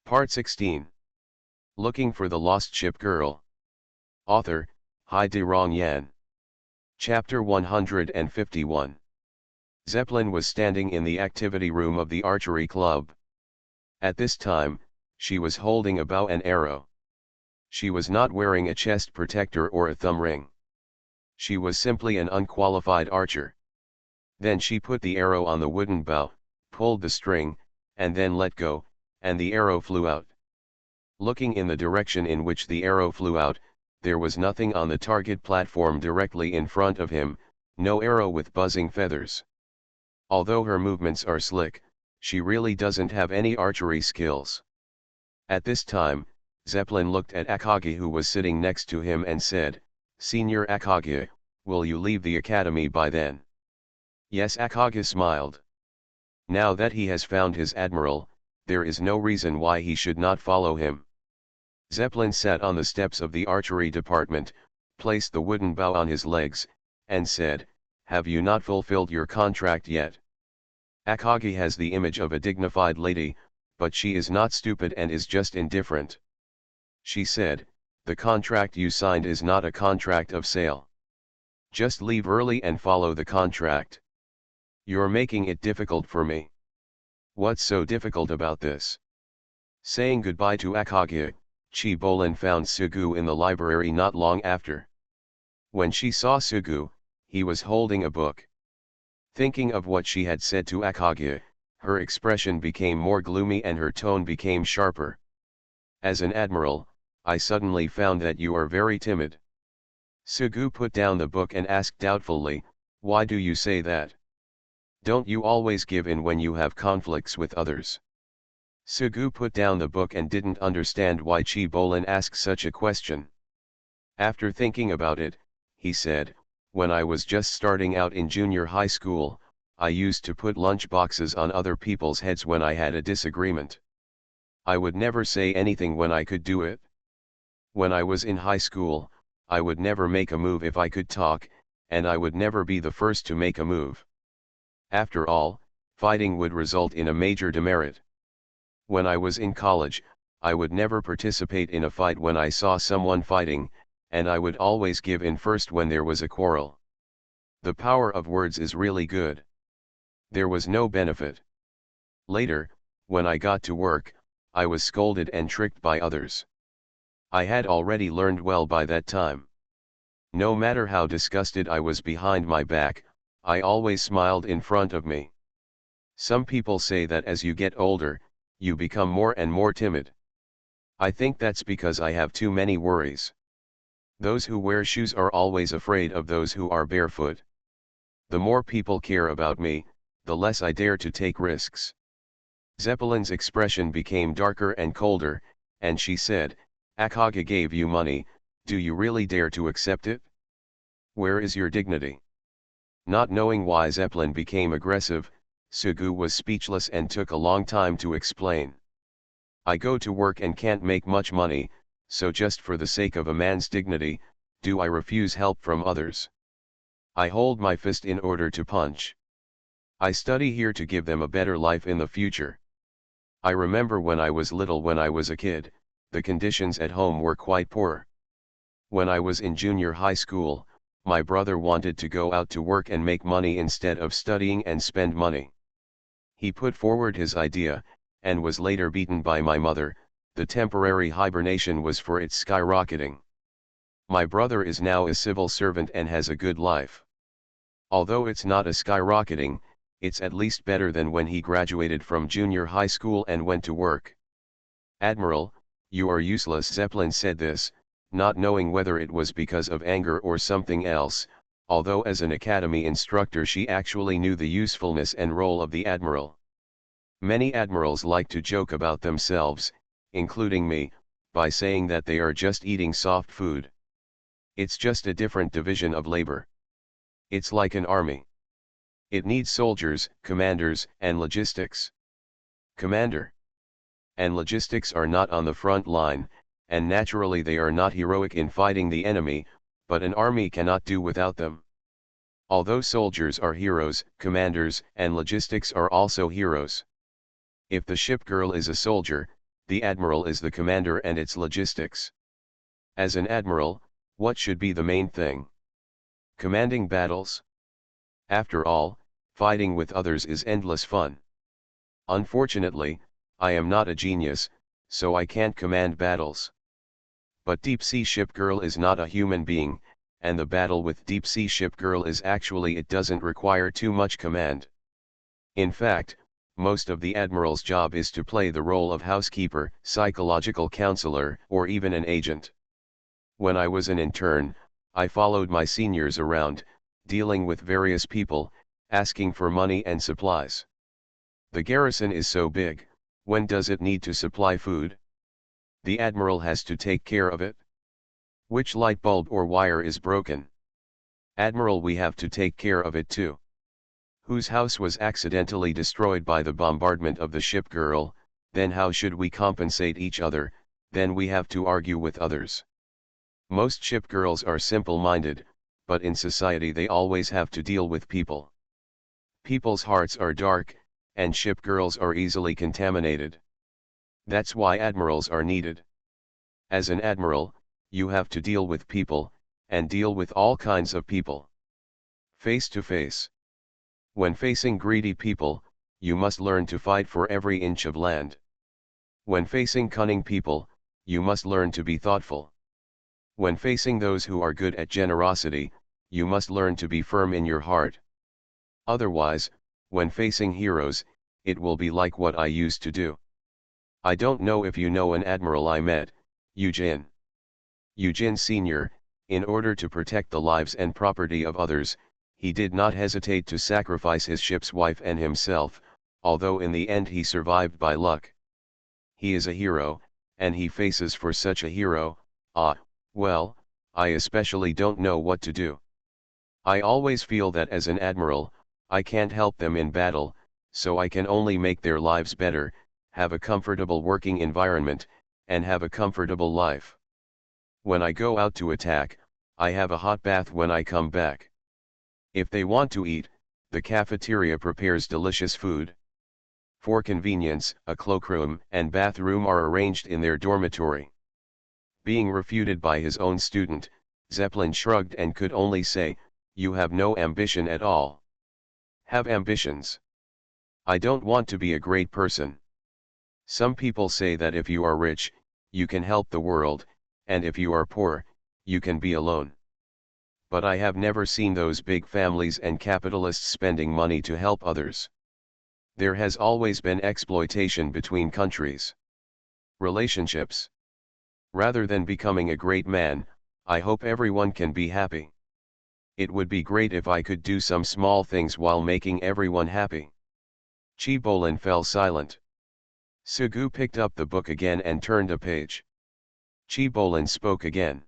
Part 16. Looking for the Lost Ship Girl. Author, Hai De Rong Yan. Chapter 151. Zeppelin was standing in the activity room of the archery club. At this time, she was holding a bow and arrow. She was not wearing a chest protector or a thumb ring. She was simply an unqualified archer. Then she put the arrow on the wooden bow, pulled the string, and then let go, and the arrow flew out. Looking in the direction in which the arrow flew out, there was nothing on the target platform directly in front of him, no arrow with buzzing feathers. Although her movements are slick, she really doesn't have any archery skills. At this time, Zeppelin looked at Akagi, who was sitting next to him, and said, "Senior Akagi, will you leave the academy by then?" Yes, Akagi smiled. Now that he has found his admiral, there is no reason why he should not follow him. Zeppelin sat on the steps of the archery department, placed the wooden bow on his legs, and said, "Have you not fulfilled your contract yet?" Akagi has the image of a dignified lady, but she is not stupid and is just indifferent. She said, "The contract you signed is not a contract of sale. Just leave early and follow the contract. You're making it difficult for me." "What's so difficult about this?" Saying goodbye to Akagi, Chi Bolin found Sugu in the library not long after. When she saw Sugu, he was holding a book. Thinking of what she had said to Akagi, her expression became more gloomy and her tone became sharper. "As an admiral, I suddenly found that you are very timid." Sugu put down the book and asked doubtfully, "Why do you say that? Don't you always give in when you have conflicts with others?" Sugu put down the book and didn't understand why Chi Bolin asked such a question. After thinking about it, he said, "When I was just starting out in junior high school, I used to put lunch boxes on other people's heads when I had a disagreement. I would never say anything when I could do it. When I was in high school, I would never make a move if I could talk, and I would never be the first to make a move. After all, fighting would result in a major demerit. When I was in college, I would never participate in a fight when I saw someone fighting, and I would always give in first when there was a quarrel. The power of words is really good. There was no benefit. Later, when I got to work, I was scolded and tricked by others. I had already learned well by that time. No matter how disgusted I was behind my back, I always smiled in front of me. Some people say that as you get older, you become more and more timid. I think that's because I have too many worries. Those who wear shoes are always afraid of those who are barefoot. The more people care about me, the less I dare to take risks." Zeppelin's expression became darker and colder, and she said, "Akagi gave you money, do you really dare to accept it? Where is your dignity?" Not knowing why Zeppelin became aggressive, Sugu was speechless and took a long time to explain. "I go to work and can't make much money, so just for the sake of a man's dignity, do I refuse help from others? I hold my fist in order to punch. I study here to give them a better life in the future. I remember when I was little, when I was a kid, the conditions at home were quite poor. When I was in junior high school, my brother wanted to go out to work and make money instead of studying and spend money. He put forward his idea, and was later beaten by my mother. The temporary hibernation was for its skyrocketing. My brother is now a civil servant and has a good life. Although it's not a skyrocketing, it's at least better than when he graduated from junior high school and went to work." "Admiral, you are useless." Zeppelin said this, not knowing whether it was because of anger or something else, although as an academy instructor she actually knew the usefulness and role of the admiral. Many admirals like to joke about themselves, including me, by saying that they are just eating soft food. It's just a different division of labor. It's like an army. It needs soldiers, commanders, and logistics. Commander and logistics are not on the front line, and naturally they are not heroic in fighting the enemy, but an army cannot do without them. Although soldiers are heroes, commanders and logistics are also heroes. If the ship girl is a soldier, The admiral is the commander and its logistics. As an admiral, what should be the main thing? Commanding battles? After all, fighting with others is endless fun. Unfortunately, I am not a genius, so I can't command battles. But Deep Sea Ship Girl is not a human being, and the battle with Deep Sea Ship Girl is actually it doesn't require too much command. In fact, most of the admiral's job is to play the role of housekeeper, psychological counselor, or even an agent. When I was an intern, I followed my seniors around, dealing with various people, asking for money and supplies. The garrison is so big, when does it need to supply food? The admiral has to take care of it. Which light bulb or wire is broken? Admiral, we have to take care of it too. Whose house was accidentally destroyed by the bombardment of the ship girl? Then how should we compensate each other? Then we have to argue with others. Most ship girls are simple-minded, but in society they always have to deal with people. People's hearts are dark, and ship girls are easily contaminated. That's why admirals are needed. As an admiral, you have to deal with people, and deal with all kinds of people. Face to face. When facing greedy people, you must learn to fight for every inch of land. When facing cunning people, you must learn to be thoughtful. When facing those who are good at generosity, you must learn to be firm in your heart. Otherwise, when facing heroes, it will be like what I used to do. I don't know if you know an admiral I met, Eugene. Eugene Sr., in order to protect the lives and property of others, he did not hesitate to sacrifice his ship's wife and himself, although in the end he survived by luck. He is a hero, and he faces for such a hero, well, I especially don't know what to do. I always feel that as an admiral, I can't help them in battle, so I can only make their lives better, have a comfortable working environment, and have a comfortable life. When I go out to attack, I have a hot bath when I come back. If they want to eat, the cafeteria prepares delicious food. For convenience, a cloakroom and bathroom are arranged in their dormitory. Being refuted by his own student, Zeppelin shrugged and could only say, "You have no ambition at all." Have ambitions. I don't want to be a great person. Some people say that if you are rich, you can help the world, and if you are poor, you can be alone. But I have never seen those big families and capitalists spending money to help others. There has always been exploitation between countries. Relationships. Rather than becoming a great man, I hope everyone can be happy. It would be great if I could do some small things while making everyone happy. Chibolin fell silent. Sugu picked up the book again and turned a page. Chibolin spoke again.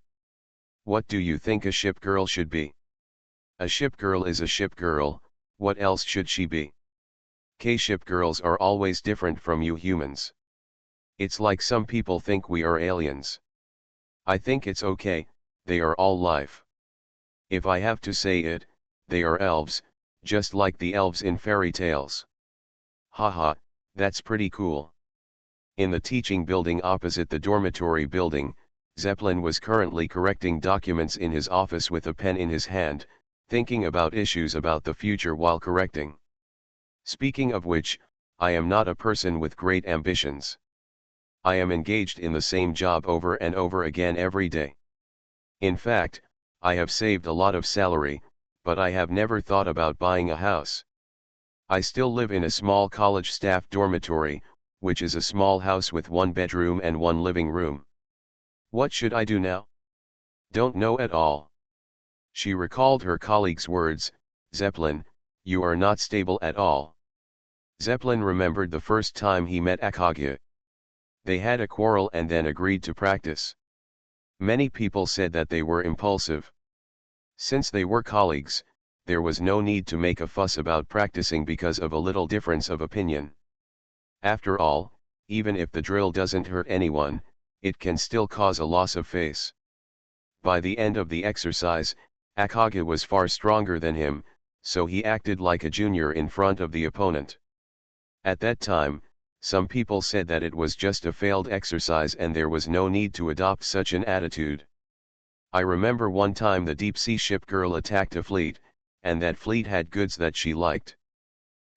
What do you think a ship girl should be? A ship girl is a ship girl, what else should she be? Ship girls are always different from you humans. It's like some people think we are aliens. I think it's okay, they are all life. If I have to say it, they are elves, just like the elves in fairy tales. Haha, that's pretty cool. In the teaching building opposite the dormitory building, Zeppelin was currently correcting documents in his office with a pen in his hand, thinking about issues about the future while correcting. Speaking of which, I am not a person with great ambitions. I am engaged in the same job over and over again every day. In fact, I have saved a lot of salary, but I have never thought about buying a house. I still live in a small college staff dormitory, which is a small house with one bedroom and one living room. What should I do now? Don't know at all. She recalled her colleague's words, Zeppelin, you are not stable at all. Zeppelin remembered the first time he met Akagi. They had a quarrel and then agreed to practice. Many people said that they were impulsive. Since they were colleagues, there was no need to make a fuss about practicing because of a little difference of opinion. After all, even if the drill doesn't hurt anyone, it can still cause a loss of face. By the end of the exercise, Akagi was far stronger than him, so he acted like a junior in front of the opponent. At that time, Some people said that it was just a failed exercise and there was no need to adopt such an attitude. I remember one time the deep-sea ship girl attacked a fleet, and that fleet had goods that she liked.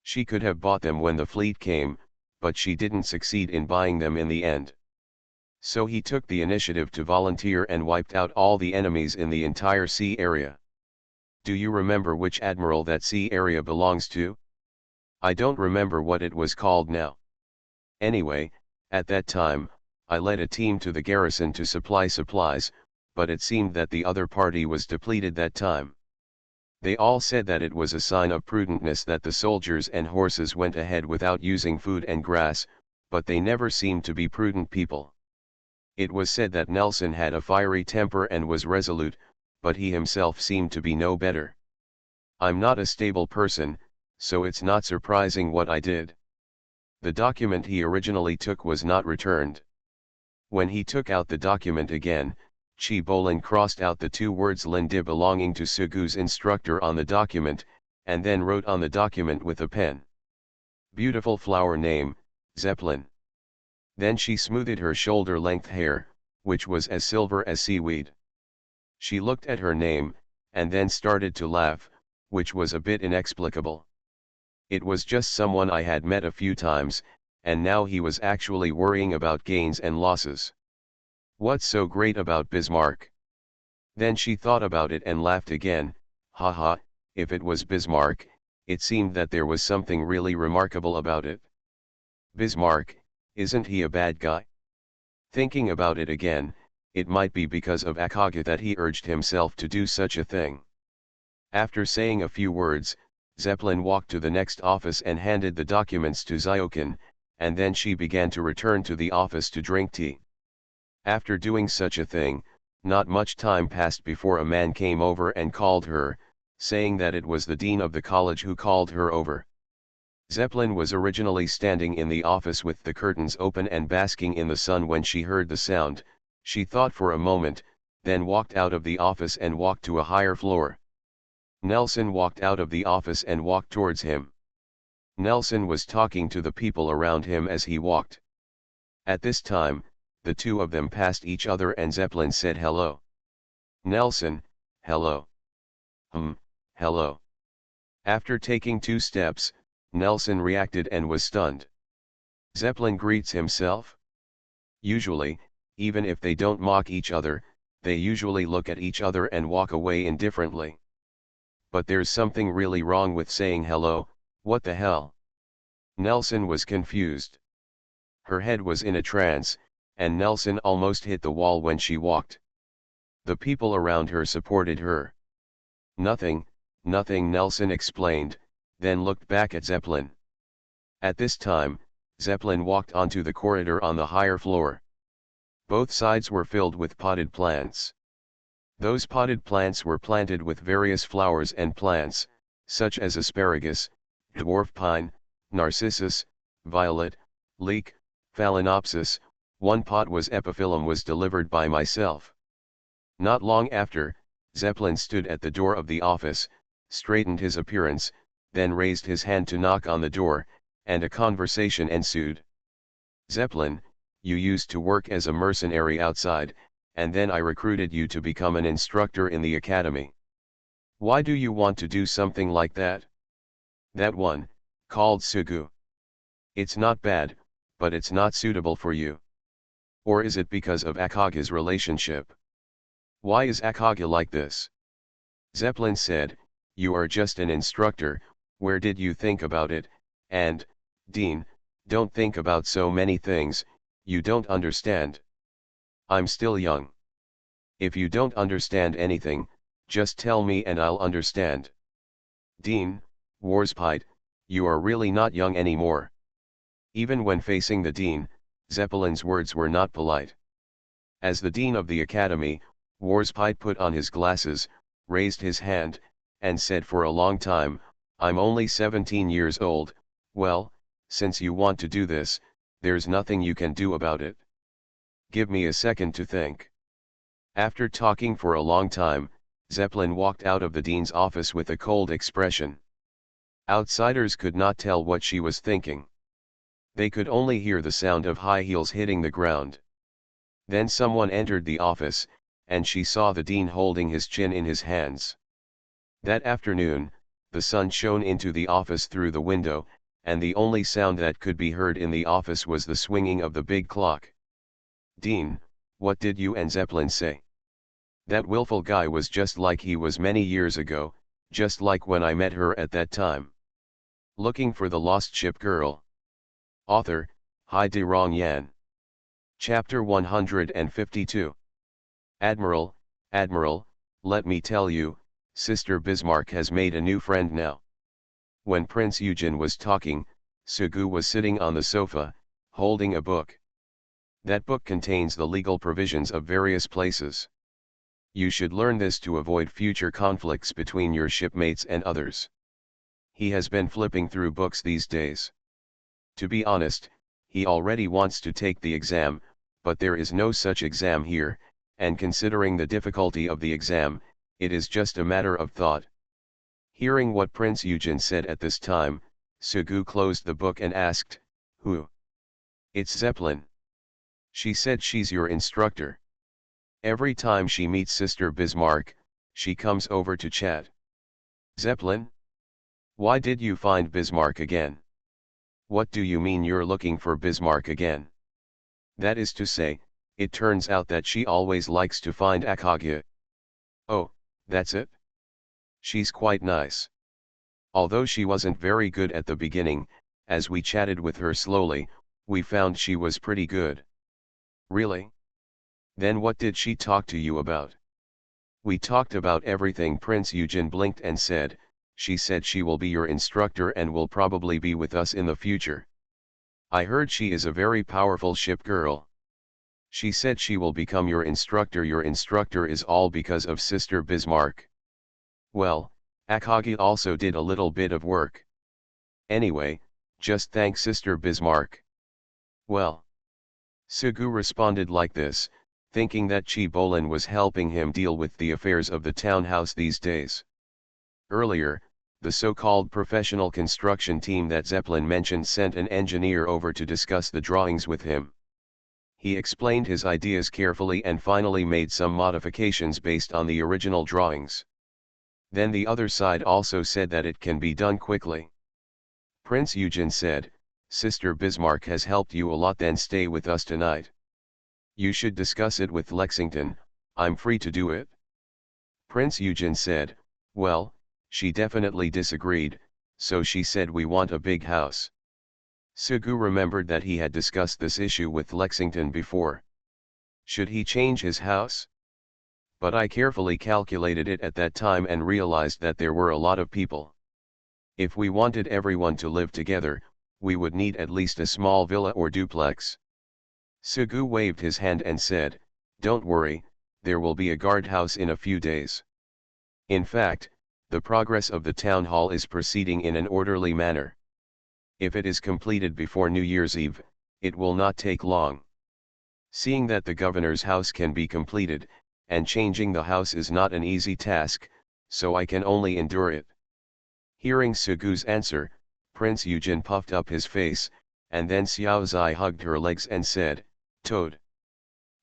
She could have bought them when the fleet came, but she didn't succeed in buying them in the end. So he took the initiative to volunteer and wiped out all the enemies in the entire sea area. Do you remember which admiral that sea area belongs to? I don't remember what it was called now. Anyway, at that time, I led a team to the garrison to supply supplies, but it seemed that the other party was depleted that time. They all said that it was a sign of prudentness that the soldiers and horses went ahead without using food and grass, but they never seemed to be prudent people. It was said that Nelson had a fiery temper and was resolute, but he himself seemed to be no better. I'm not a stable person, so it's not surprising what I did. The document he originally took was not returned. When he took out the document again, Chi Bolin crossed out the two words Lindi belonging to Sugu's instructor on the document, and then wrote on the document with a pen. Beautiful flower name, Zeppelin. Then she smoothed her shoulder-length hair, which was as silver as seaweed. She looked at her name, and then started to laugh, which was a bit inexplicable. It was just someone I had met a few times, and now he was actually worrying about gains and losses. What's so great about Bismarck? Then she thought about it and laughed again. Haha, if it was Bismarck, it seemed that there was something really remarkable about it. Bismarck, isn't he a bad guy? Thinking about it again, it might be because of Akagi that he urged himself to do such a thing. After saying a few words, Zeppelin walked to the next office and handed the documents to Zyokin, and then she began to return to the office to drink tea. After doing such a thing, not much time passed before a man came over and called her, saying that it was the dean of the college who called her over. Zeppelin was originally standing in the office with the curtains open and basking in the sun when she heard the sound. She thought for a moment, then walked out of the office and walked to a higher floor. Nelson walked out of the office and walked towards him. Nelson was talking to the people around him as he walked. At this time, the two of them passed each other and Zeppelin said hello. Nelson, hello. Hello. After taking 2 steps, Nelson reacted and was stunned. Zeppelin greets himself? Usually, even if they don't mock each other, they usually look at each other and walk away indifferently. But there's something really wrong with saying hello. What the hell? Nelson was confused. Her head was in a trance, and Nelson almost hit the wall when she walked. The people around her supported her. Nothing, Nelson explained, then looked back at Zeppelin. At this time, Zeppelin walked onto the corridor on the higher floor. Both sides were filled with potted plants. Those potted plants were planted with various flowers and plants, such as asparagus, dwarf pine, narcissus, violet, leek, phalaenopsis. One pot was epiphyllum was delivered by myself. Not long after, Zeppelin stood at the door of the office, straightened his appearance, then raised his hand to knock on the door, and a conversation ensued. Zeppelin, you used to work as a mercenary outside, and then I recruited you to become an instructor in the academy. Why do you want to do something like that? That one, called Sugu. It's not bad, but it's not suitable for you. Or is it because of Akagi's relationship? Why is Akagi like this? Zeppelin said, you are just an instructor, where did you think about it? And, Dean, don't think about so many things, you don't understand. I'm still young. If you don't understand anything, just tell me and I'll understand. Dean, Warspite, you are really not young anymore. Even when facing the dean, Zeppelin's words were not polite. As the dean of the academy, Warspite put on his glasses, raised his hand, and said for a long time, I'm only 17 years old. Well, since you want to do this, there's nothing you can do about it. Give me a second to think. After talking for a long time, Zeppelin walked out of the dean's office with a cold expression. Outsiders could not tell what she was thinking. They could only hear the sound of high heels hitting the ground. Then someone entered the office, and she saw the dean holding his chin in his hands. That afternoon, the sun shone into the office through the window, and the only sound that could be heard in the office was the swinging of the big clock. "Dean, what did you and Zeppelin say? That willful guy was just like he was many years ago, just like when I met her at that time." Looking for the Lost Ship Girl. Author, Hai De Rong Yan. Chapter 152. Admiral, Admiral, let me tell you, Sister Bismarck has made a new friend now. When Prince Eugen was talking, Sugu was sitting on the sofa, holding a book. That book contains the legal provisions of various places. You should learn this to avoid future conflicts between your shipmates and others. He has been flipping through books these days. To be honest, he already wants to take the exam, but there is no such exam here, and considering the difficulty of the exam, it is just a matter of thought. Hearing what Prince Eugen said at this time, Sugu closed the book and asked, "Who?" "It's Zeppelin. She said she's your instructor. Every time she meets Sister Bismarck, she comes over to chat." "Zeppelin? Why did you find Bismarck again?" "What do you mean you're looking for Bismarck again?" "That is to say, it turns out that she always likes to find Akagi." "Oh, that's it? She's quite nice. Although she wasn't very good at the beginning, as we chatted with her slowly, we found she was pretty good." "Really? Then what did she talk to you about?" "We talked about everything." Prince Eugen blinked and said, "She said she will be your instructor and will probably be with us in the future. I heard she is a very powerful ship girl. She said she will become your instructor. Your instructor is all because of Sister Bismarck." "Well, Akagi also did a little bit of work. Anyway, just thank Sister Bismarck." "Well." Sugu responded like this, thinking that Chi Bolin was helping him deal with the affairs of the townhouse these days. Earlier, the so-called professional construction team that Zeppelin mentioned sent an engineer over to discuss the drawings with him. He explained his ideas carefully and finally made some modifications based on the original drawings. Then the other side also said that it can be done quickly. Prince Eugen said, "Sister Bismarck has helped you a lot, then stay with us tonight. You should discuss it with Lexington. I'm free to do it." Prince Eugen said, "Well, she definitely disagreed, so she said we want a big house." Sugu remembered that he had discussed this issue with Lexington before. Should he change his house? But I carefully calculated it at that time and realized that there were a lot of people. If we wanted everyone to live together, we would need at least a small villa or duplex. Sugu waved his hand and said, "Don't worry, there will be a guardhouse in a few days. In fact, the progress of the town hall is proceeding in an orderly manner. If it is completed before New Year's Eve, it will not take long. Seeing that the governor's house can be completed, and changing the house is not an easy task, so I can only endure it." Hearing Sugu's answer, Prince Eugen puffed up his face, and then Xiao Zai hugged her legs and said, "Toad.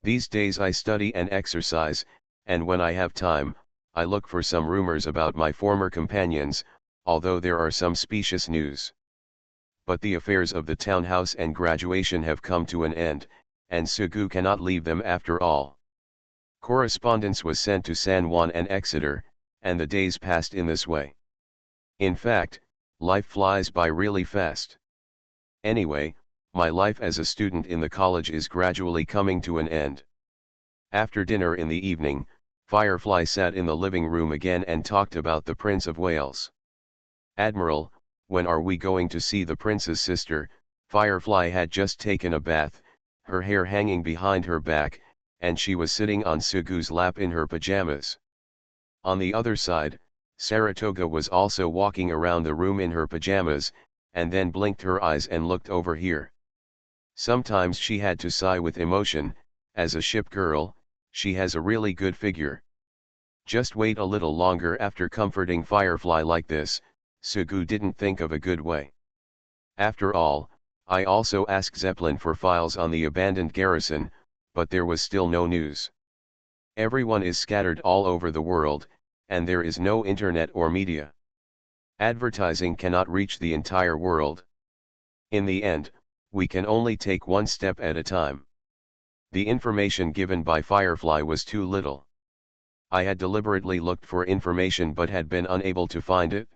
These days I study and exercise, and when I have time, I look for some rumors about my former companions, although there are some specious news. But the affairs of the townhouse and graduation have come to an end, and Sugu cannot leave them after all." Correspondence was sent to San Juan and Exeter, and the days passed in this way. In fact, life flies by really fast. Anyway, my life as a student in the college is gradually coming to an end. After dinner in the evening, Firefly sat in the living room again and talked about the Prince of Wales. "Admiral, when are we going to see the prince's sister?" Firefly had just taken a bath, her hair hanging behind her back, and she was sitting on Sugu's lap in her pajamas. On the other side, Saratoga was also walking around the room in her pajamas, and then blinked her eyes and looked over here. Sometimes she had to sigh with emotion. As a ship girl, she has a really good figure. Just wait a little longer. After comforting Firefly like this, Sugu didn't think of a good way. After all, I also asked Zeppelin for files on the abandoned garrison, but there was still no news. Everyone is scattered all over the world, and there is no internet or media. Advertising cannot reach the entire world. In the end, we can only take one step at a time. The information given by Firefly was too little. I had deliberately looked for information but had been unable to find it.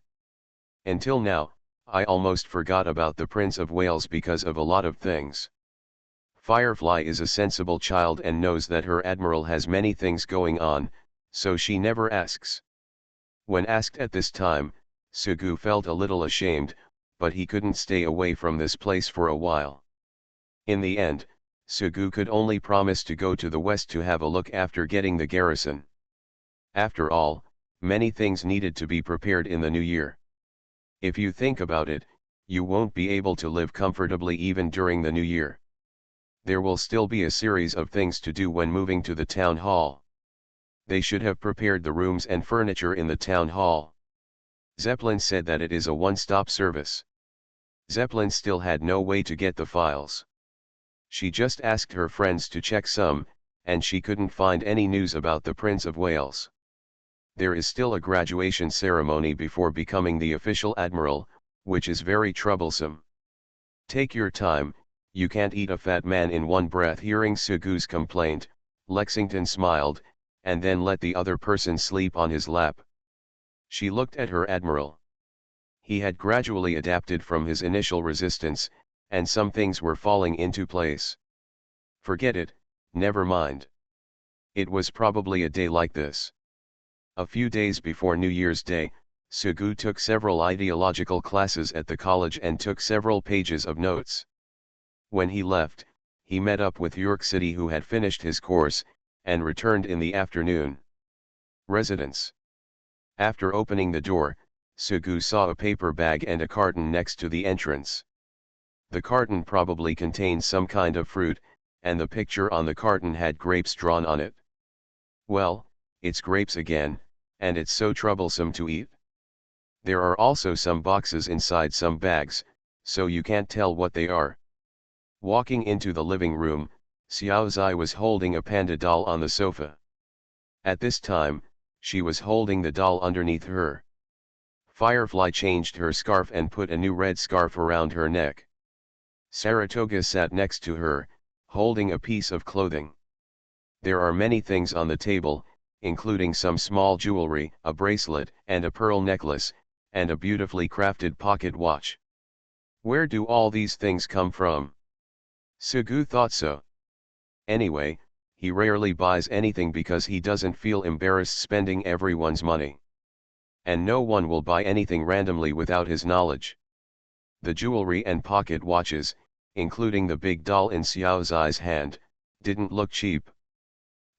Until now, I almost forgot about the Prince of Wales because of a lot of things. Firefly is a sensible child and knows that her admiral has many things going on, so she never asks. When asked at this time, Sugu felt a little ashamed, but he couldn't stay away from this place for a while. In the end, Sugu could only promise to go to the west to have a look after getting the garrison. After all, many things needed to be prepared in the new year. If you think about it, you won't be able to live comfortably even during the new year. There will still be a series of things to do when moving to the town hall. They should have prepared the rooms and furniture in the town hall. Zeppelin said that it is a one-stop service. Zeppelin still had no way to get the files. She just asked her friends to check some, and she couldn't find any news about the Prince of Wales. There is still a graduation ceremony before becoming the official admiral, which is very troublesome. Take your time, you can't eat a fat man in one breath. Hearing Sugu's complaint, Lexington smiled, and then let the other person sleep on his lap. She looked at her admiral. He had gradually adapted from his initial resistance, and some things were falling into place. Forget it, never mind. It was probably a day like this. A few days before New Year's Day, Sugu took several ideological classes at the college and took several pages of notes. When he left, he met up with York City, who had finished his course, and returned in the afternoon. Residence. After opening the door, Sugu saw a paper bag and a carton next to the entrance. The carton probably contained some kind of fruit, and the picture on the carton had grapes drawn on it. Well, it's grapes again, and it's so troublesome to eat. There are also some boxes inside some bags, so you can't tell what they are. Walking into the living room, Xiaozai was holding a panda doll on the sofa. At this time, she was holding the doll underneath her. Firefly changed her scarf and put a new red scarf around her neck. Saratoga sat next to her, holding a piece of clothing. There are many things on the table, including some small jewelry, a bracelet, and a pearl necklace, and a beautifully crafted pocket watch. Where do all these things come from? Sugu thought so. Anyway, he rarely buys anything because he doesn't feel embarrassed spending everyone's money. And no one will buy anything randomly without his knowledge. The jewelry and pocket watches, including the big doll in Xiaozai's hand, didn't look cheap.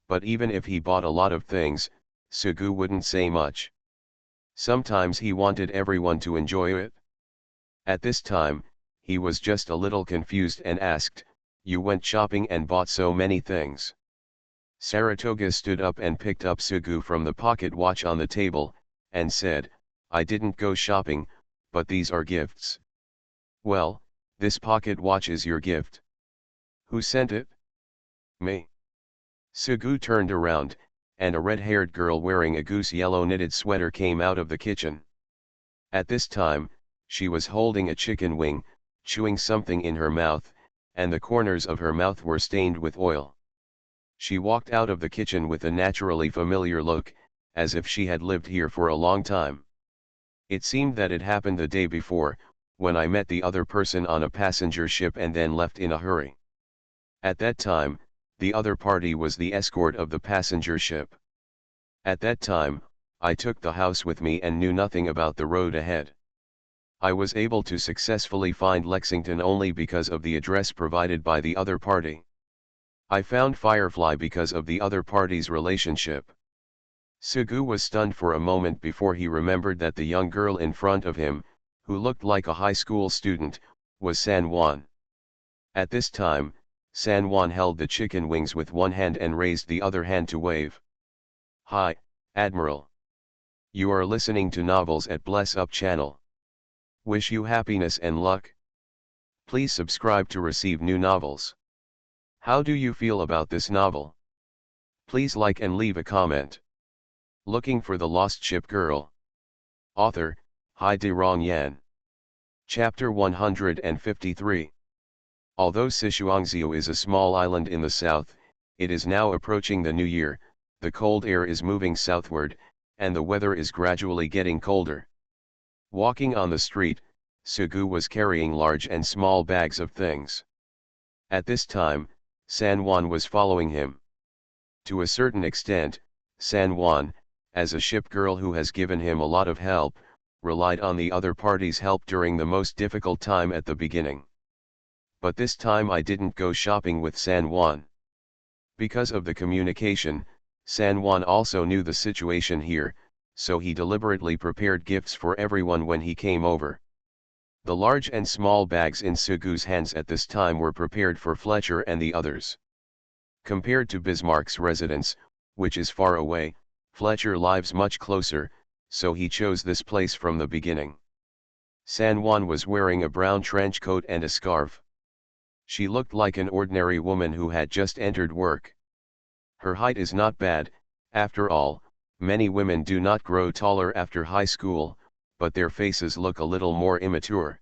But even if he bought a lot of things, Sugu wouldn't say much. Sometimes he wanted everyone to enjoy it. At this time, he was just a little confused and asked, "You went shopping and bought so many things?" Saratoga stood up and picked up Sugu from the pocket watch on the table, and said, "I didn't go shopping, but these are gifts." "Well, this pocket watch is your gift." "Who sent it?" "Me." Sugu turned around, and a red-haired girl wearing a goose yellow knitted sweater came out of the kitchen. At this time, she was holding a chicken wing, chewing something in her mouth, and the corners of her mouth were stained with oil. She walked out of the kitchen with a naturally familiar look, as if she had lived here for a long time. It seemed that it happened the day before, when I met the other person on a passenger ship and then left in a hurry. At that time, the other party was the escort of the passenger ship. At that time, I took the house with me and knew nothing about the road ahead. I was able to successfully find Lexington only because of the address provided by the other party. I found Firefly because of the other party's relationship. Sugu was stunned for a moment before he remembered that the young girl in front of him, who looked like a high school student, was San Juan. At this time, San Juan held the chicken wings with one hand and raised the other hand to wave. "Hi, Admiral. You are listening to novels at Bless Up channel. Wish you happiness and luck. Please subscribe to receive new novels. How do you feel about this novel? Please like and leave a comment. Looking for the Lost Ship Girl. Author, Hai-De-Rong Yan. Chapter 153. Although Sichuangzhou is a small island in the south, it is now approaching the new year, the cold air is moving southward, and the weather is gradually getting colder. Walking on the street, Sugu was carrying large and small bags of things. At this time, San Juan was following him. To a certain extent, San Juan, as a ship girl who has given him a lot of help, relied on the other party's help during the most difficult time at the beginning. But this time I didn't go shopping with San Juan. Because of the communication, San Juan also knew the situation here, so he deliberately prepared gifts for everyone when he came over. The large and small bags in Sugu's hands at this time were prepared for Fletcher and the others. Compared to Bismarck's residence, which is far away, Fletcher lives much closer, so he chose this place from the beginning. San Juan was wearing a brown trench coat and a scarf. She looked like an ordinary woman who had just entered work. Her height is not bad, after all, many women do not grow taller after high school, but their faces look a little more immature.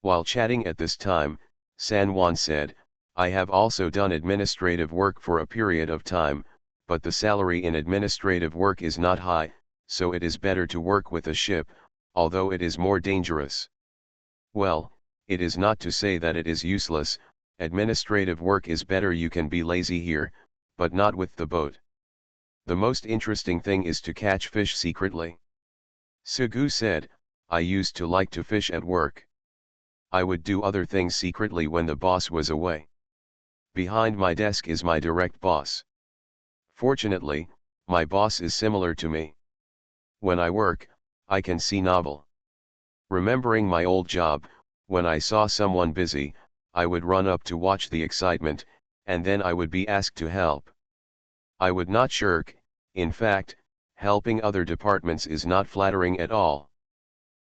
While chatting at this time, San Juan said, "I have also done administrative work for a period of time, but the salary in administrative work is not high, so it is better to work with a ship, although it is more dangerous." Well, it is not to say that it is useless, administrative work is better, you can be lazy here, but not with the boat. The most interesting thing is to catch fish secretly. Sugu said, "I used to like to fish at work. I would do other things secretly when the boss was away. Behind my desk is my direct boss. Fortunately, my boss is similar to me. When I work, I can see novel. Remembering my old job, when I saw someone busy, I would run up to watch the excitement, and then I would be asked to help. I would not shirk, in fact, helping other departments is not flattering at all.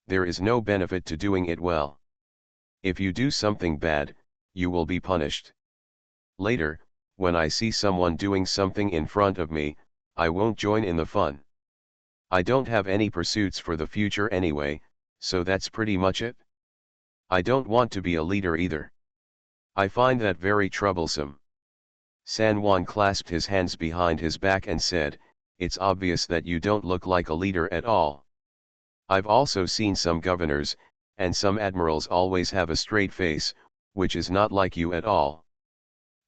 There is no benefit to doing it well. If you do something bad, you will be punished. Later, when I see someone doing something in front of me, I won't join in the fun. I don't have any pursuits for the future anyway, so that's pretty much it. I don't want to be a leader either. I find that very troublesome." San Juan clasped his hands behind his back and said, "It's obvious that you don't look like a leader at all. I've also seen some governors, and some admirals always have a straight face, which is not like you at all.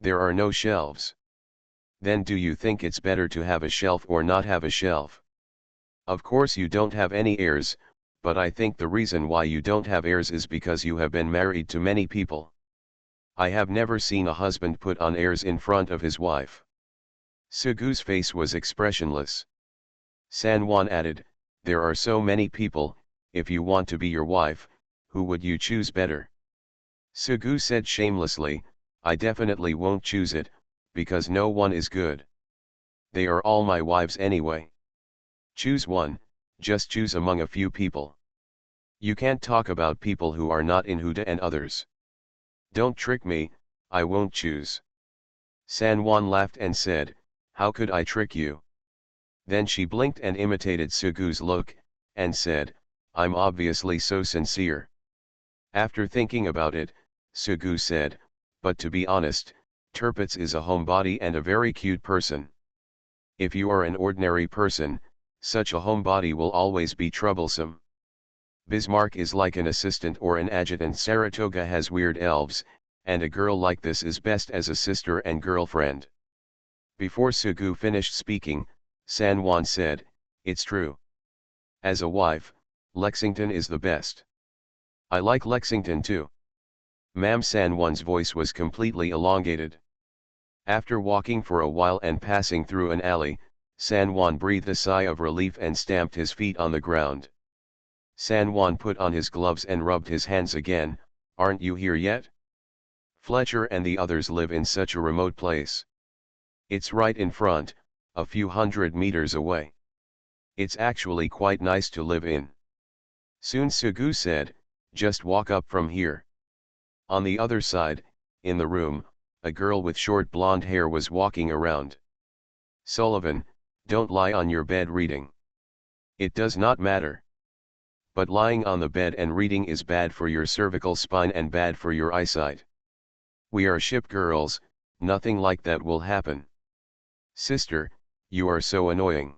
There are no shelves. Then do you think it's better to have a shelf or not have a shelf? Of course you don't have any heirs, but I think the reason why you don't have heirs is because you have been married to many people. I have never seen a husband put on airs in front of his wife." Sugu's face was expressionless. San Juan added, "There are so many people, if you want to be your wife, who would you choose better?" Sugu said shamelessly, "I definitely won't choose it, because no one is good. They are all my wives anyway. Choose one, just choose among a few people. You can't talk about people who are not in Huda and others. Don't trick me, I won't choose." San Juan laughed and said, "How could I trick you?" Then she blinked and imitated Sugu's look, and said, "I'm obviously so sincere." After thinking about it, Sugu said, "But to be honest, Tirpitz is a homebody and a very cute person. If you are an ordinary person, such a homebody will always be troublesome. Bismarck is like an assistant or an adjutant, Saratoga has weird elves, and a girl like this is best as a sister and girlfriend." Before Sugu finished speaking, San Juan said, "It's true. As a wife, Lexington is the best. I like Lexington too." Ma'am. San Juan's voice was completely elongated. After walking for a while and passing through an alley, San Juan breathed a sigh of relief and stamped his feet on the ground. San Juan put on his gloves and rubbed his hands again. "Aren't you here yet? Fletcher and the others live in such a remote place. It's right in front, a few hundred meters away. It's actually quite nice to live in. Soon." Sugu said, "Just walk up from here. On the other side, in the room, a girl with short blonde hair was walking around. Sullivan, don't lie on your bed reading. It does not matter. But lying on the bed and reading is bad for your cervical spine and bad for your eyesight. We are ship girls, nothing like that will happen. Sister, you are so annoying.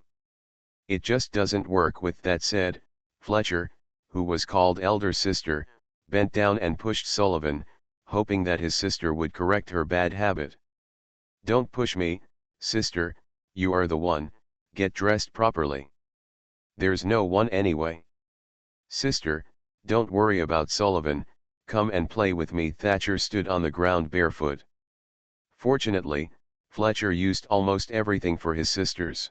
It just doesn't work. With that said, Fletcher, who was called elder sister, bent down and pushed Sullivan, hoping that his sister would correct her bad habit. Don't push me, sister, you are the one, get dressed properly. There's no one anyway. Sister, don't worry about Sullivan, come and play with me. Thatcher stood on the ground barefoot. Fortunately, Fletcher used almost everything for his sisters.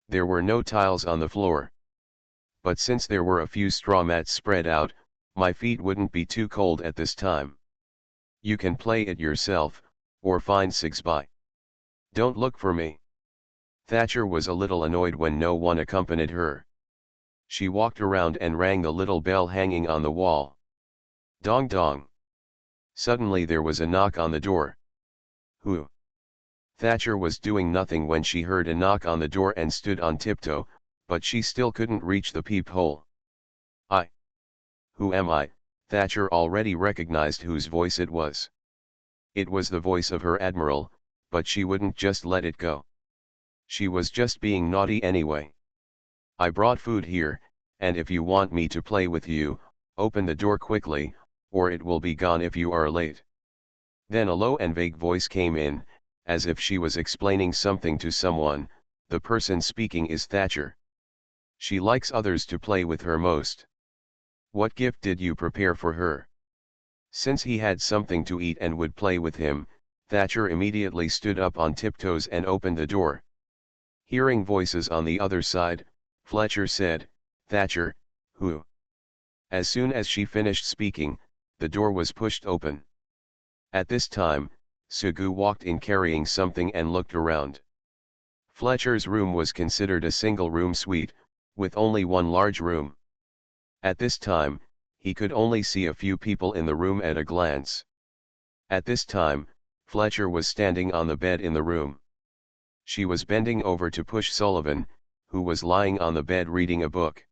There were no tiles on the floor. But since there were a few straw mats spread out, my feet wouldn't be too cold at this time. You can play it yourself, or find Sigsby. Don't look for me. Thatcher was a little annoyed when no one accompanied her. She walked around and rang the little bell hanging on the wall. Dong dong. Suddenly there was a knock on the door. Who? Thatcher was doing nothing when she heard a knock on the door and stood on tiptoe, but she still couldn't reach the peephole. Who am I? Thatcher already recognized whose voice it was. It was the voice of her admiral, but she wouldn't just let it go. She was just being naughty anyway. I brought food here, and if you want me to play with you, open the door quickly, or it will be gone if you are late. Then a low and vague voice came in, as if she was explaining something to someone. The person speaking is Thatcher. She likes others to play with her most. What gift did you prepare for her? Since he had something to eat and would play with him, Thatcher immediately stood up on tiptoes and opened the door. Hearing voices on the other side, Fletcher said, Thatcher, who? As soon as she finished speaking, the door was pushed open. At this time, Sugu walked in carrying something and looked around. Fletcher's room was considered a single-room suite, with only one large room. At this time, he could only see a few people in the room at a glance. At this time, Fletcher was standing on the bed in the room. She was bending over to push Sullivan, who was lying on the bed reading a book.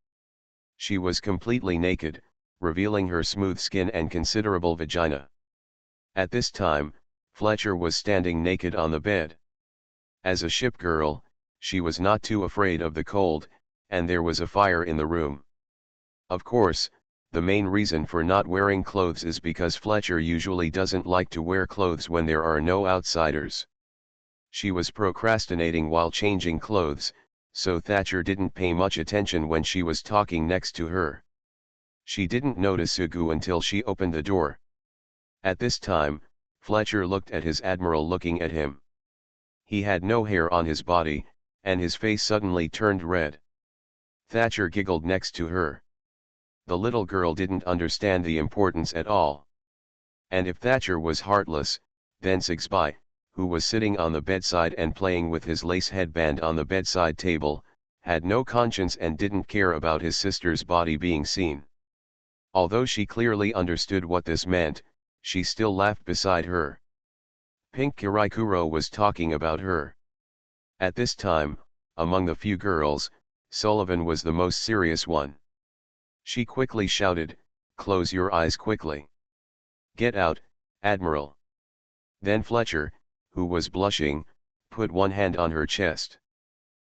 She was completely naked, revealing her smooth skin and considerable vagina. At this time, Fletcher was standing naked on the bed. As a ship girl, she was not too afraid of the cold, and there was a fire in the room. Of course, the main reason for not wearing clothes is because Fletcher usually doesn't like to wear clothes when there are no outsiders. She was procrastinating while changing clothes, so Thatcher didn't pay much attention when she was talking next to her. She didn't notice Sugu until she opened the door. At this time, Fletcher looked at his admiral looking at him. He had no hair on his body, and his face suddenly turned red. Thatcher giggled next to her. The little girl didn't understand the importance at all. And if Thatcher was heartless, then Sigsby, who was sitting on the bedside and playing with his lace headband on the bedside table, had no conscience and didn't care about his sister's body being seen. Although she clearly understood what this meant, she still laughed beside her. Pink Kiraikuro was talking about her. At this time, among the few girls, Sullivan was the most serious one. She quickly shouted, "Close your eyes quickly. Get out, Admiral." Then Fletcher, who was blushing, put one hand on her chest.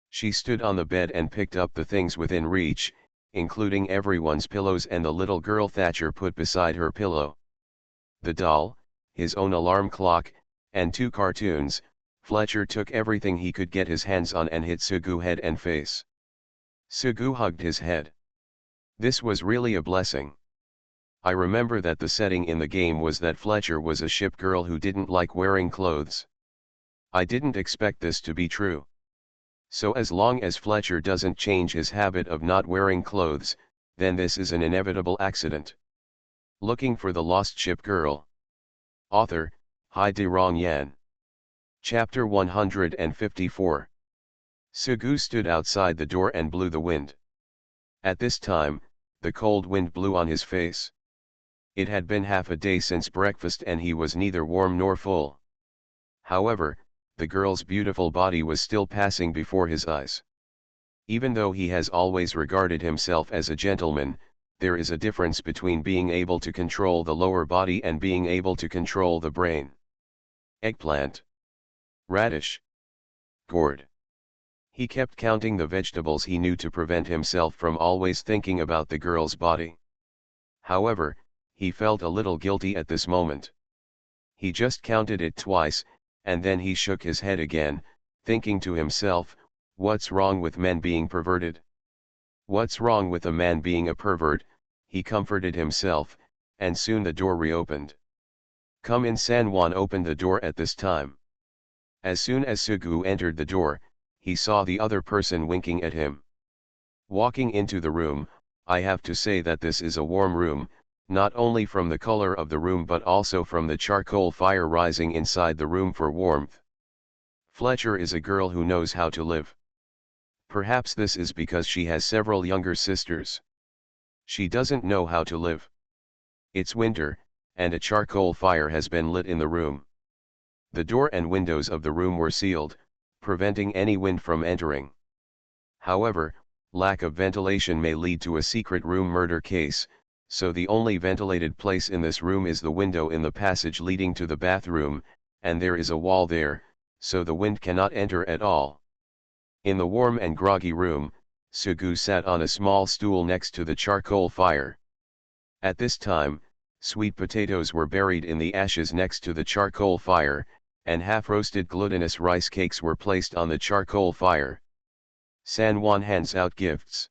She stood on the bed and picked up the things within reach, including everyone's pillows and the little girl Thatcher put beside her pillow. The doll, his own alarm clock, and 2 cartoons. Fletcher took everything he could get his hands on and hit Sugu's head and face. Sugu hugged his head. This was really a blessing. I remember that the setting in the game was that Fletcher was a ship girl who didn't like wearing clothes. I didn't expect this to be true. So as long as Fletcher doesn't change his habit of not wearing clothes, then this is an inevitable accident. Looking for the Lost Ship Girl. Author, Hai De Rong Yan. Chapter 154. Sugu stood outside the door and blew the wind. At this time, the cold wind blew on his face. It had been half a day since breakfast and he was neither warm nor full. However, the girl's beautiful body was still passing before his eyes. Even though he has always regarded himself as a gentleman, there is a difference between being able to control the lower body and being able to control the brain. Eggplant. Radish. Gourd. He kept counting the vegetables he knew to prevent himself from always thinking about the girl's body. However, he felt a little guilty at this moment. He just counted it twice, and then he shook his head again, thinking to himself, what's wrong with men being perverted? What's wrong with a man being a pervert? He comforted himself, and soon the door reopened. Come in. San Juan opened the door at this time. As soon as Sugu entered the door, he saw the other person winking at him. Walking into the room, I have to say that this is a warm room, not only from the color of the room but also from the charcoal fire rising inside the room for warmth. Fletcher is a girl who knows how to live. Perhaps this is because she has several younger sisters. She doesn't know how to live. It's winter, and a charcoal fire has been lit in the room. The door and windows of the room were sealed, preventing any wind from entering. However, lack of ventilation may lead to a secret room murder case, so the only ventilated place in this room is the window in the passage leading to the bathroom, and there is a wall there, so the wind cannot enter at all. In the warm and groggy room, Sugu sat on a small stool next to the charcoal fire. At this time, sweet potatoes were buried in the ashes next to the charcoal fire, and half-roasted glutinous rice cakes were placed on the charcoal fire. San Juan hands out gifts.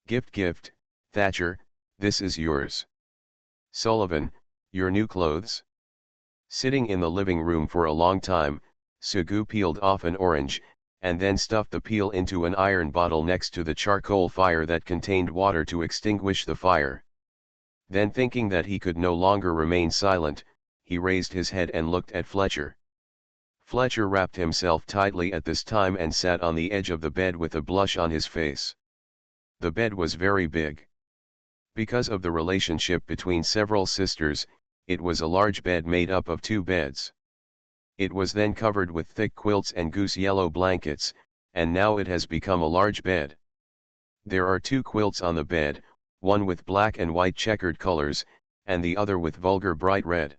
Gift, Thatcher, this is yours. Sullivan, your new clothes. Sitting in the living room for a long time, Sugu peeled off an orange, and then stuffed the peel into an iron bottle next to the charcoal fire that contained water to extinguish the fire. Then thinking that he could no longer remain silent, he raised his head and looked at Fletcher. Fletcher wrapped himself tightly at this time and sat on the edge of the bed with a blush on his face. The bed was very big. Because of the relationship between several sisters, it was a large bed made up of 2 beds. It was then covered with thick quilts and goose yellow blankets, and now it has become a large bed. There are 2 quilts on the bed, one with black and white checkered colors, and the other with vulgar bright red.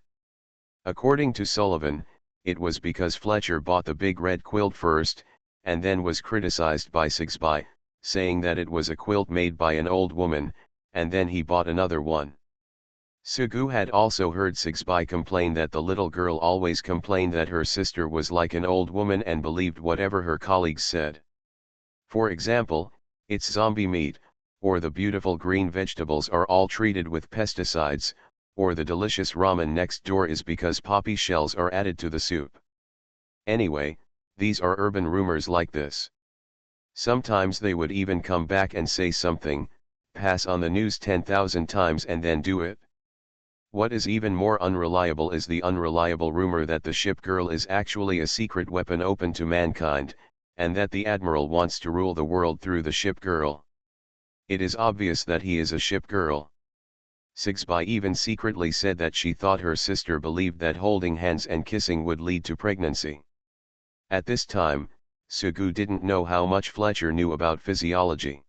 According to Sullivan, it was because Fletcher bought the big red quilt first, and then was criticized by Sigsby, saying that it was a quilt made by an old woman, and then he bought another one. Sugu had also heard Sigsby complain that the little girl always complained that her sister was like an old woman and believed whatever her colleagues said. For example, it's zombie meat, or the beautiful green vegetables are all treated with pesticides, or the delicious ramen next door is because poppy shells are added to the soup. Anyway, these are urban rumors like this. Sometimes they would even come back and say something, pass on the news 10,000 times and then do it. What is even more unreliable is the unreliable rumor that the ship girl is actually a secret weapon open to mankind, and that the admiral wants to rule the world through the ship girl. It is obvious that he is a ship girl. Sigsby even secretly said that she thought her sister believed that holding hands and kissing would lead to pregnancy. At this time, Sugu didn't know how much Fletcher knew about physiology.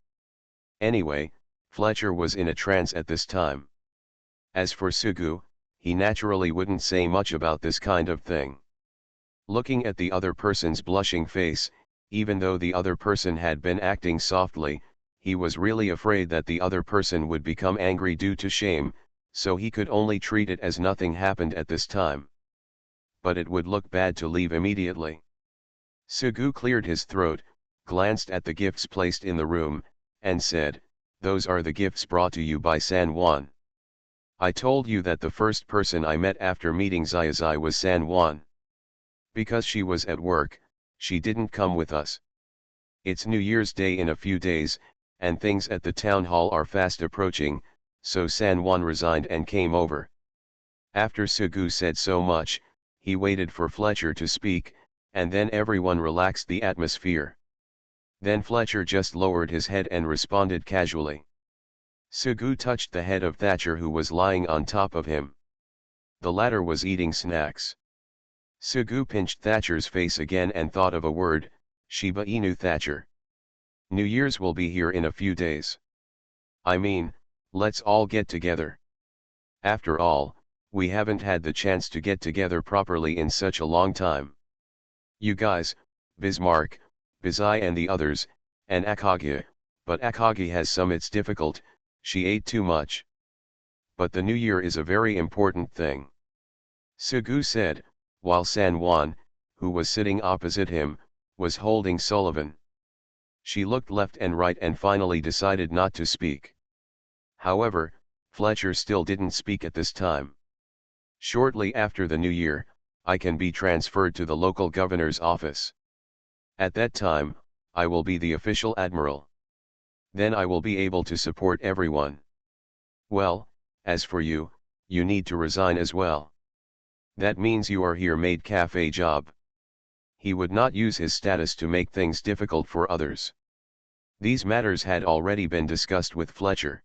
Anyway, Fletcher was in a trance at this time. As for Sugu, he naturally wouldn't say much about this kind of thing. Looking at the other person's blushing face, even though the other person had been acting softly, he was really afraid that the other person would become angry due to shame, so he could only treat it as nothing happened at this time. But it would look bad to leave immediately. Sugu cleared his throat, glanced at the gifts placed in the room, and said, "Those are the gifts brought to you by San Juan. I told you that the first person I met after meeting Zai was San Juan. Because she was at work, she didn't come with us. It's New Year's Day in a few days, and things at the town hall are fast approaching, so San Juan resigned and came over." After Sugu said so much, he waited for Fletcher to speak, and then everyone relaxed the atmosphere. Then Fletcher just lowered his head and responded casually. Sugu touched the head of Thatcher, who was lying on top of him. The latter was eating snacks. Sugu pinched Thatcher's face again and thought of a word, Shiba Inu Thatcher. New Year's will be here in a few days. I mean, let's all get together. After all, we haven't had the chance to get together properly in such a long time. You guys, Bismarck, Bizai and the others, and Akagi, but Akagi has some it's difficult, she ate too much. But the New Year is a very important thing. Sugu said, while San Juan, who was sitting opposite him, was holding Sullivan. She looked left and right and finally decided not to speak. However, Fletcher still didn't speak at this time. Shortly after the New Year, I can be transferred to the local governor's office. At that time, I will be the official admiral. Then I will be able to support everyone. Well, as for you, you need to resign as well. That means you are here made cafe job. He would not use his status to make things difficult for others. These matters had already been discussed with Fletcher.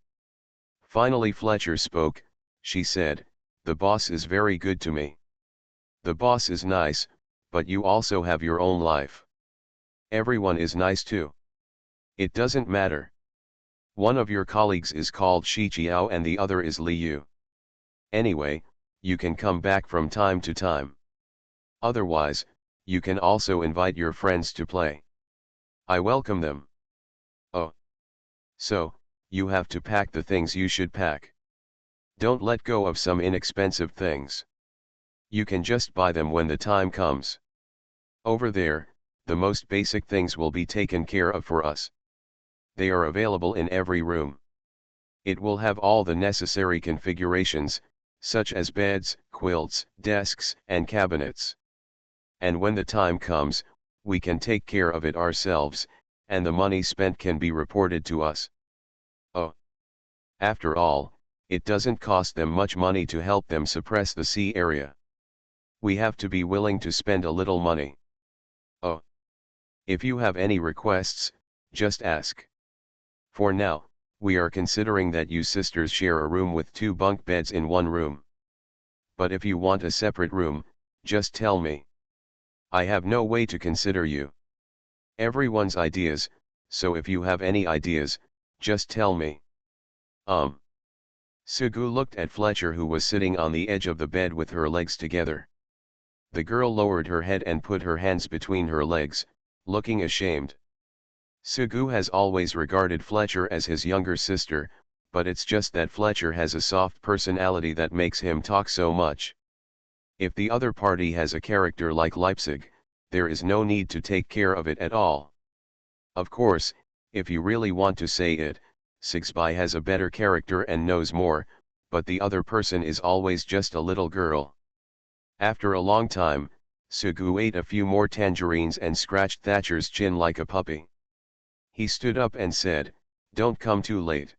Finally Fletcher spoke. She said, the boss is very good to me. The boss is nice, but you also have your own life. Everyone is nice too. It doesn't matter. One of your colleagues is called Shi Chiao and the other is Li Yu. Anyway, you can come back from time to time. Otherwise, you can also invite your friends to play. I welcome them. Oh. So, you have to pack the things you should pack. Don't let go of some inexpensive things. You can just buy them when the time comes. Over there, the most basic things will be taken care of for us. They are available in every room. It will have all the necessary configurations, such as beds, quilts, desks, and cabinets. And when the time comes, we can take care of it ourselves, and the money spent can be reported to us. Oh. After all, it doesn't cost them much money to help them suppress the sea area. We have to be willing to spend a little money. Oh. If you have any requests, just ask. For now, we are considering that you sisters share a room with 2 bunk beds in one room. But if you want a separate room, just tell me. I have no way to consider you. Everyone's ideas, so if you have any ideas, just tell me. Sugu looked at Fletcher, who was sitting on the edge of the bed with her legs together. The girl lowered her head and put her hands between her legs, looking ashamed. Sugu has always regarded Fletcher as his younger sister, but it's just that Fletcher has a soft personality that makes him talk so much. If the other party has a character like Leipzig, there is no need to take care of it at all. Of course, if you really want to say it, Sigsby has a better character and knows more, but the other person is always just a little girl. After a long time, Sugu ate a few more tangerines and scratched Thatcher's chin like a puppy. He stood up and said, "Don't come too late.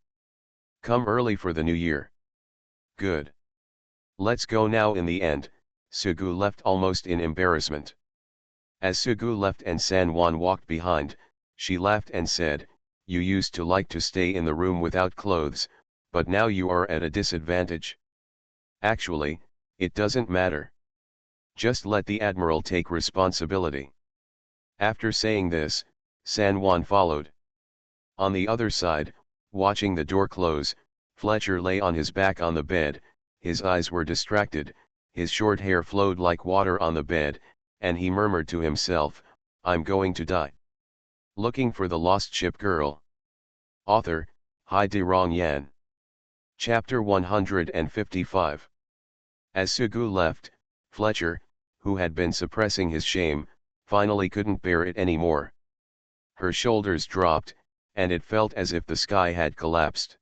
Come early for the New Year." "Good. Let's go now." In the end, Sugu left almost in embarrassment. As Sugu left and San Juan walked behind, she laughed and said, "You used to like to stay in the room without clothes, but now you are at a disadvantage. Actually, it doesn't matter. Just let the Admiral take responsibility." After saying this, San Juan followed. On the other side, watching the door close, Fletcher lay on his back on the bed, his eyes were distracted, his short hair flowed like water on the bed, and he murmured to himself, "I'm going to die." Looking for the Lost Ship Girl. Author, Hai De Rong Yan. Chapter 155. As Sugu left, Fletcher, who had been suppressing his shame, finally couldn't bear it anymore. Her shoulders dropped, and it felt as if the sky had collapsed.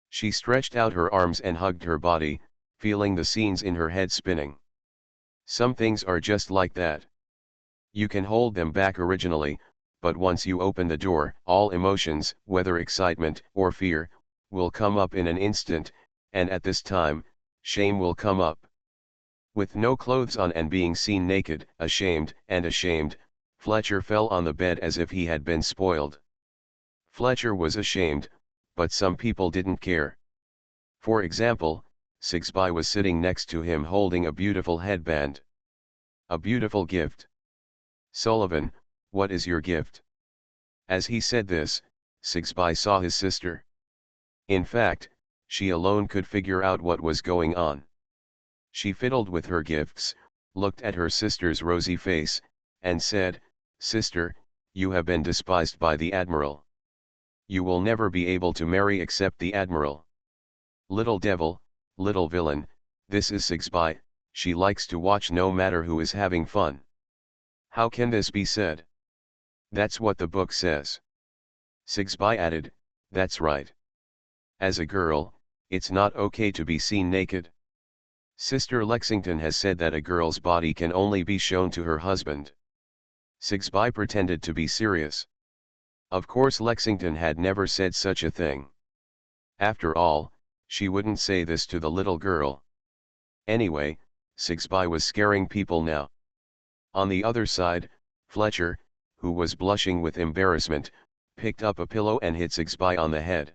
She stretched out her arms and hugged her body, feeling the scenes in her head spinning. Some things are just like that. You can hold them back originally, but once you open the door, all emotions, whether excitement or fear, will come up in an instant, and at this time, shame will come up. With no clothes on and being seen naked, ashamed, Fletcher fell on the bed as if he had been spoiled. Fletcher was ashamed, but some people didn't care. For example, Sigsby was sitting next to him holding a beautiful headband. A beautiful gift. Sullivan, what is your gift? As he said this, Sigsby saw his sister. In fact, she alone could figure out what was going on. She fiddled with her gifts, looked at her sister's rosy face, and said, "Sister, you have been despised by the admiral. You will never be able to marry except the admiral. Little devil, little villain, this is Sigsby, she likes to watch no matter who is having fun." How can this be said? That's what the book says. Sigsby added, "That's right. As a girl, it's not okay to be seen naked. Sister Lexington has said that a girl's body can only be shown to her husband." Sigsby pretended to be serious. Of course Lexington had never said such a thing. After all, she wouldn't say this to the little girl. Anyway, Sigsby was scaring people now. On the other side, Fletcher, who was blushing with embarrassment, picked up a pillow and hit Sigsby on the head.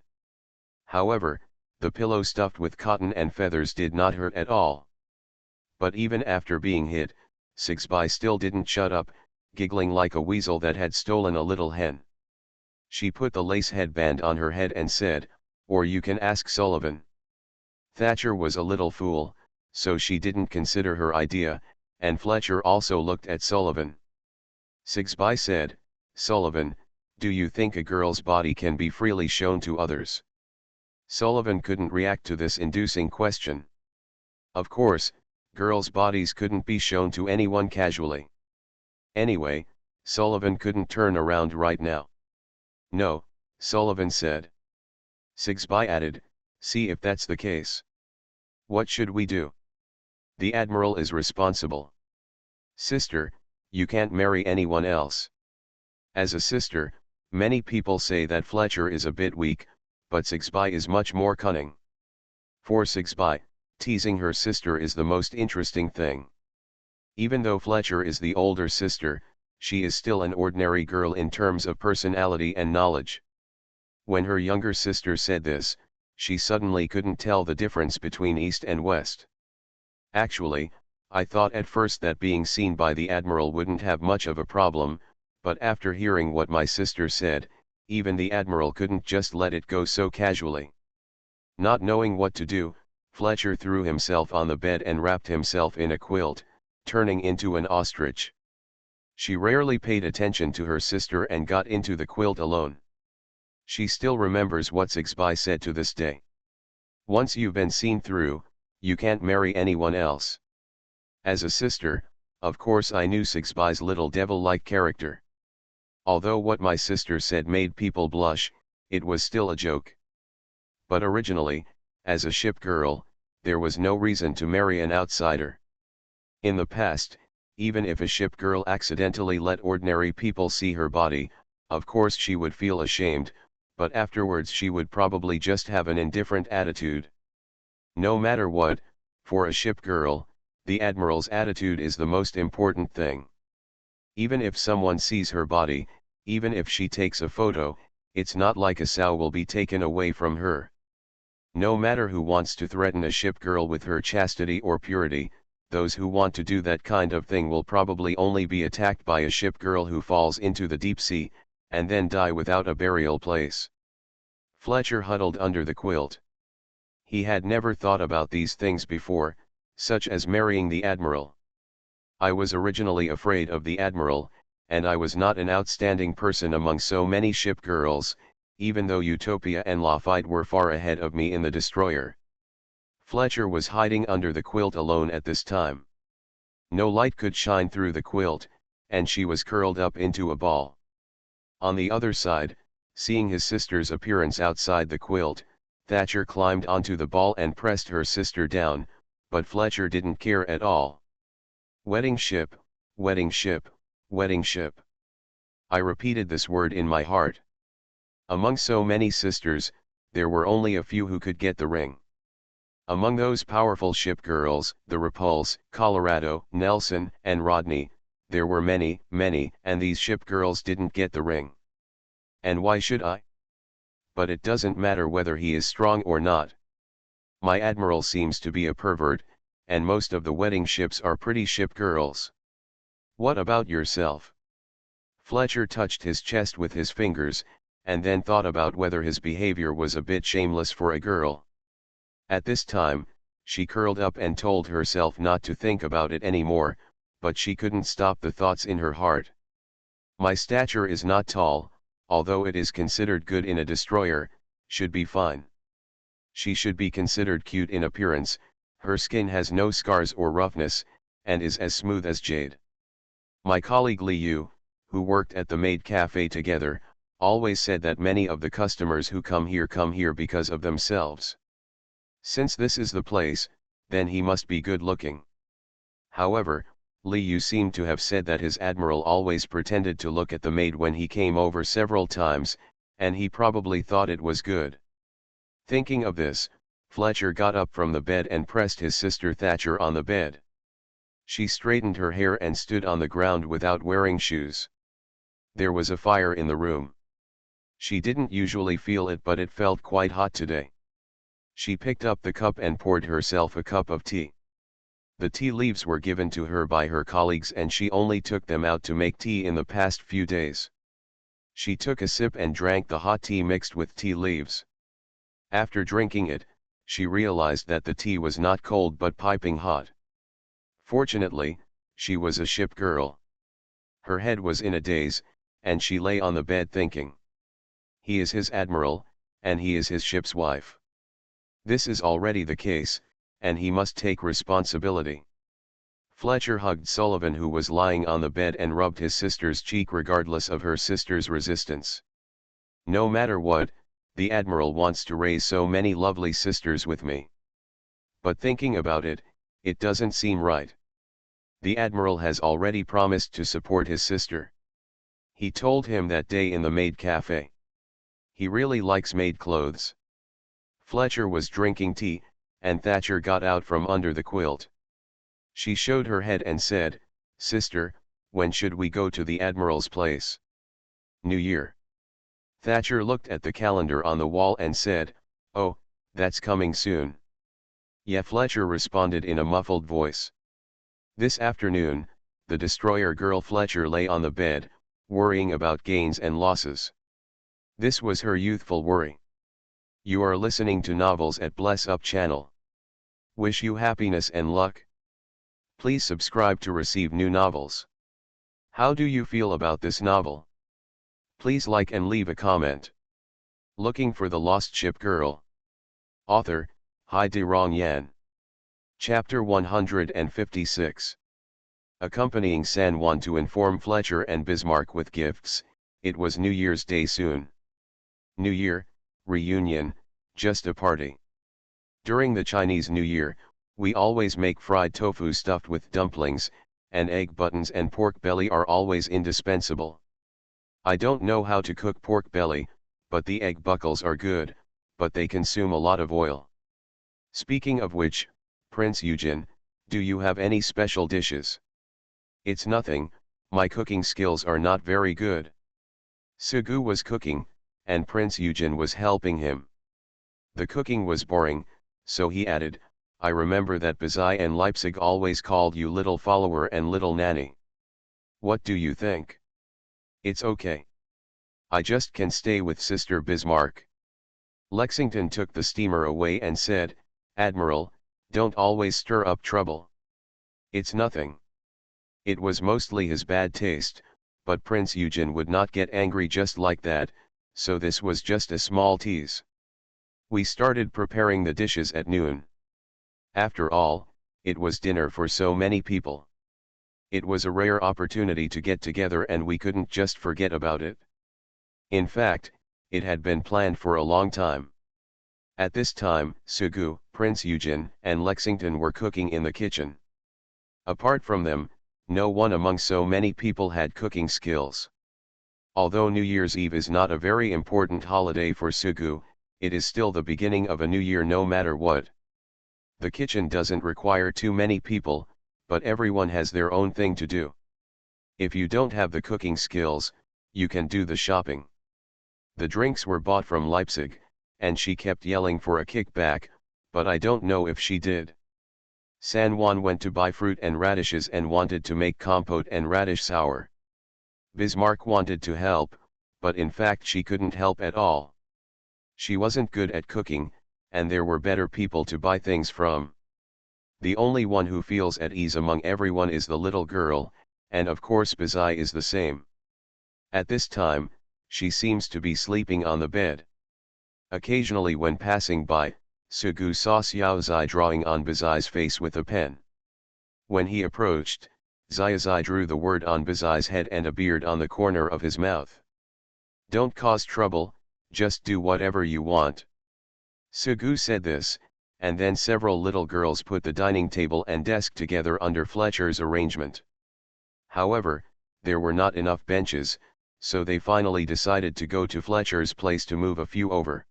However, the pillow stuffed with cotton and feathers did not hurt at all. But even after being hit, Sigsby still didn't shut up, giggling like a weasel that had stolen a little hen. She put the lace headband on her head and said, "Or you can ask Sullivan." Thatcher was a little fool, so she didn't consider her idea, and Fletcher also looked at Sullivan. Sigsby said, "Sullivan, do you think a girl's body can be freely shown to others?" Sullivan couldn't react to this inducing question. Of course, girls' bodies couldn't be shown to anyone casually. Anyway, Sullivan couldn't turn around right now. "No," Sullivan said. Sigsby added, "See if that's the case. What should we do? The admiral is responsible. Sister, you can't marry anyone else." As a sister, many people say that Fletcher is a bit weak, but Sigsby is much more cunning. For Sigsby, teasing her sister is the most interesting thing. Even though Fletcher is the older sister, she is still an ordinary girl in terms of personality and knowledge. When her younger sister said this, she suddenly couldn't tell the difference between East and West. Actually, I thought at first that being seen by the admiral wouldn't have much of a problem, but after hearing what my sister said, even the admiral couldn't just let it go so casually. Not knowing what to do, Fletcher threw himself on the bed and wrapped himself in a quilt, turning into an ostrich. She rarely paid attention to her sister and got into the quilt alone. She still remembers what Sigsby said to this day. "Once you've been seen through, you can't marry anyone else." As a sister, of course I knew Sigsby's little devil-like character. Although what my sister said made people blush, it was still a joke. But originally, as a ship girl, there was no reason to marry an outsider. In the past, even if a ship girl accidentally let ordinary people see her body, of course she would feel ashamed, but afterwards she would probably just have an indifferent attitude. No matter what, for a ship girl, the admiral's attitude is the most important thing. Even if someone sees her body, even if she takes a photo, it's not like a sow will be taken away from her. No matter who wants to threaten a ship girl with her chastity or purity, those who want to do that kind of thing will probably only be attacked by a ship girl who falls into the deep sea, and then die without a burial place. Fletcher huddled under the quilt. He had never thought about these things before, such as marrying the admiral. I was originally afraid of the admiral, and I was not an outstanding person among so many ship girls, even though Utopia and Lafitte were far ahead of me in the destroyer. Fletcher was hiding under the quilt alone at this time. No light could shine through the quilt, and she was curled up into a ball. On the other side, seeing his sister's appearance outside the quilt, Thatcher climbed onto the ball and pressed her sister down, but Fletcher didn't care at all. "Wedding ship, wedding ship, wedding ship." I repeated this word in my heart. Among so many sisters, there were only a few who could get the ring. Among those powerful ship girls, the Repulse, Colorado, Nelson, and Rodney, there were many, and these ship girls didn't get the ring. And why should I? but it doesn't matter whether he is strong or not. My admiral seems to be a pervert, and most of the wedding ships are pretty ship girls. What about yourself? Fletcher touched his chest with his fingers, and then thought about whether his behavior was a bit shameless for a girl. At this time, she curled up and told herself not to think about it anymore, but she couldn't stop the thoughts in her heart. My stature is not tall, although it is considered good in a destroyer, should be fine. She should be considered cute in appearance, her skin has no scars or roughness, and is as smooth as jade. My colleague Liu, who worked at the maid cafe together, always said that many of the customers who come here because of themselves. Since this is the place, then he must be good looking. However, Liu seemed to have said that his admiral always pretended to look at the maid when he came over several times, and he probably thought it was good. Thinking of this, Fletcher got up from the bed and pressed his sister Thatcher on the bed. She straightened her hair and stood on the ground without wearing shoes. There was a fire in the room. She didn't usually feel it, but it felt quite hot today. She picked up the cup and poured herself a cup of tea. The tea leaves were given to her by her colleagues and she only took them out to make tea in the past few days. She took a sip and drank the hot tea mixed with tea leaves. After drinking it, she realized that the tea was not cold but piping hot. Fortunately, she was a ship girl. Her head was in a daze, and she lay on the bed thinking. He is his admiral, and he is his ship's wife. This is already the case, and he must take responsibility. Fletcher hugged Sullivan, who was lying on the bed, and rubbed his sister's cheek regardless of her sister's resistance. No matter what, the admiral wants to raise so many lovely sisters with me. But thinking about it, it doesn't seem right. The admiral has already promised to support his sister. He told him that day in the maid cafe. He really likes maid clothes. Fletcher was drinking tea, and Thatcher got out from under the quilt. She showed her head and said, "Sister, when should we go to the admiral's place?" "New Year." Thatcher looked at the calendar on the wall and said, "Oh, that's coming soon." "Yeah," Fletcher responded in a muffled voice. This afternoon, the destroyer girl Fletcher lay on the bed, worrying about gains and losses. This was her youthful worry. You are listening to Novels at Bless Up channel. Wish you happiness and luck. Please subscribe to receive new novels. How do you feel about this novel? Please like and leave a comment. Looking for the Lost Ship Girl. Author, Hai De Rong Yan. Chapter 156. Accompanying San Juan to inform Fletcher and Bismarck with gifts, it was New Year's Day soon. New Year, reunion, just a party. During the Chinese New Year, we always make fried tofu stuffed with dumplings, and egg buttons and pork belly are always indispensable. I don't know how to cook pork belly, but the egg buckles are good, but they consume a lot of oil. Speaking of which, Prince Eugen, do you have any special dishes? It's nothing, my cooking skills are not very good. Sugu was cooking, and Prince Eugen was helping him. The cooking was boring, so he added, "I remember that Bazai and Leipzig always called you little follower and little nanny. What do you think?" "It's okay. I just can stay with Sister Bismarck." Lexington took the steamer away and said, "Admiral, don't always stir up trouble." "It's nothing." It was mostly his bad taste, but Prince Eugen would not get angry just like that, so this was just a small tease. We started preparing the dishes at noon. After all, it was dinner for so many people. It was a rare opportunity to get together and we couldn't just forget about it. In fact, it had been planned for a long time. At this time, Sugu, Prince Eugen, and Lexington were cooking in the kitchen. Apart from them, no one among so many people had cooking skills. Although New Year's Eve is not a very important holiday for Sugu, it is still the beginning of a new year no matter what. The kitchen doesn't require too many people, but everyone has their own thing to do. If you don't have the cooking skills, you can do the shopping. The drinks were bought from Leipzig, and she kept yelling for a kickback, but I don't know if she did. San Juan went to buy fruit and radishes and wanted to make compote and radish sour. Bismarck wanted to help, but in fact she couldn't help at all. She wasn't good at cooking, and there were better people to buy things from. The only one who feels at ease among everyone is the little girl, and of course Bazai is the same. At this time, she seems to be sleeping on the bed. Occasionally when passing by, Sugu saw Xiaozai drawing on Bazai's face with a pen. When he approached, Xiaozai drew the word on Bazai's head and a beard on the corner of his mouth. "Don't cause trouble, just do whatever you want." Sugu said this, and then several little girls put the dining table and desk together under Fletcher's arrangement. However, there were not enough benches, so they finally decided to go to Fletcher's place to move a few over.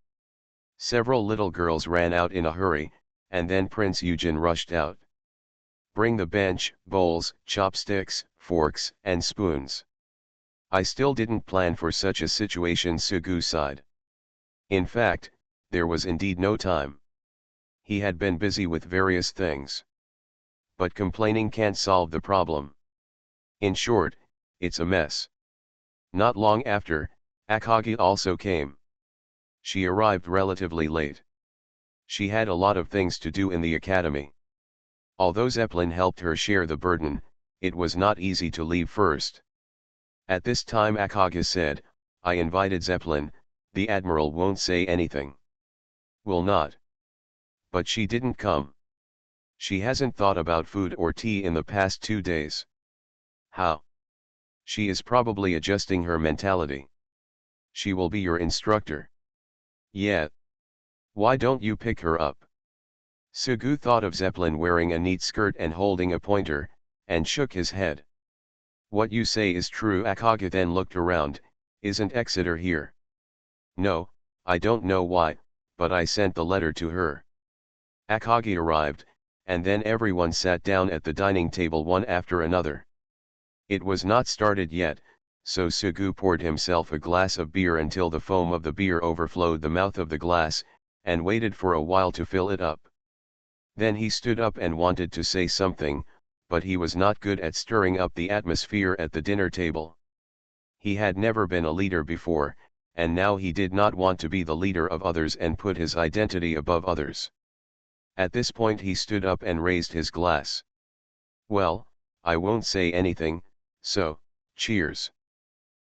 Several little girls ran out in a hurry, and then Prince Eugen rushed out. "Bring the bench, bowls, chopsticks, forks, and spoons." "I still didn't plan for such a situation," Sugu sighed. In fact, there was indeed no time. He had been busy with various things. But complaining can't solve the problem. In short, it's a mess. Not long after, Akagi also came. She arrived relatively late. She had a lot of things to do in the academy. Although Zeppelin helped her share the burden, it was not easy to leave first. At this time Akagi said, "I invited Zeppelin, the admiral won't say anything." "Will not." But she didn't come. "She hasn't thought about food or tea in the past 2 days." "How?" "She is probably adjusting her mentality." "She will be your instructor." "Yeah. Why don't you pick her up?" Sugu thought of Zeppelin wearing a neat skirt and holding a pointer, and shook his head. "What you say is true." Akagi then looked around. "Isn't Exeter here?" "No, I don't know why, but I sent the letter to her." Akagi arrived, and then everyone sat down at the dining table one after another. It was not started yet, so Sugu poured himself a glass of beer until the foam of the beer overflowed the mouth of the glass, and waited for a while to fill it up. Then he stood up and wanted to say something, but he was not good at stirring up the atmosphere at the dinner table. He had never been a leader before, and now he did not want to be the leader of others and put his identity above others. At this point he stood up and raised his glass. "Well, I won't say anything, so, cheers."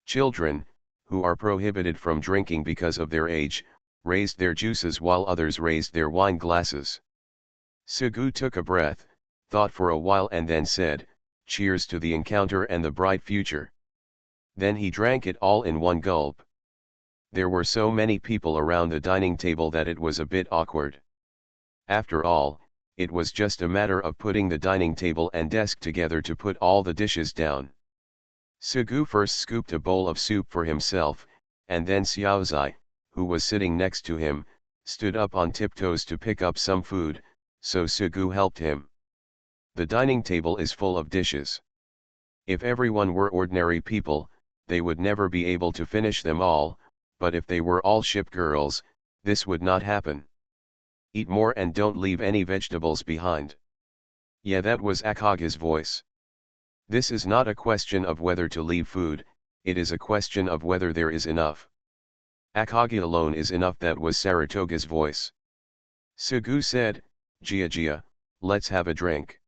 Children, who are prohibited from drinking because of their age, raised their juices while others raised their wine glasses. Sugu took a breath, thought for a while and then said, "Cheers to the encounter and the bright future." Then he drank it all in one gulp. There were so many people around the dining table that it was a bit awkward. After all, it was just a matter of putting the dining table and desk together to put all the dishes down. Sugu first scooped a bowl of soup for himself, and then Xiaozai, who was sitting next to him, stood up on tiptoes to pick up some food, so Sugu helped him. The dining table is full of dishes. If everyone were ordinary people, they would never be able to finish them all, but if they were all ship girls, this would not happen. "Eat more and don't leave any vegetables behind." "Yeah," that was Akagi's voice. "This is not a question of whether to leave food, it is a question of whether there is enough." "Akagi alone is enough," that was Saratoga's voice. Sugu said, "Gia, let's have a drink."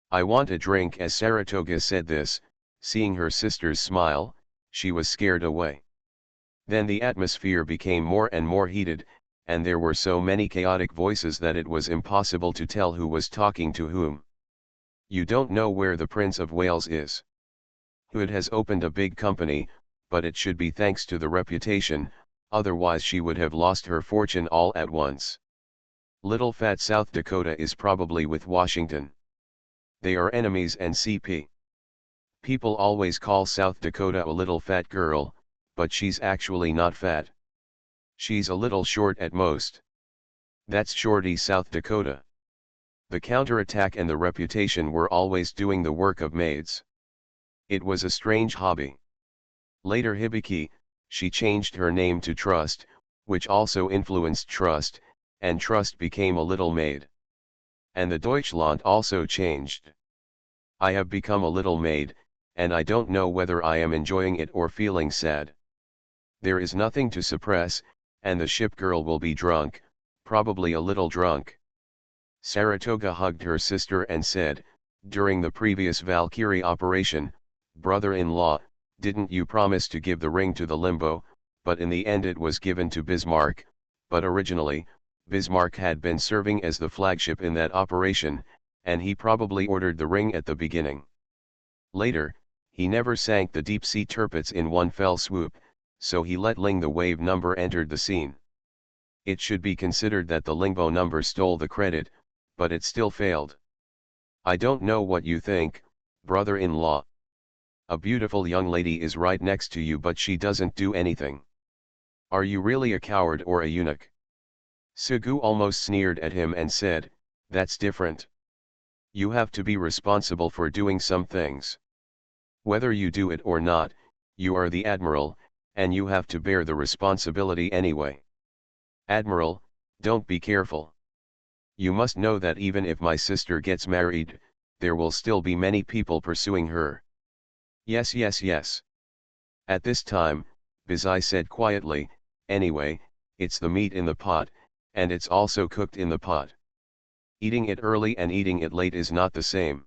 "I want a drink." As Saratoga said this, seeing her sister's smile, she was scared away. Then the atmosphere became more and more heated, and there were so many chaotic voices that it was impossible to tell who was talking to whom. "You don't know where the Prince of Wales is. Hood has opened a big company, but it should be thanks to the reputation, otherwise she would have lost her fortune all at once. Little fat South Dakota is probably with Washington. They are enemies and CP. People always call South Dakota a little fat girl, but she's actually not fat. She's a little short at most. That's Shorty South Dakota." The counterattack and the reputation were always doing the work of maids. It was a strange hobby. Later Hibiki, she changed her name to Trust, which also influenced Trust, and Trust became a little maid. And the Deutschland also changed. I have become a little maid, and I don't know whether I am enjoying it or feeling sad. There is nothing to suppress, and the ship girl will be drunk, probably a little drunk. Saratoga hugged her sister and said, during the previous Valkyrie operation, brother-in-law, didn't you promise to give the ring to the Limbo, but in the end it was given to Bismarck, but originally, Bismarck had been serving as the flagship in that operation, and he probably ordered the ring at the beginning. Later, he never sank the deep-sea Tirpitz in one fell swoop, so he let Ling the wave number entered the scene. It should be considered that the Lingbo number stole the credit, but it still failed. I don't know what you think, brother-in-law. A beautiful young lady is right next to you but she doesn't do anything. Are you really a coward or a eunuch? Sugu almost sneered at him and said, that's different. You have to be responsible for doing some things. Whether you do it or not, you are the admiral, and you have to bear the responsibility anyway. Admiral, don't be careful. You must know that even if my sister gets married, there will still be many people pursuing her. Yes, yes, yes. At this time, Bizai said quietly, anyway, it's the meat in the pot, and it's also cooked in the pot. Eating it early and eating it late is not the same.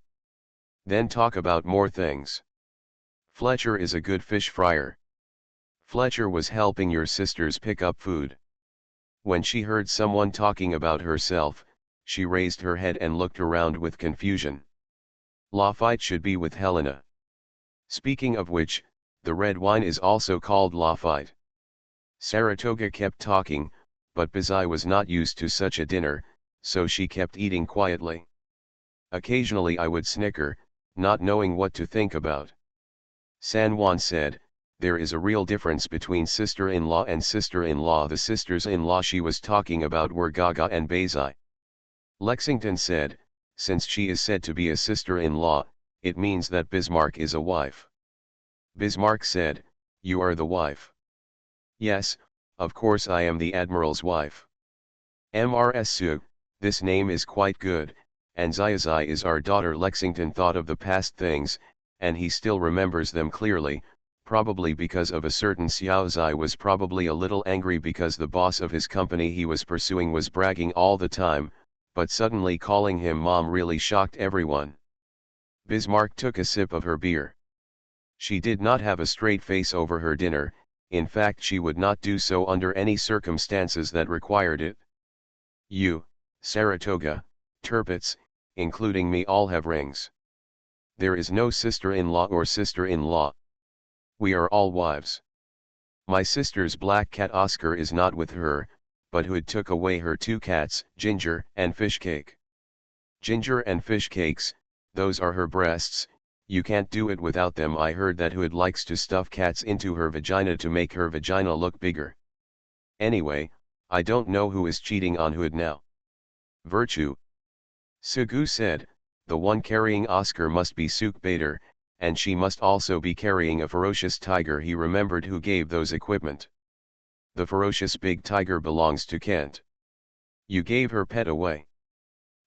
Then talk about more things. Fletcher is a good fish fryer. Fletcher was helping your sisters pick up food. When she heard someone talking about herself, she raised her head and looked around with confusion. Lafitte should be with Helena. Speaking of which, the red wine is also called Lafitte. Saratoga kept talking, but Bizai was not used to such a dinner, so she kept eating quietly. Occasionally I would snicker, not knowing what to think about. San Juan said, there is a real difference between sister-in-law and sister-in-law. The sisters-in-law she was talking about were Gaga and Bazai. Lexington said, since she is said to be a sister-in-law, it means that Bismarck is a wife. Bismarck said, you are the wife. Yes, of course I am the admiral's wife. MRSU, this name is quite good, and Xiaozai is our daughter. Lexington thought of the past things, and he still remembers them clearly, probably because of a certain Xiaozai was probably a little angry because the boss of his company he was pursuing was bragging all the time, but suddenly calling him mom really shocked everyone. Bismarck took a sip of her beer. She did not have a straight face over her dinner, in fact she would not do so under any circumstances that required it. You, Saratoga, Tirpitz, including me all have rings. There is no sister-in-law or sister-in-law. We are all wives. My sister's black cat Oscar is not with her, but Hood took away her two cats, Ginger and Fishcake. Ginger and Fishcakes, those are her breasts, you can't do it without them. I heard that Hood likes to stuff cats into her vagina to make her vagina look bigger. Anyway, I don't know who is cheating on Hood now. Virtue. Sugu said, the one carrying Oscar must be Suk Bader, and she must also be carrying a ferocious tiger. He remembered who gave those equipment. The ferocious big tiger belongs to Kent. You gave her pet away.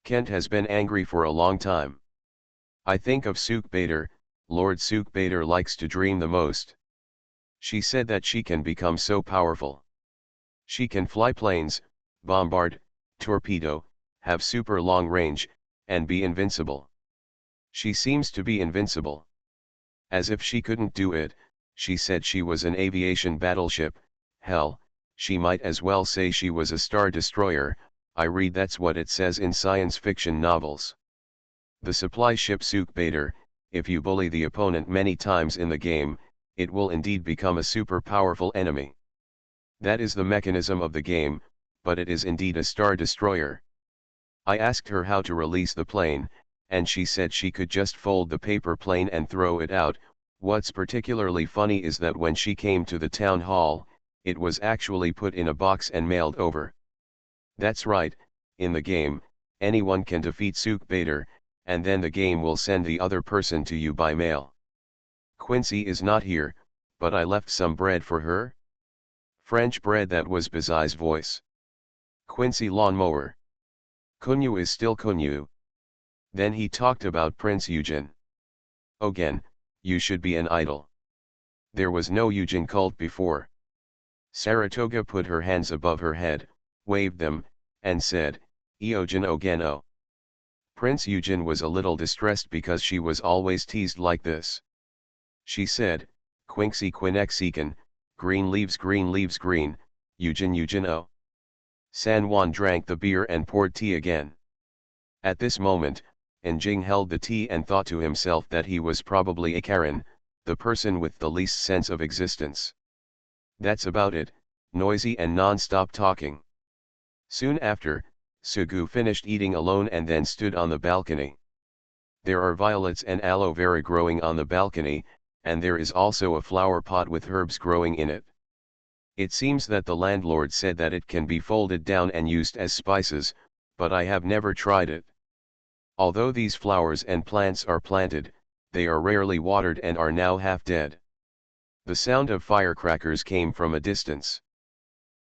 Kent has been angry for a long time. I think of Suk Bader. Lord Suk Bader likes to dream the most. She said that she can become so powerful. She can fly planes, bombard, torpedo, have super long range, and be invincible. She seems to be invincible. As if she couldn't do it, she said she was an aviation battleship. Hell, she might as well say she was a star destroyer. I read that's what it says in science fiction novels. The supply ship Suk Bader, if you bully the opponent many times in the game, it will indeed become a super powerful enemy. That is the mechanism of the game, but it is indeed a star destroyer. I asked her how to release the plane, and she said she could just fold the paper plane and throw it out. What's particularly funny is that when she came to the town hall, it was actually put in a box and mailed over. That's right, in the game, anyone can defeat Suk Bader, and then the game will send the other person to you by mail. Quincy is not here, but I left some bread for her. French bread, that was Bazai's voice. Quincy lawnmower. Cunyu is still Cunyu. Then he talked about Prince Eugen. Again, you should be an idol. There was no Eugen cult before. Saratoga put her hands above her head, waved them, and said, Eugen Ogeno. Prince Eugen was a little distressed because she was always teased like this. She said, Quincy Quinexican, green leaves green, Eugen Eugenio. San Juan drank the beer and poured tea again. At this moment, Enjing held the tea and thought to himself that he was probably a Karen, the person with the least sense of existence. That's about it, noisy and non-stop talking. Soon after, Sugu finished eating alone and then stood on the balcony. There are violets and aloe vera growing on the balcony, and there is also a flower pot with herbs growing in it. It seems that the landlord said that it can be folded down and used as spices, but I have never tried it. Although these flowers and plants are planted, they are rarely watered and are now half dead. The sound of firecrackers came from a distance.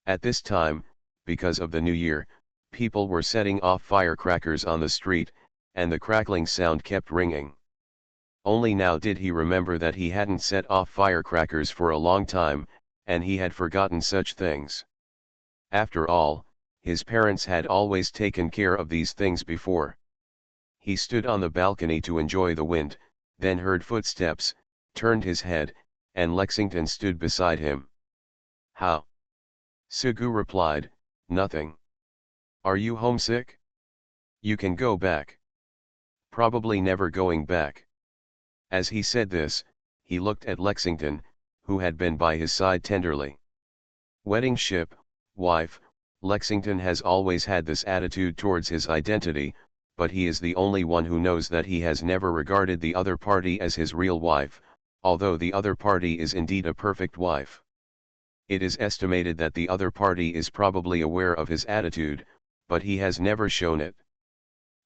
At this time, because of the new year, people were setting off firecrackers on the street, and the crackling sound kept ringing. Only now did he remember that he hadn't set off firecrackers for a long time, and he had forgotten such things. After all, his parents had always taken care of these things before. He stood on the balcony to enjoy the wind, then heard footsteps, turned his head, and Lexington stood beside him. How? Sugu replied, nothing. Are you homesick? You can go back. Probably never going back. As he said this, he looked at Lexington, who had been by his side tenderly. Wedding ship, wife, Lexington has always had this attitude towards his identity, but he is the only one who knows that he has never regarded the other party as his real wife, although the other party is indeed a perfect wife. It is estimated that the other party is probably aware of his attitude, but he has never shown it.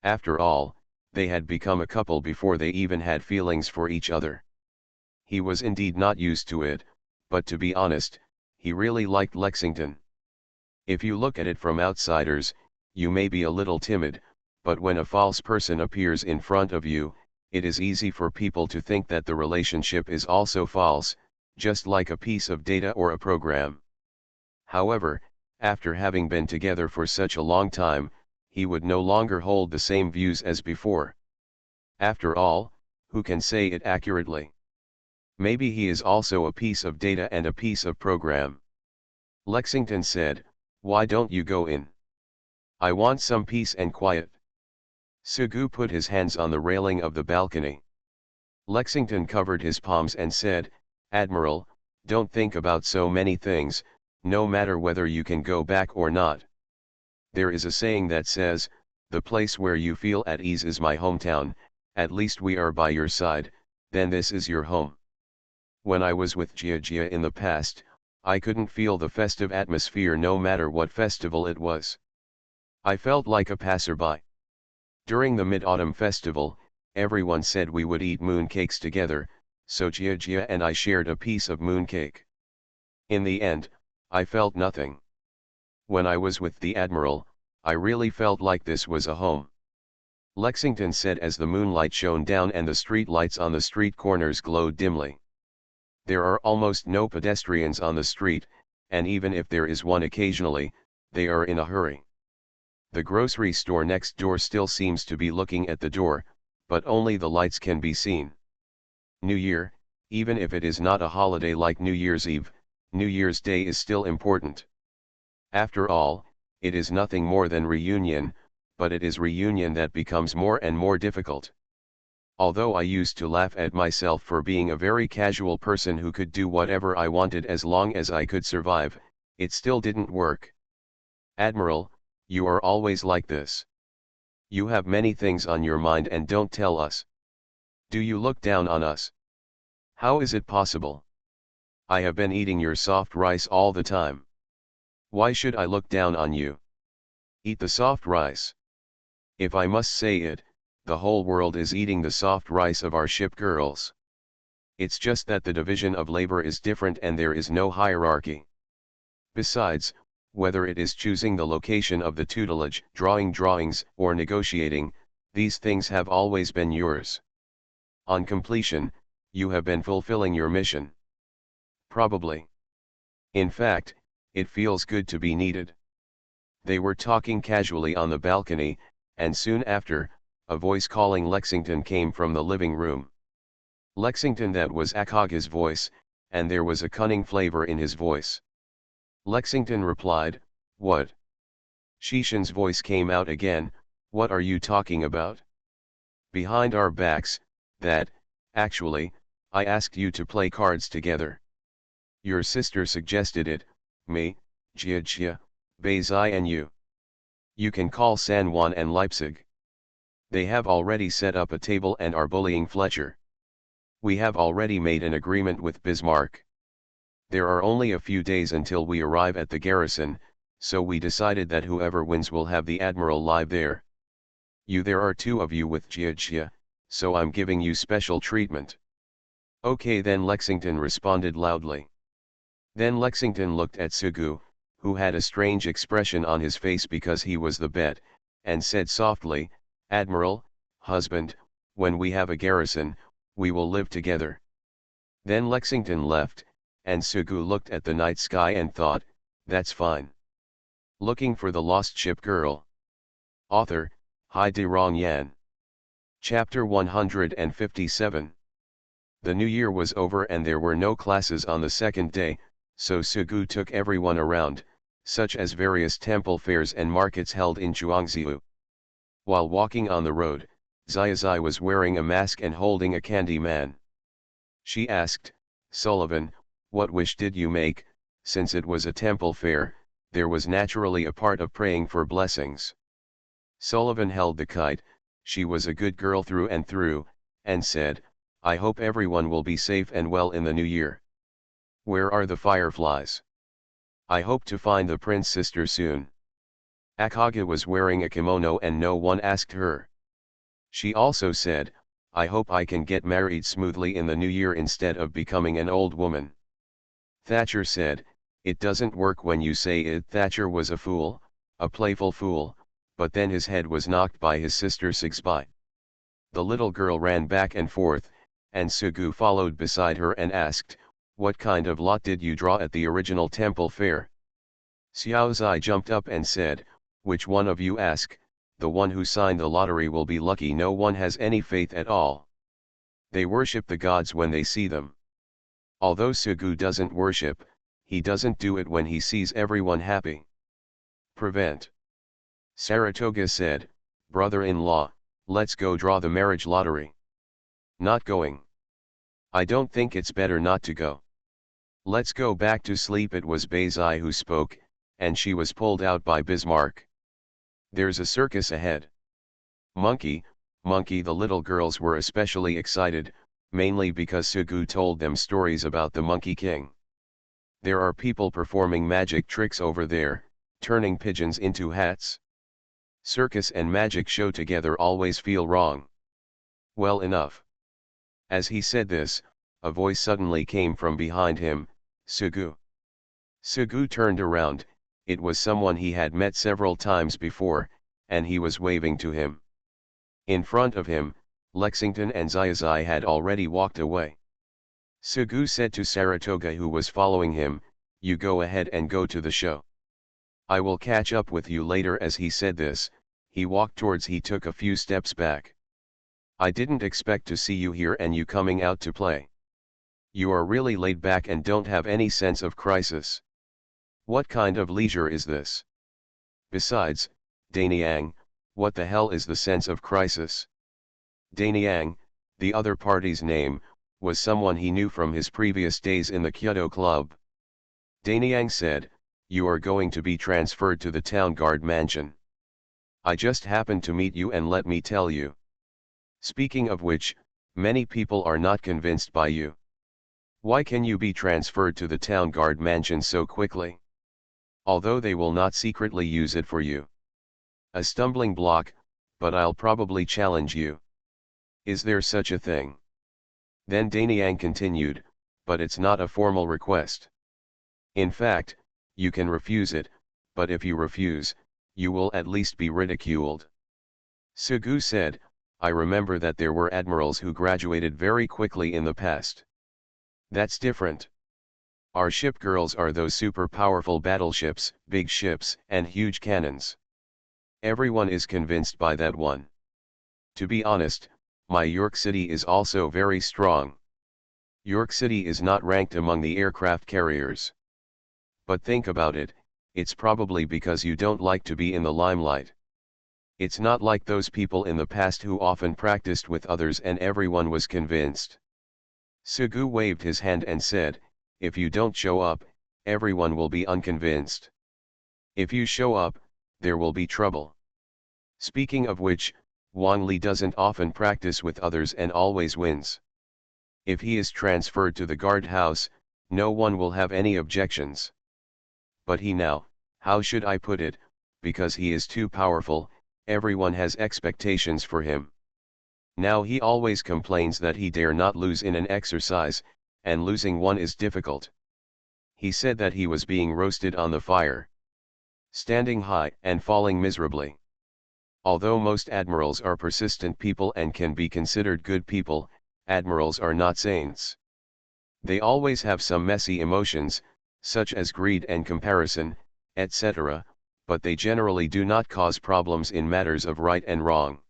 After all, they had become a couple before they even had feelings for each other. He was indeed not used to it, but to be honest, he really liked Lexington. If you look at it from outsiders, you may be a little timid, but when a false person appears in front of you, it is easy for people to think that the relationship is also false, just like a piece of data or a program. However, after having been together for such a long time, he would no longer hold the same views as before. After all, who can say it accurately? Maybe he is also a piece of data and a piece of program. Lexington said, why don't you go in? I want some peace and quiet. Sugu put his hands on the railing of the balcony. Lexington covered his palms and said, Admiral, don't think about so many things, no matter whether you can go back or not. There is a saying that says, the place where you feel at ease is my hometown, at least we are by your side, then this is your home. When I was with Gia in the past, I couldn't feel the festive atmosphere no matter what festival it was. I felt like a passerby. During the Mid-Autumn Festival, everyone said we would eat mooncakes together, so Gia and I shared a piece of mooncake. In the end, I felt nothing. When I was with the Admiral, I really felt like this was a home. Lexington said as the moonlight shone down and the street lights on the street corners glowed dimly. There are almost no pedestrians on the street, and even if there is one occasionally, they are in a hurry. The grocery store next door still seems to be looking at the door, but only the lights can be seen. New Year, even if it is not a holiday like New Year's Eve, New Year's Day is still important. After all, it is nothing more than reunion, but it is reunion that becomes more and more difficult. Although I used to laugh at myself for being a very casual person who could do whatever I wanted as long as I could survive, it still didn't work. Admiral, you are always like this. You have many things on your mind and don't tell us. Do you look down on us? How is it possible? I have been eating your soft rice all the time. Why should I look down on you? Eat the soft rice. If I must say it, the whole world is eating the soft rice of our ship girls. It's just that the division of labor is different and there is no hierarchy. Besides, whether it is choosing the location of the tutelage, drawing drawings, or negotiating, these things have always been yours. On completion, you have been fulfilling your mission. Probably. In fact, it feels good to be needed. They were talking casually on the balcony, and soon after, a voice calling Lexington came from the living room. Lexington, that was Akaga's voice, and there was a cunning flavor in his voice. Lexington replied, "What?" Shishin's voice came out again, "What are you talking about?" "Behind our backs, that, actually, I asked you to play cards together. Your sister suggested it, me, Jiajia, Beizai and you. You can call San Juan and Leipzig. They have already set up a table and are bullying Fletcher. We have already made an agreement with Bismarck. There are only a few days until we arrive at the garrison, so we decided that whoever wins will have the admiral live there. There are two of you with Jiajia, so I'm giving you special treatment." "Okay then," Lexington responded loudly. Then Lexington looked at Sugu, who had a strange expression on his face because he was the bet, and said softly, "Admiral, husband, when we have a garrison, we will live together." Then Lexington left, and Sugu looked at the night sky and thought, "That's fine." Looking for the Lost Ship Girl. Author, Hai De Rong Yan. Chapter 157. The new year was over and there were no classes on the second day, so Sugu took everyone around, such as various temple fairs and markets held in Chuangziu. While walking on the road, Xiaozai was wearing a mask and holding a candy man. She asked, "Sullivan, what wish did you make?" Since it was a temple fair, there was naturally a part of praying for blessings. Sullivan held the kite, she was a good girl through and through, and said, "I hope everyone will be safe and well in the new year. Where are the fireflies? I hope to find the prince sister soon." Akaga was wearing a kimono and no one asked her. She also said, "I hope I can get married smoothly in the new year instead of becoming an old woman." Thatcher said, "It doesn't work when you say it." Thatcher was a fool, a playful fool, but then his head was knocked by his sister Sigsby. The little girl ran back and forth, and Sugu followed beside her and asked, "What kind of lot did you draw at the original temple fair?" Xiaozai jumped up and said, "Which one of you ask? The one who signed the lottery will be lucky. No one has any faith at all. They worship the gods when they see them. Although Sugu doesn't worship, he doesn't do it when he sees everyone happy." Prevent. Saratoga said, "Brother-in-law, let's go draw the marriage lottery." "Not going. I don't think it's better not to go. Let's go back to sleep." It was Beizai who spoke, and she was pulled out by Bismarck. "There's a circus ahead." Monkey, monkey. The little girls were especially excited, mainly because Sugu told them stories about the Monkey King. "There are people performing magic tricks over there, turning pigeons into hats. Circus and magic show together always feel wrong." "Well enough." As he said this, a voice suddenly came from behind him, "Sugu." Sugu turned around, it was someone he had met several times before, and he was waving to him. In front of him, Lexington and Xiaozai had already walked away. Sugu said to Saratoga, who was following him, "You go ahead and go to the show. I will catch up with you later." As he said this, he walked towards. He took a few steps back. "I didn't expect to see you here and you coming out to play. You are really laid back and don't have any sense of crisis. What kind of leisure is this? Besides, Daniang, what the hell is the sense of crisis?" Daniang, the other party's name, was someone he knew from his previous days in the Kyoto Club. Daniang said, "You are going to be transferred to the town guard mansion. I just happened to meet you and let me tell you. Speaking of which, many people are not convinced by you. Why can you be transferred to the town guard mansion so quickly? Although they will not secretly use it for you. A stumbling block, but I'll probably challenge you. Is there such a thing?" Then Daniang continued, "But it's not a formal request. In fact, you can refuse it, but if you refuse, you will at least be ridiculed. Sugu said, I remember that there were admirals who graduated very quickly in the past. That's different. Our ship girls are those super powerful battleships, big ships, and huge cannons. Everyone is convinced by that one. To be honest, my York City is also very strong. York City is not ranked among the aircraft carriers. But think about it, it's probably because you don't like to be in the limelight. It's not like those people in the past who often practiced with others and everyone was convinced. Sugu waved his hand and said, if you don't show up, everyone will be unconvinced. If you show up, there will be trouble. Speaking of which, Wang Li doesn't often practice with others and always wins. If he is transferred to the guardhouse, no one will have any objections. But he now, how should I put it, because he is too powerful, everyone has expectations for him. Now he always complains that he dare not lose in an exercise, and losing one is difficult. He said that he was being roasted on the fire. Standing high and falling miserably. Although most admirals are persistent people and can be considered good people, admirals are not saints. They always have some messy emotions, such as greed and comparison, etc., but they generally do not cause problems in matters of right and wrong.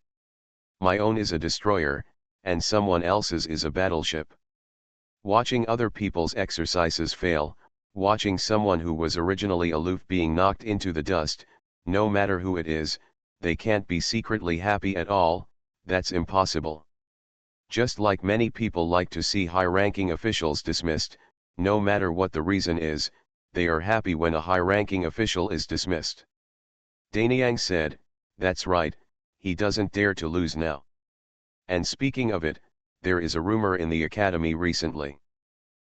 My own is a destroyer, and someone else's is a battleship. Watching other people's exercises fail, watching someone who was originally aloof being knocked into the dust, no matter who it is, they can't be secretly happy at all, that's impossible. Just like many people like to see high-ranking officials dismissed, no matter what the reason is, they are happy when a high-ranking official is dismissed. Daniang said, that's right, he doesn't dare to lose now. And speaking of it, there is a rumor in the academy recently.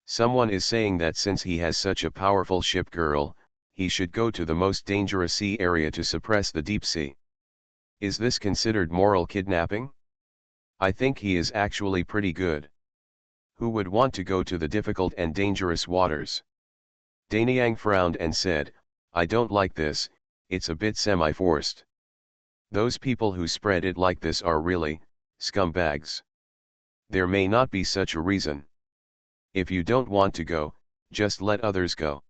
Someone is saying that since he has such a powerful ship girl, he should go to the most dangerous sea area to suppress the deep sea. Is this considered moral kidnapping? I think he is actually pretty good. Who would want to go to the difficult and dangerous waters? Daniang frowned and said, I don't like this, it's a bit semi-forced. Those people who spread it like this are really scumbags. There may not be such a reason. If you don't want to go, just let others go.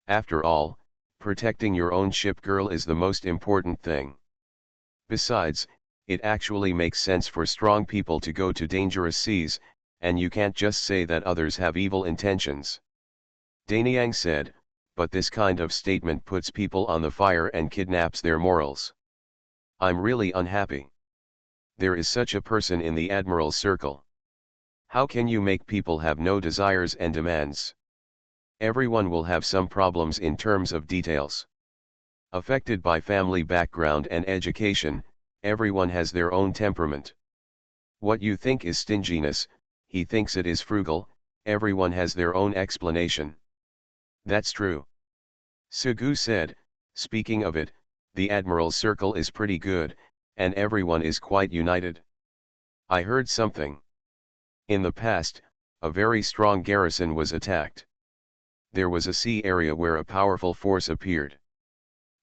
After all, protecting your own ship girl is the most important thing. Besides, it actually makes sense for strong people to go to dangerous seas, and you can't just say that others have evil intentions. Daniang said, but this kind of statement puts people on the fire and kidnaps their morals. I'm really unhappy. There is such a person in the admiral's circle. How can you make people have no desires and demands? Everyone will have some problems in terms of details. Affected by family background and education, everyone has their own temperament. What you think is stinginess, he thinks it is frugal, everyone has their own explanation. That's true. Sugu said, speaking of it, the admiral's circle is pretty good, and everyone is quite united. I heard something. In the past, a very strong garrison was attacked. There was a sea area where a powerful force appeared.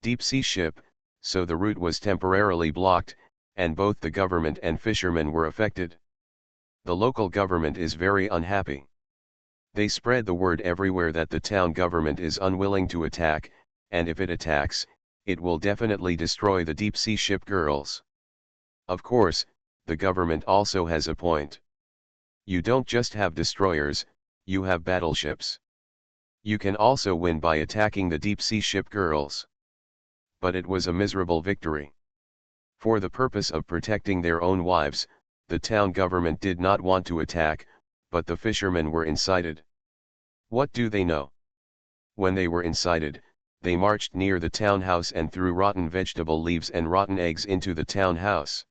Deep sea ship, so the route was temporarily blocked, and both the government and fishermen were affected. The local government is very unhappy. They spread the word everywhere that the town government is unwilling to attack, and if it attacks, it will definitely destroy the deep sea ship girls. Of course, the government also has a point. You don't just have destroyers, you have battleships. You can also win by attacking the deep sea ship girls. But it was a miserable victory. For the purpose of protecting their own wives, the town government did not want to attack, but the fishermen were incited. What do they know? When they were incited, they marched near the townhouse and threw rotten vegetable leaves and rotten eggs into the townhouse.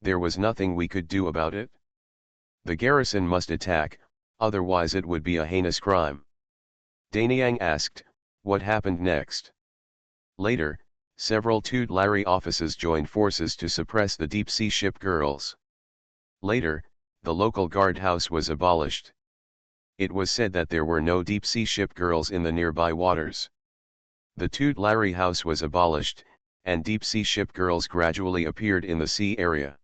There was nothing we could do about it. The garrison must attack, otherwise it would be a heinous crime. Daniang asked, what happened next? Later, several Tutelary offices joined forces to suppress the deep sea ship girls. Later, the local guardhouse was abolished. It was said that there were no deep sea ship girls in the nearby waters. The Toot-Larry House was abolished, and deep-sea ship girls gradually appeared in the sea area.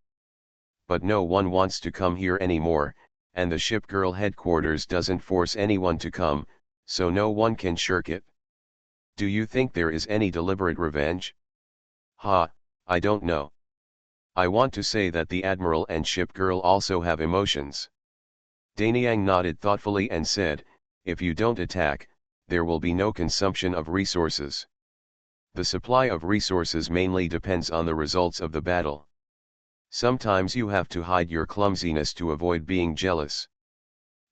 But no one wants to come here anymore, and the ship girl headquarters doesn't force anyone to come, so no one can shirk it. Do you think there is any deliberate revenge? I don't know. I want to say that the admiral and ship girl also have emotions. Danyang nodded thoughtfully and said, if you don't attack, there will be no consumption of resources. The supply of resources mainly depends on the results of the battle. Sometimes you have to hide your clumsiness to avoid being jealous.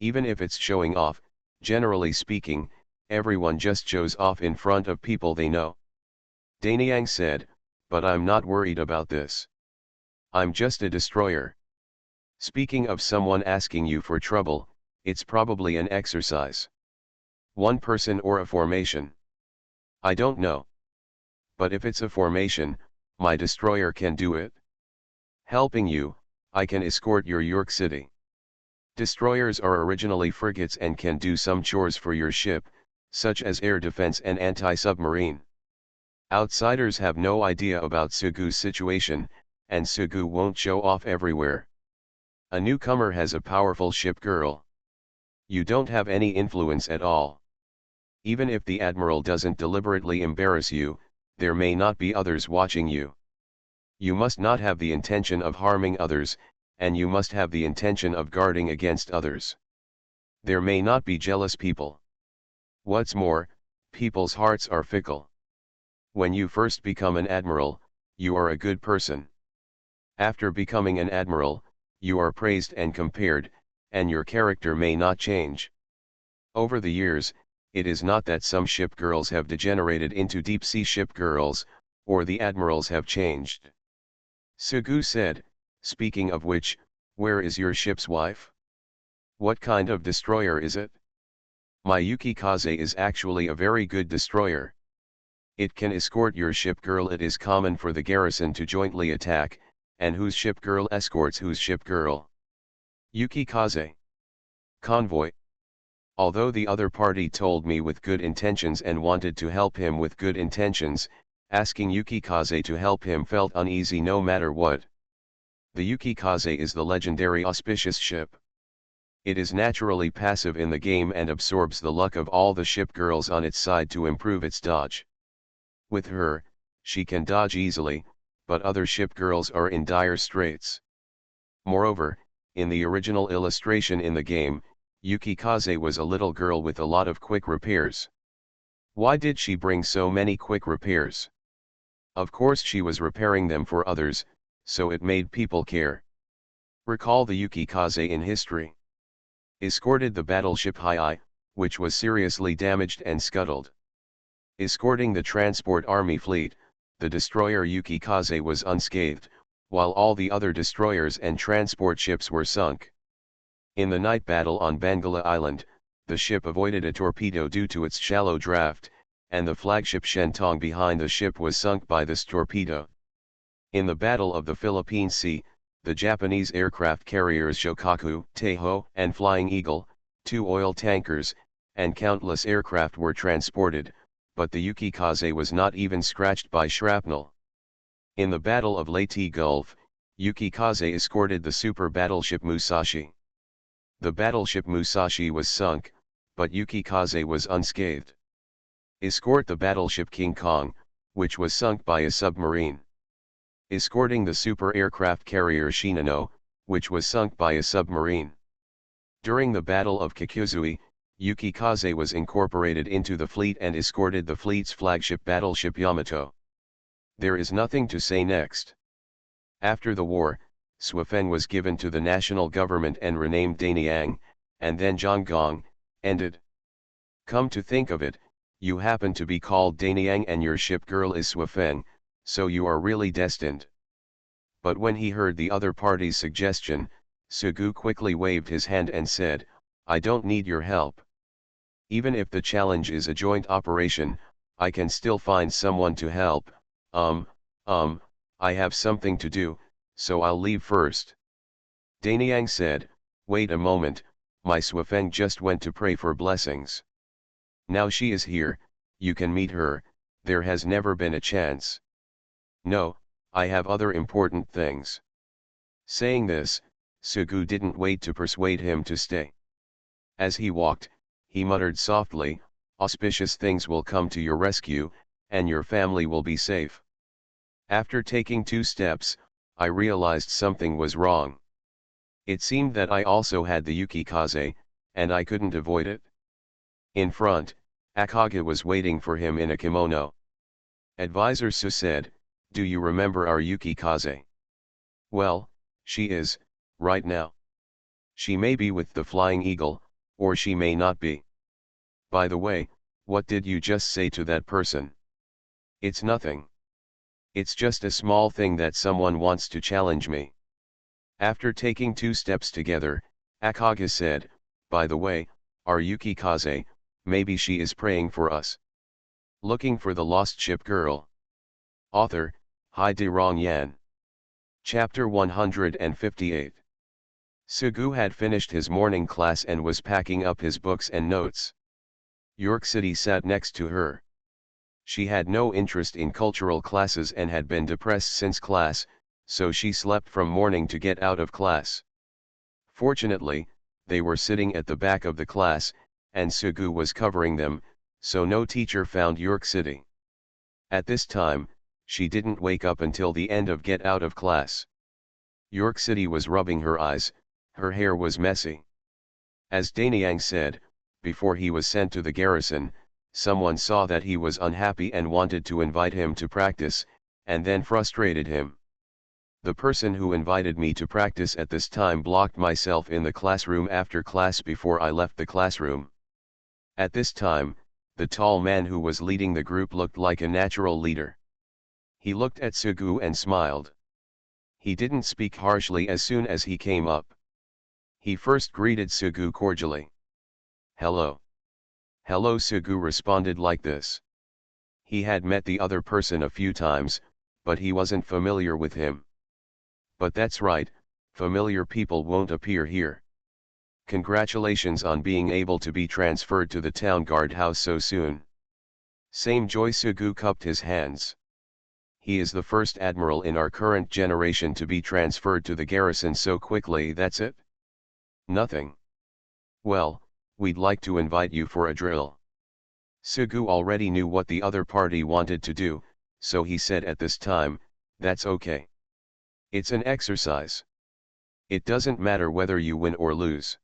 Even if it's showing off, generally speaking, everyone just shows off in front of people they know. Danyang said, but I'm not worried about this. I'm just a destroyer. Speaking of someone asking you for trouble, it's probably an exercise. One person or a formation? I don't know. But if it's a formation, my destroyer can do it. Helping you, I can escort your York City. Destroyers are originally frigates and can do some chores for your ship, such as air defense and anti-submarine. Outsiders have no idea about Sugu's situation, and Sugu won't show off everywhere. A newcomer has a powerful ship girl. You don't have any influence at all. Even if the admiral doesn't deliberately embarrass you, there may not be others watching you. You must not have the intention of harming others, and you must have the intention of guarding against others. There may not be jealous people. What's more, people's hearts are fickle. When you first become an admiral, you are a good person. After becoming an admiral, you are praised and compared, and your character may not change. Over the years, it is not that some ship girls have degenerated into deep-sea ship girls, or the admirals have changed. Sugu said, speaking of which, where is your ship's wife? What kind of destroyer is it? My Yukikaze is actually a very good destroyer. It can escort your ship girl. It is common for the garrison to jointly attack, and whose ship girl escorts whose ship girl? Yukikaze. Convoy. Although the other party told me with good intentions and wanted to help him with good intentions, asking Yukikaze to help him felt uneasy no matter what. The Yukikaze is the legendary auspicious ship. It is naturally passive in the game and absorbs the luck of all the ship girls on its side to improve its dodge. With her, she can dodge easily, but other ship girls are in dire straits. Moreover, in the original illustration in the game, Yukikaze was a little girl with a lot of quick repairs. Why did she bring so many quick repairs? Of course she was repairing them for others, so it made people care. Recall the Yukikaze in history. Escorted the battleship Hai, which was seriously damaged and scuttled. Escorting the transport army fleet, the destroyer Yukikaze was unscathed, while all the other destroyers and transport ships were sunk. In the night battle on Bangala Island, the ship avoided a torpedo due to its shallow draft, and the flagship Shentong behind the ship was sunk by this torpedo. In the Battle of the Philippine Sea, the Japanese aircraft carriers Shokaku, Teiho, and Flying Eagle, 2 oil tankers, and countless aircraft were transported, but the Yukikaze was not even scratched by shrapnel. In the Battle of Leyte Gulf, Yukikaze escorted the super battleship Musashi. The battleship Musashi was sunk, but Yukikaze was unscathed. Escort the battleship King Kong, which was sunk by a submarine. Escorting the super aircraft carrier Shinano, which was sunk by a submarine. During the Battle of Kikuzui, Yukikaze was incorporated into the fleet and escorted the fleet's flagship battleship Yamato. There is nothing to say next. After the war, Swafeng was given to the national government and renamed Danyang, and then Zhonggong, ended. Come to think of it, you happen to be called Danyang and your ship girl is Swafeng, so you are really destined. But when he heard the other party's suggestion, Sugu quickly waved his hand and said, I don't need your help. Even if the challenge is a joint operation, I can still find someone to help. I have something to do, so I'll leave first. Danyang said, wait a moment, my Swafeng just went to pray for blessings. Now she is here, you can meet her, There has never been a chance. No, I have other important things. Saying this, Sugu didn't wait to persuade him to stay. As he walked, he muttered softly, auspicious things will come to your rescue, and your family will be safe. After taking 2 steps, I realized something was wrong. It seemed that I also had the yukikaze, and I couldn't avoid it. In front, Akage was waiting for him in a kimono. Advisor Su said, "Do you remember our yukikaze?" "Well, she is, right now. She may be with the Flying Eagle, or she may not be. By the way, what did you just say to that person?" "It's nothing. It's just a small thing that someone wants to challenge me." After taking 2 steps together, Akage said, "By the way, our yukikaze, maybe she is praying for us." Looking for the Lost Ship Girl. Author, Haide Rong Yan. Chapter 158. Sugu had finished his morning class and was packing up his books and notes. York City sat next to her. She had no interest in cultural classes and had been depressed since class, so she slept from morning to get out of class. Fortunately, they were sitting at the back of the class, and Sugu was covering them, so no teacher found York City. At this time, she didn't wake up until the end of get out of class. York City was rubbing her eyes, her hair was messy. As Daniang said, before he was sent to the garrison, someone saw that he was unhappy and wanted to invite him to practice, and then frustrated him. The person who invited me to practice at this time blocked myself in the classroom after class before I left the classroom. At this time, the tall man who was leading the group looked like a natural leader. He looked at Sugu and smiled. He didn't speak harshly as soon as he came up. He first greeted Sugu cordially. "Hello." "Hello." Sugu responded like this. He had met the other person a few times, but he wasn't familiar with him. "But that's right, familiar people won't appear here. Congratulations on being able to be transferred to the town guardhouse so soon." Same joy. Sugu cupped his hands. He is the first admiral in our current generation to be transferred to the garrison so quickly. That's it? Nothing. Well, we'd like to invite you for a drill. Sugu already knew what the other party wanted to do, so he said at this time, "That's okay. It's an exercise. It doesn't matter whether you win or lose.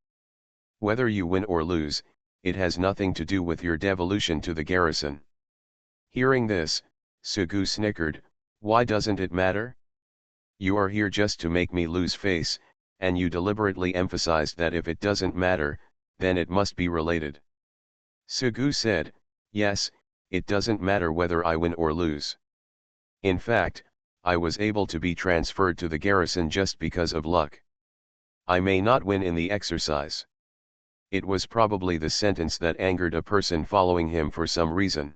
Whether you win or lose, it has nothing to do with your devolution to the garrison." Hearing this, Sugu snickered, "Why doesn't it matter? You are here just to make me lose face, and you deliberately emphasized that if it doesn't matter, then it must be related." Sugu said, "Yes, it doesn't matter whether I win or lose. In fact, I was able to be transferred to the garrison just because of luck. I may not win in the exercise." It was probably the sentence that angered a person following him for some reason.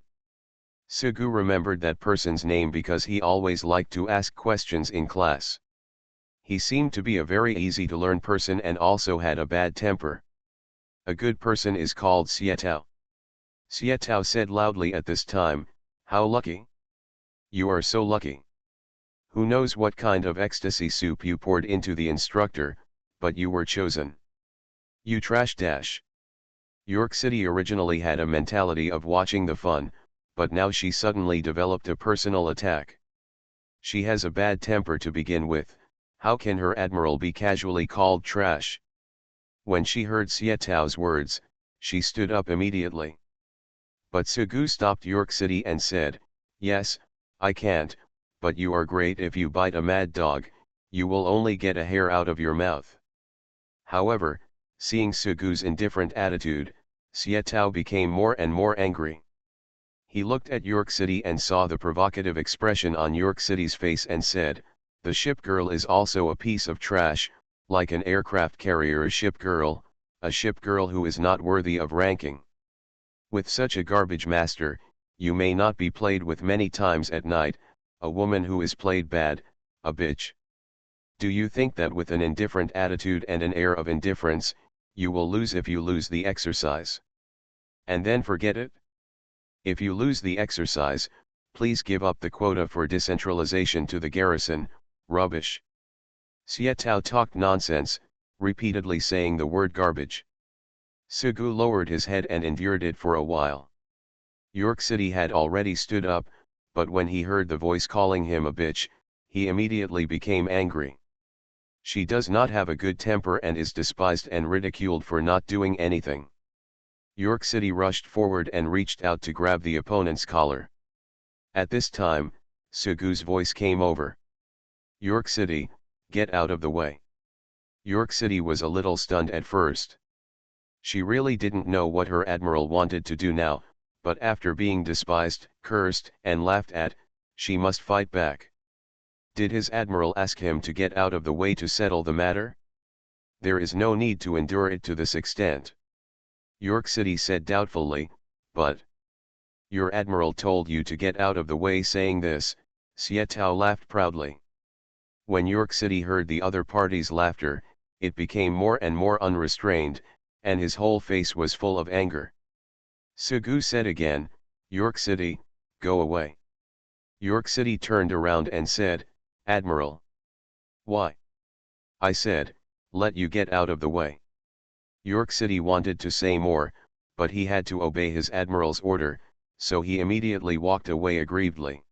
Sugu remembered that person's name because he always liked to ask questions in class. He seemed to be a very easy to learn person and also had a bad temper. A good person is called Sietao. Sietao said loudly at this time, "How lucky. You are so lucky. Who knows what kind of ecstasy soup you poured into the instructor, but you were chosen. You trash dash." York City originally had a mentality of watching the fun, but now she suddenly developed a personal attack. She has a bad temper to begin with. How can her admiral be casually called trash? When she heard Sietao's words, she stood up immediately. But Sugu stopped York City and said, "Yes, I can't, but you are great. If you bite a mad dog, you will only get a hair out of your mouth." However, seeing Sugu's indifferent attitude, Sietao became more and more angry. He looked at York City and saw the provocative expression on York City's face and said, "The ship girl is also a piece of trash, like an aircraft carrier. A ship girl who is not worthy of ranking. With such a garbage master, you may not be played with many times at night, a woman who is played bad, a bitch. Do you think that with an indifferent attitude and an air of indifference, you will lose if you lose the exercise? And then forget it? If you lose the exercise, Please give up the quota for decentralization to the garrison, rubbish. Xietao talked nonsense, repeatedly saying the word garbage. Sugu lowered his head and endured it for a while. York City had already stood up, but when he heard the voice calling him a bitch, he immediately became angry. She does not have a good temper and is despised and ridiculed for not doing anything. York City rushed forward and reached out to grab the opponent's collar. At this time, Sugu's voice came over. York City, get out of the way. York City was a little stunned at first. She really didn't know what her admiral wanted to do now, but after being despised, cursed, and laughed at, she must fight back. Did his admiral ask him to get out of the way to settle the matter? There is no need to endure it to this extent. York City said doubtfully, but your admiral told you to get out of the way. Saying this, Xietao laughed proudly. When York City heard the other party's laughter, it became more and more unrestrained, and his whole face was full of anger. Sugu said again, York City, go away. York City turned around and said, Admiral. Why? I said, let you get out of the way. York City wanted to say more, but he had to obey his admiral's order, so he immediately walked away aggrievedly.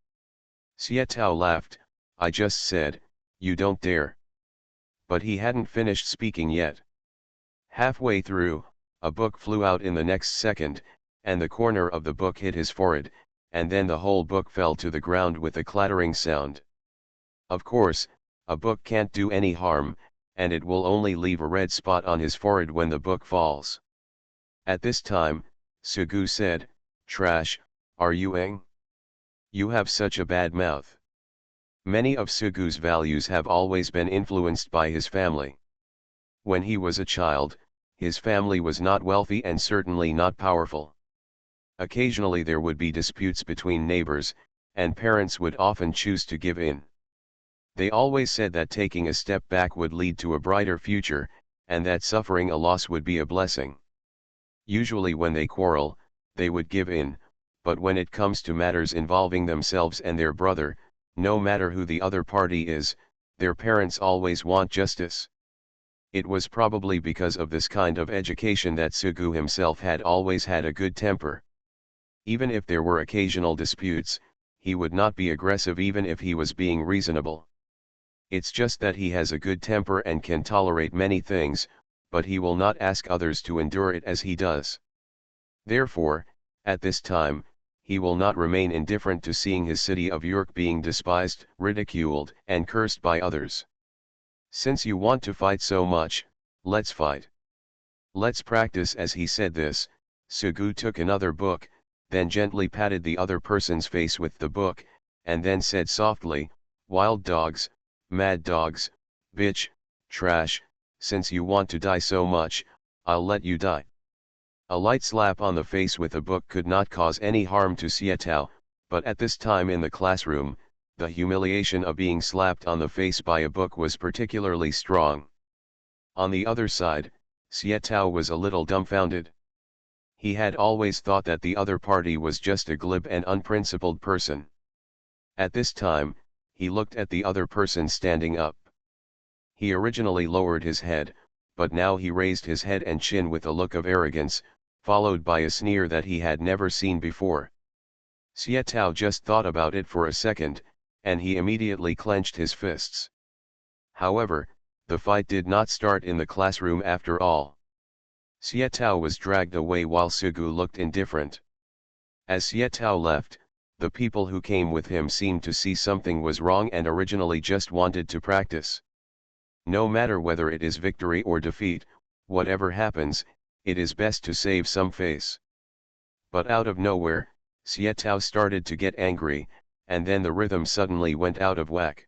Xietao laughed, I just said, you don't dare. But he hadn't finished speaking yet. Halfway through, a book flew out in the next second, and the corner of the book hit his forehead, and then the whole book fell to the ground with a clattering sound. Of course, a book can't do any harm, and it will only leave a red spot on his forehead when the book falls. At this time, Sugu said, Trash, are you eng? You have such a bad mouth. Many of Sugu's values have always been influenced by his family. When he was a child, his family was not wealthy and certainly not powerful. Occasionally there would be disputes between neighbors, and parents would often choose to give in. They always said that taking a step back would lead to a brighter future, and that suffering a loss would be a blessing. Usually when they quarrel, they would give in, but when it comes to matters involving themselves and their brother, no matter who the other party is, their parents always want justice. It was probably because of this kind of education that Sugu himself had always had a good temper. Even if there were occasional disputes, he would not be aggressive even if he was being reasonable. It's just that he has a good temper and can tolerate many things, but he will not ask others to endure it as he does. Therefore, at this time, he will not remain indifferent to seeing his city of York being despised, ridiculed, and cursed by others. Since you want to fight so much, let's fight. Let's practice. As he said this, Sugu took another book, then gently patted the other person's face with the book, and then said softly, Wild dogs, mad dogs, bitch, trash, since you want to die so much, I'll let you die. A light slap on the face with a book could not cause any harm to Xietao, but at this time in the classroom, the humiliation of being slapped on the face by a book was particularly strong. On the other side, Xietao was a little dumbfounded. He had always thought that the other party was just a glib and unprincipled person. At this time, he looked at the other person standing up. He originally lowered his head, but now he raised his head and chin with a look of arrogance, followed by a sneer that he had never seen before. Xietao just thought about it for a second, and he immediately clenched his fists. However, the fight did not start in the classroom after all. Xietao was dragged away while Sugu looked indifferent. As Xietao left, the people who came with him seemed to see something was wrong and originally just wanted to practice. No matter whether it is victory or defeat, whatever happens, it is best to save some face. But out of nowhere, Xietao started to get angry, and then the rhythm suddenly went out of whack.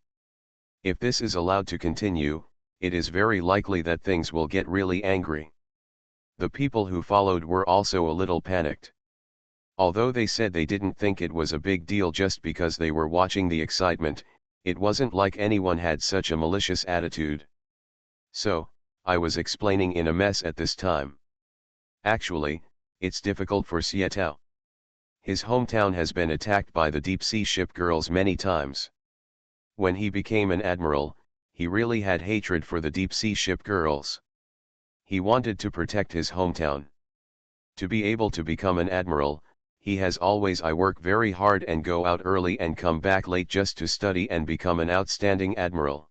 If this is allowed to continue, it is very likely that things will get really angry. The people who followed were also a little panicked. Although they said they didn't think it was a big deal just because they were watching the excitement, it wasn't like anyone had such a malicious attitude. So, I was explaining in a mess at this time. Actually, it's difficult for Xietao. His hometown has been attacked by the deep-sea ship girls many times. When he became an admiral, he really had hatred for the deep-sea ship girls. He wanted to protect his hometown. To be able to become an admiral, he has always I work very hard and go out early and come back late just to study and become an outstanding admiral.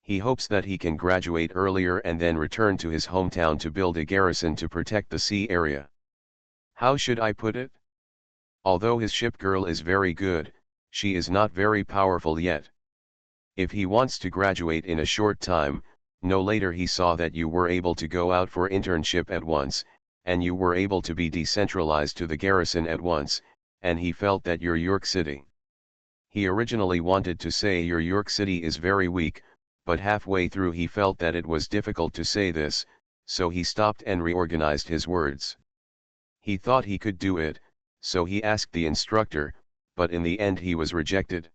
He hopes that he can graduate earlier and then return to his hometown to build a garrison to protect the sea area. How should I put it? Although his ship girl is very good, she is not very powerful yet. If he wants to graduate in a short time, no later he saw that you were able to go out for internship at once, and you were able to be decentralized to the garrison at once, and he felt that your York City. He originally wanted to say your York City is very weak, but halfway through he felt that it was difficult to say this, so he stopped and reorganized his words. He thought he could do it, so he asked the instructor, but in the end he was rejected.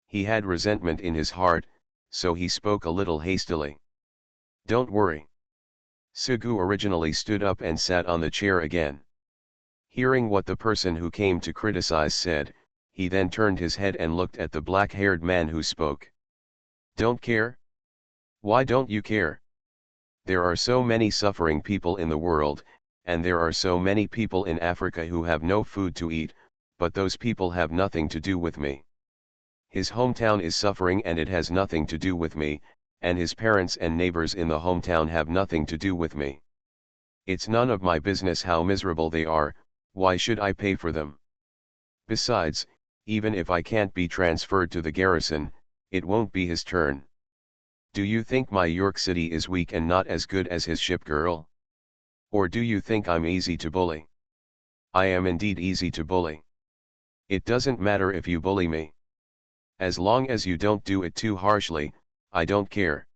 He had resentment in his heart, so he spoke a little hastily. Don't worry. Sugu originally stood up and sat on the chair again. Hearing what the person who came to criticize said, he then turned his head and looked at the black-haired man who spoke. Don't care? Why don't you care? There are so many suffering people in the world, and there are so many people in Africa who have no food to eat, but those people have nothing to do with me. His hometown is suffering and it has nothing to do with me, and his parents and neighbors in the hometown have nothing to do with me. It's none of my business how miserable they are, why should I pay for them? Besides, even if I can't be transferred to the garrison, it won't be his turn. Do you think my York City is weak and not as good as his ship girl? Or do you think I'm easy to bully? I am indeed easy to bully. It doesn't matter if you bully me. As long as you don't do it too harshly, I don't care.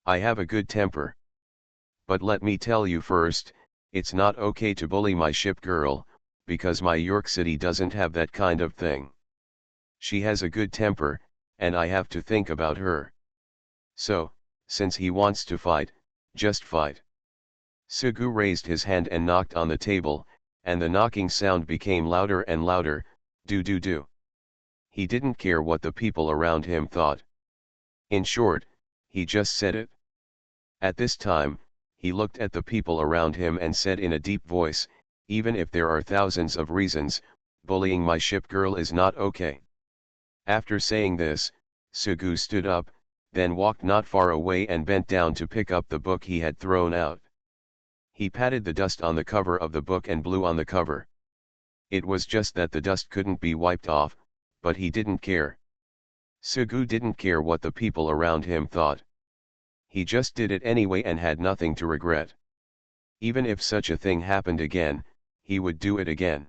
I have a good temper. But let me tell you first, it's not okay to bully my ship girl, because my York City doesn't have that kind of thing. She has a good temper, and I have to think about her. So, since he wants to fight, just fight. Sugu raised his hand and knocked on the table, and the knocking sound became louder and louder, do. He didn't care what the people around him thought. In short, he just said it. At this time, he looked at the people around him and said in a deep voice, even if there are thousands of reasons, bullying my ship girl is not okay. After saying this, Sugu stood up, then walked not far away and bent down to pick up the book he had thrown out. He patted the dust on the cover of the book and blew on the cover. It was just that the dust couldn't be wiped off, but he didn't care. Sugu didn't care what the people around him thought. He just did it anyway and had nothing to regret. Even if such a thing happened again, he would do it again.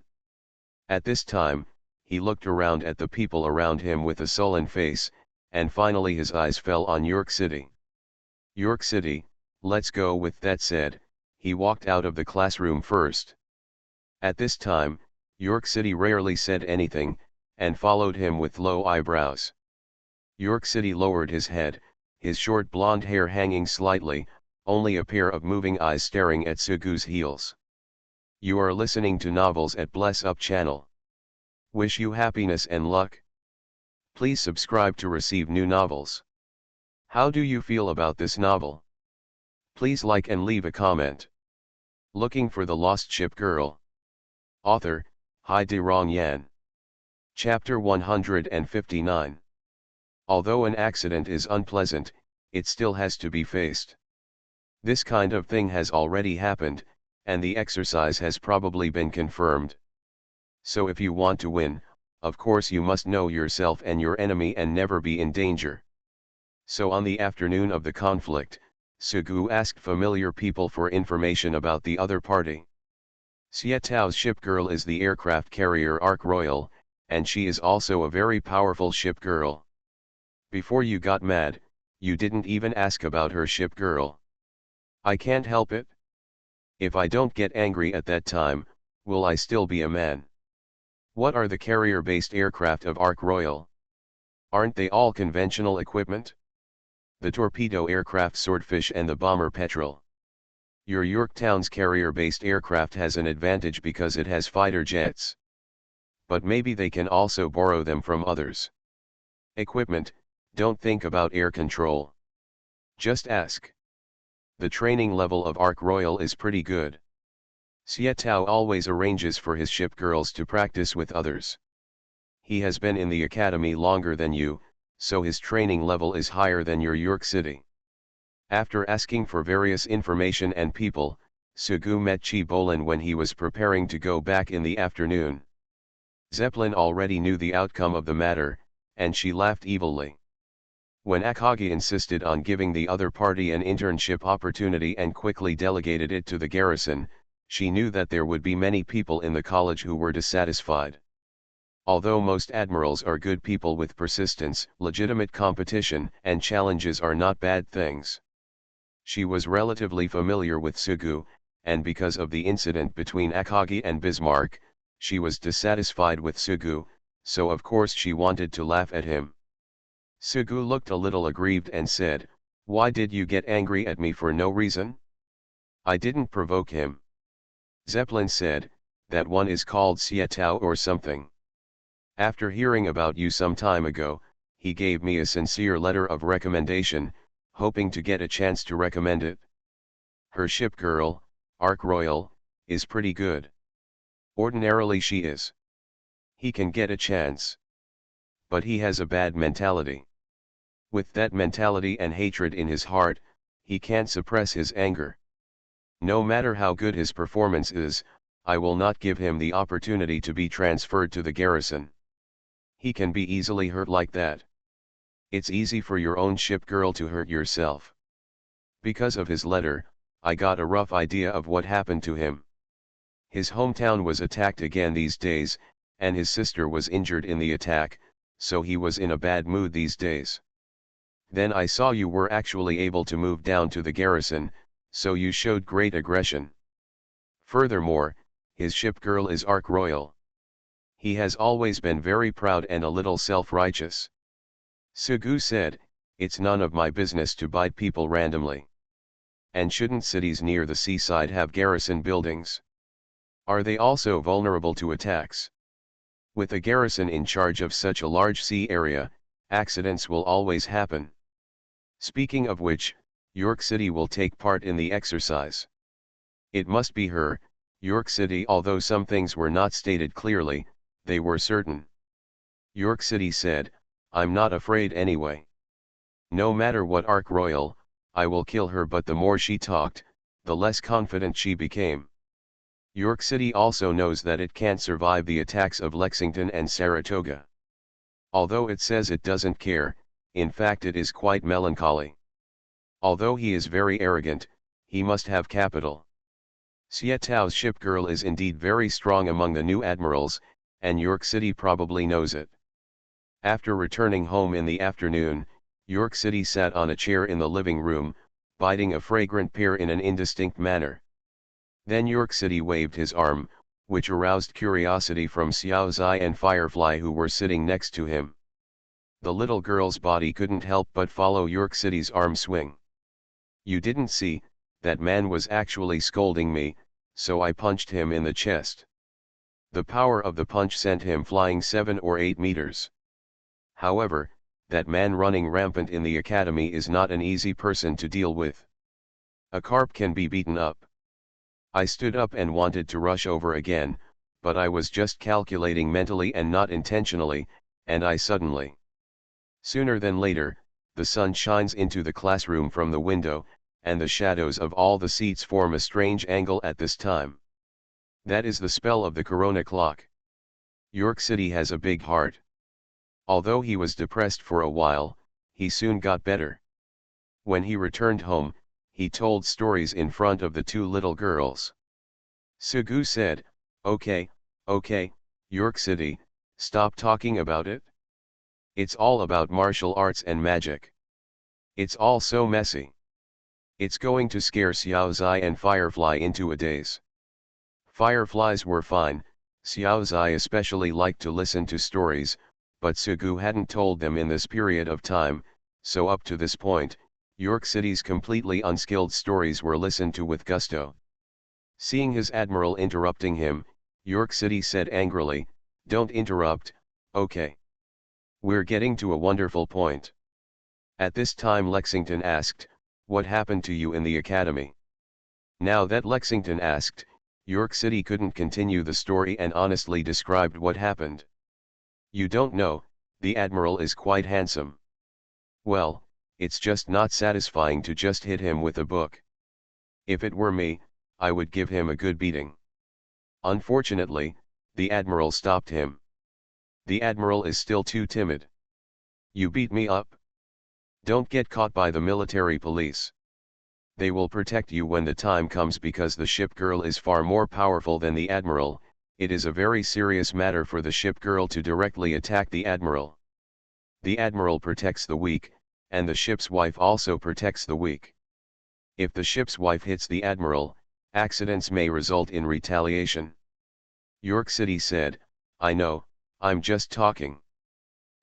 At this time, he looked around at the people around him with a sullen face, and finally his eyes fell on York City. York City, let's go. With that said, he walked out of the classroom first. At this time, York City rarely said anything, and followed him with low eyebrows. York City lowered his head, his short blonde hair hanging slightly, only a pair of moving eyes staring at Sugu's heels. You are listening to Novels at Bless Up channel. Wish you happiness and luck. Please subscribe to receive new novels. How do you feel about this novel? Please like and leave a comment. Looking for the Lost Ship Girl. Author, Hai De Rong Yan. Chapter 159. Although an accident is unpleasant, it still has to be faced. This kind of thing has already happened, and the exercise has probably been confirmed. So if you want to win, of course you must know yourself and your enemy and never be in danger. So on the afternoon of the conflict, Sugu asked familiar people for information about the other party. Xie Tao's ship girl is the aircraft carrier Ark Royal, and she is also a very powerful ship girl. Before you got mad, you didn't even ask about her ship girl. I can't help it. If I don't get angry at that time, will I still be a man? What are the carrier-based aircraft of Ark Royal? Aren't they all conventional equipment? The torpedo aircraft Swordfish and the bomber Petrel. Your Yorktown's carrier-based aircraft has an advantage because it has fighter jets. but maybe they can also borrow them from others. Equipment, don't think about air control. Just ask. The training level of Ark Royal is pretty good. Xietao always arranges for his ship girls to practice with others. He has been in the academy longer than you, so his training level is higher than your York City. After asking for various information and people, Sugu met Chi Bolin when he was preparing to go back in the afternoon. Zeppelin already knew the outcome of the matter, and she laughed evilly. When Akagi insisted on giving the other party an internship opportunity and quickly delegated it to the garrison, she knew that there would be many people in the college who were dissatisfied. Although most admirals are good people with persistence, legitimate competition and challenges are not bad things. She was relatively familiar with Sugu, and because of the incident between Akagi and Bismarck, she was dissatisfied with Sugu, so of course she wanted to laugh at him. Sugu looked a little aggrieved and said, "Why did you get angry at me for no reason? I didn't provoke him." Zeppelin said, "That one is called Xietao or something. After hearing about you some time ago, he gave me a sincere letter of recommendation, hoping to get a chance to recommend it. Her ship girl, Ark Royal, is pretty good. Ordinarily she is. He can get a chance. But he has a bad mentality. With that mentality and hatred in his heart, he can't suppress his anger. No matter how good his performance is, I will not give him the opportunity to be transferred to the garrison. He can be easily hurt like that. It's easy for your own ship girl to hurt yourself. Because of his letter, I got a rough idea of what happened to him. His hometown was attacked again these days, and his sister was injured in the attack, so he was in a bad mood these days. Then I saw you were actually able to move down to the garrison, so you showed great aggression. Furthermore, his ship girl is Ark Royal. He has always been very proud and a little self-righteous." Sugu said, "It's none of my business to bite people randomly. And shouldn't cities near the seaside have garrison buildings? Are they also vulnerable to attacks? With a garrison in charge of such a large sea area, accidents will always happen. Speaking of which, York City will take part in the exercise. It must be her, York City, although some things were not stated clearly, they were certain." York City said, "I'm not afraid anyway. No matter what Ark Royal, I will kill her." But the more she talked, the less confident she became. York City also knows that it can't survive the attacks of Lexington and Saratoga. Although it says it doesn't care, in fact it is quite melancholy. Although he is very arrogant, he must have capital. Xietao's ship girl is indeed very strong among the new admirals, and York City probably knows it. After returning home in the afternoon, York City sat on a chair in the living room, biting a fragrant pear in an indistinct manner. Then York City waved his arm, which aroused curiosity from Xiao Zai and Firefly, who were sitting next to him. The little girl's body couldn't help but follow York City's arm swing. "You didn't see, that man was actually scolding me, so I punched him in the chest. The power of the punch sent him flying 7 or 8 meters. However, that man running rampant in the academy is not an easy person to deal with. A carp can be beaten up." I stood up and wanted to rush over again, but I was just calculating mentally and not intentionally, and I suddenly. Sooner than later, the sun shines into the classroom from the window, and the shadows of all the seats form a strange angle at this time. That is the spell of the Corona clock. York City has a big heart. Although he was depressed for a while, he soon got better. When he returned home, he told stories in front of the 2 little girls. Sugu said, okay, York City, stop talking about it. It's all about martial arts and magic. It's all so messy. It's going to scare Xiao Zai and Firefly into a daze." Fireflies were fine, Xiao Zai especially liked to listen to stories, but Sugu hadn't told them in this period of time, so up to this point, York City's completely unskilled stories were listened to with gusto. Seeing his admiral interrupting him, York City said angrily, Don't interrupt, okay. We're getting to a wonderful point. At this time Lexington asked, what happened to you in the academy? Now that Lexington asked, York City couldn't continue the story and honestly described what happened. You don't know, the Admiral is quite handsome. Well, it's just not satisfying to just hit him with a book. If it were me, I would give him a good beating. Unfortunately, the Admiral stopped him. The Admiral is still too timid. You beat me up? Don't get caught by the military police. They will protect you when the time comes because the ship girl is far more powerful than the Admiral. It is a very serious matter for the ship girl to directly attack the Admiral. The Admiral protects the weak, and the ship's wife also protects the weak. If the ship's wife hits the Admiral, accidents may result in retaliation. York City said, I know, I'm just talking.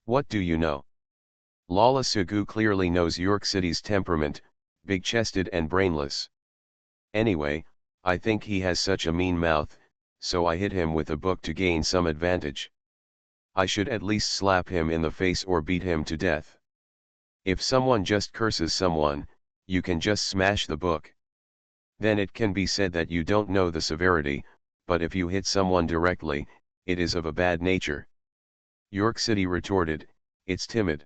What do you know? Lala Sugu clearly knows York City's temperament, big-chested and brainless. Anyway, I think he has such a mean mouth, so I hit him with a book to gain some advantage. I should at least slap him in the face or beat him to death. If someone just curses someone, you can just smash the book. Then it can be said that you don't know the severity, but if you hit someone directly, it is of a bad nature. York City retorted, it's timid.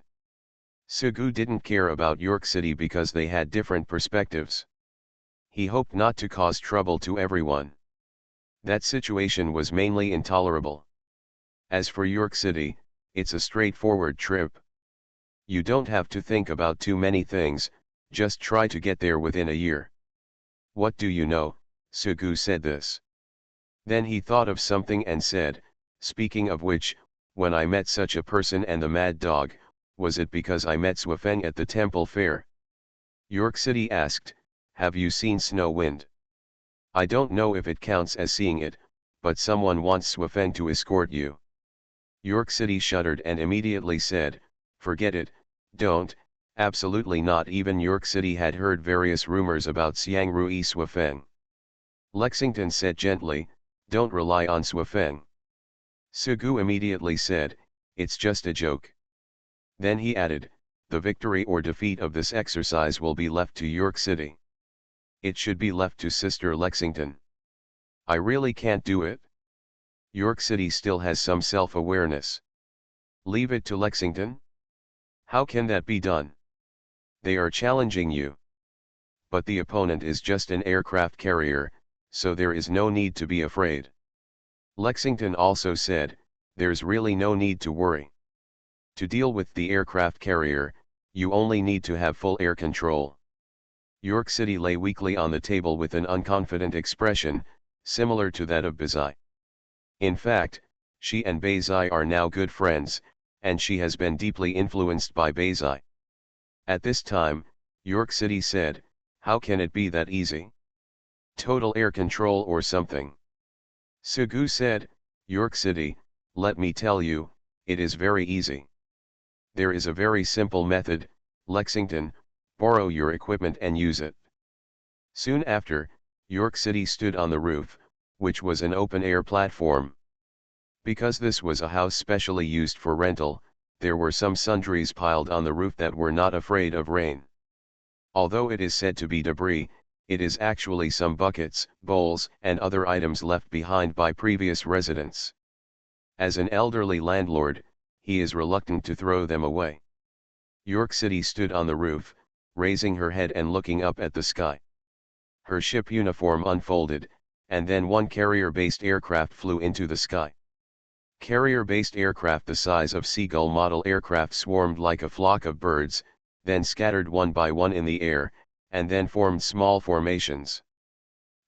Sugu didn't care about York City because they had different perspectives. He hoped not to cause trouble to everyone. That situation was mainly intolerable. As for York City, it's a straightforward trip. You don't have to think about too many things, just try to get there within a year. What do you know? Sugu said this. Then he thought of something and said, speaking of which, when I met such a person and the mad dog, was it because I met Swafeng at the temple fair? York City asked, have you seen Snow Wind? I don't know if it counts as seeing it, but someone wants Swafeng to escort you. York City shuddered and immediately said, forget it, don't, absolutely not. Even York City had heard various rumors about Xiang Rui Swafeng. Lexington said gently, don't rely on Swafeng. Sugu immediately said, it's just a joke. Then he added, the victory or defeat of this exercise will be left to York City. It should be left to Sister Lexington. I really can't do it. York City still has some self-awareness. Leave it to Lexington? How can that be done? They are challenging you. But the opponent is just an aircraft carrier, so there is no need to be afraid. Lexington also said, there's really no need to worry. To deal with the aircraft carrier, you only need to have full air control. York City lay weakly on the table with an unconfident expression, similar to that of Bazai. In fact, she and Bazai are now good friends, and she has been deeply influenced by Bazai. At this time, York City said, how can it be that easy? Total air control or something. Sugu said, York City, let me tell you, it is very easy. There is a very simple method, Lexington, borrow your equipment and use it. Soon after, York City stood on the roof, which was an open-air platform. Because this was a house specially used for rental, there were some sundries piled on the roof that were not afraid of rain. Although it is said to be debris, it is actually some buckets, bowls, and other items left behind by previous residents. As an elderly landlord, he is reluctant to throw them away. York City stood on the roof, raising her head and looking up at the sky. Her ship uniform unfolded, and then one carrier-based aircraft flew into the sky. Carrier-based aircraft the size of Seagull model aircraft swarmed like a flock of birds, then scattered one by one in the air, and then formed small formations.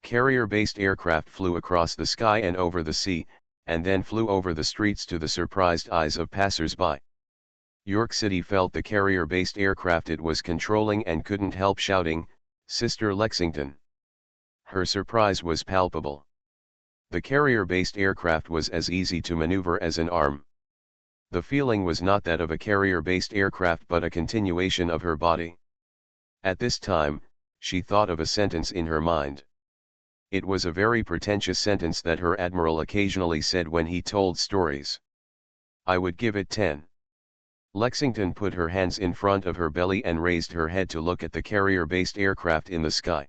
Carrier-based aircraft flew across the sky and over the sea, and then flew over the streets to the surprised eyes of passers-by. York City felt the carrier-based aircraft it was controlling and couldn't help shouting, Sister Lexington. Her surprise was palpable. The carrier-based aircraft was as easy to maneuver as an arm. The feeling was not that of a carrier-based aircraft but a continuation of her body. At this time, she thought of a sentence in her mind. It was a very pretentious sentence that her admiral occasionally said when he told stories. I would give it 10. Lexington put her hands in front of her belly and raised her head to look at the carrier-based aircraft in the sky.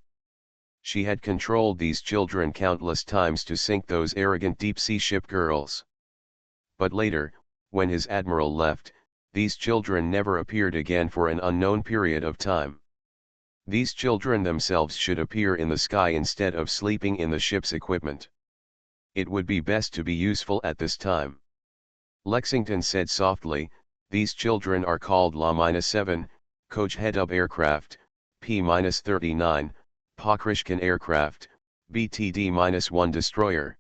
She had controlled these children countless times to sink those arrogant deep-sea ship girls. But later, when his admiral left, these children never appeared again for an unknown period of time. These children themselves should appear in the sky instead of sleeping in the ship's equipment. It would be best to be useful at this time. Lexington said softly, these children are called La-7, Coach Head-Up Aircraft, P-39, Pokrishkin Aircraft, BTD-1 Destroyer.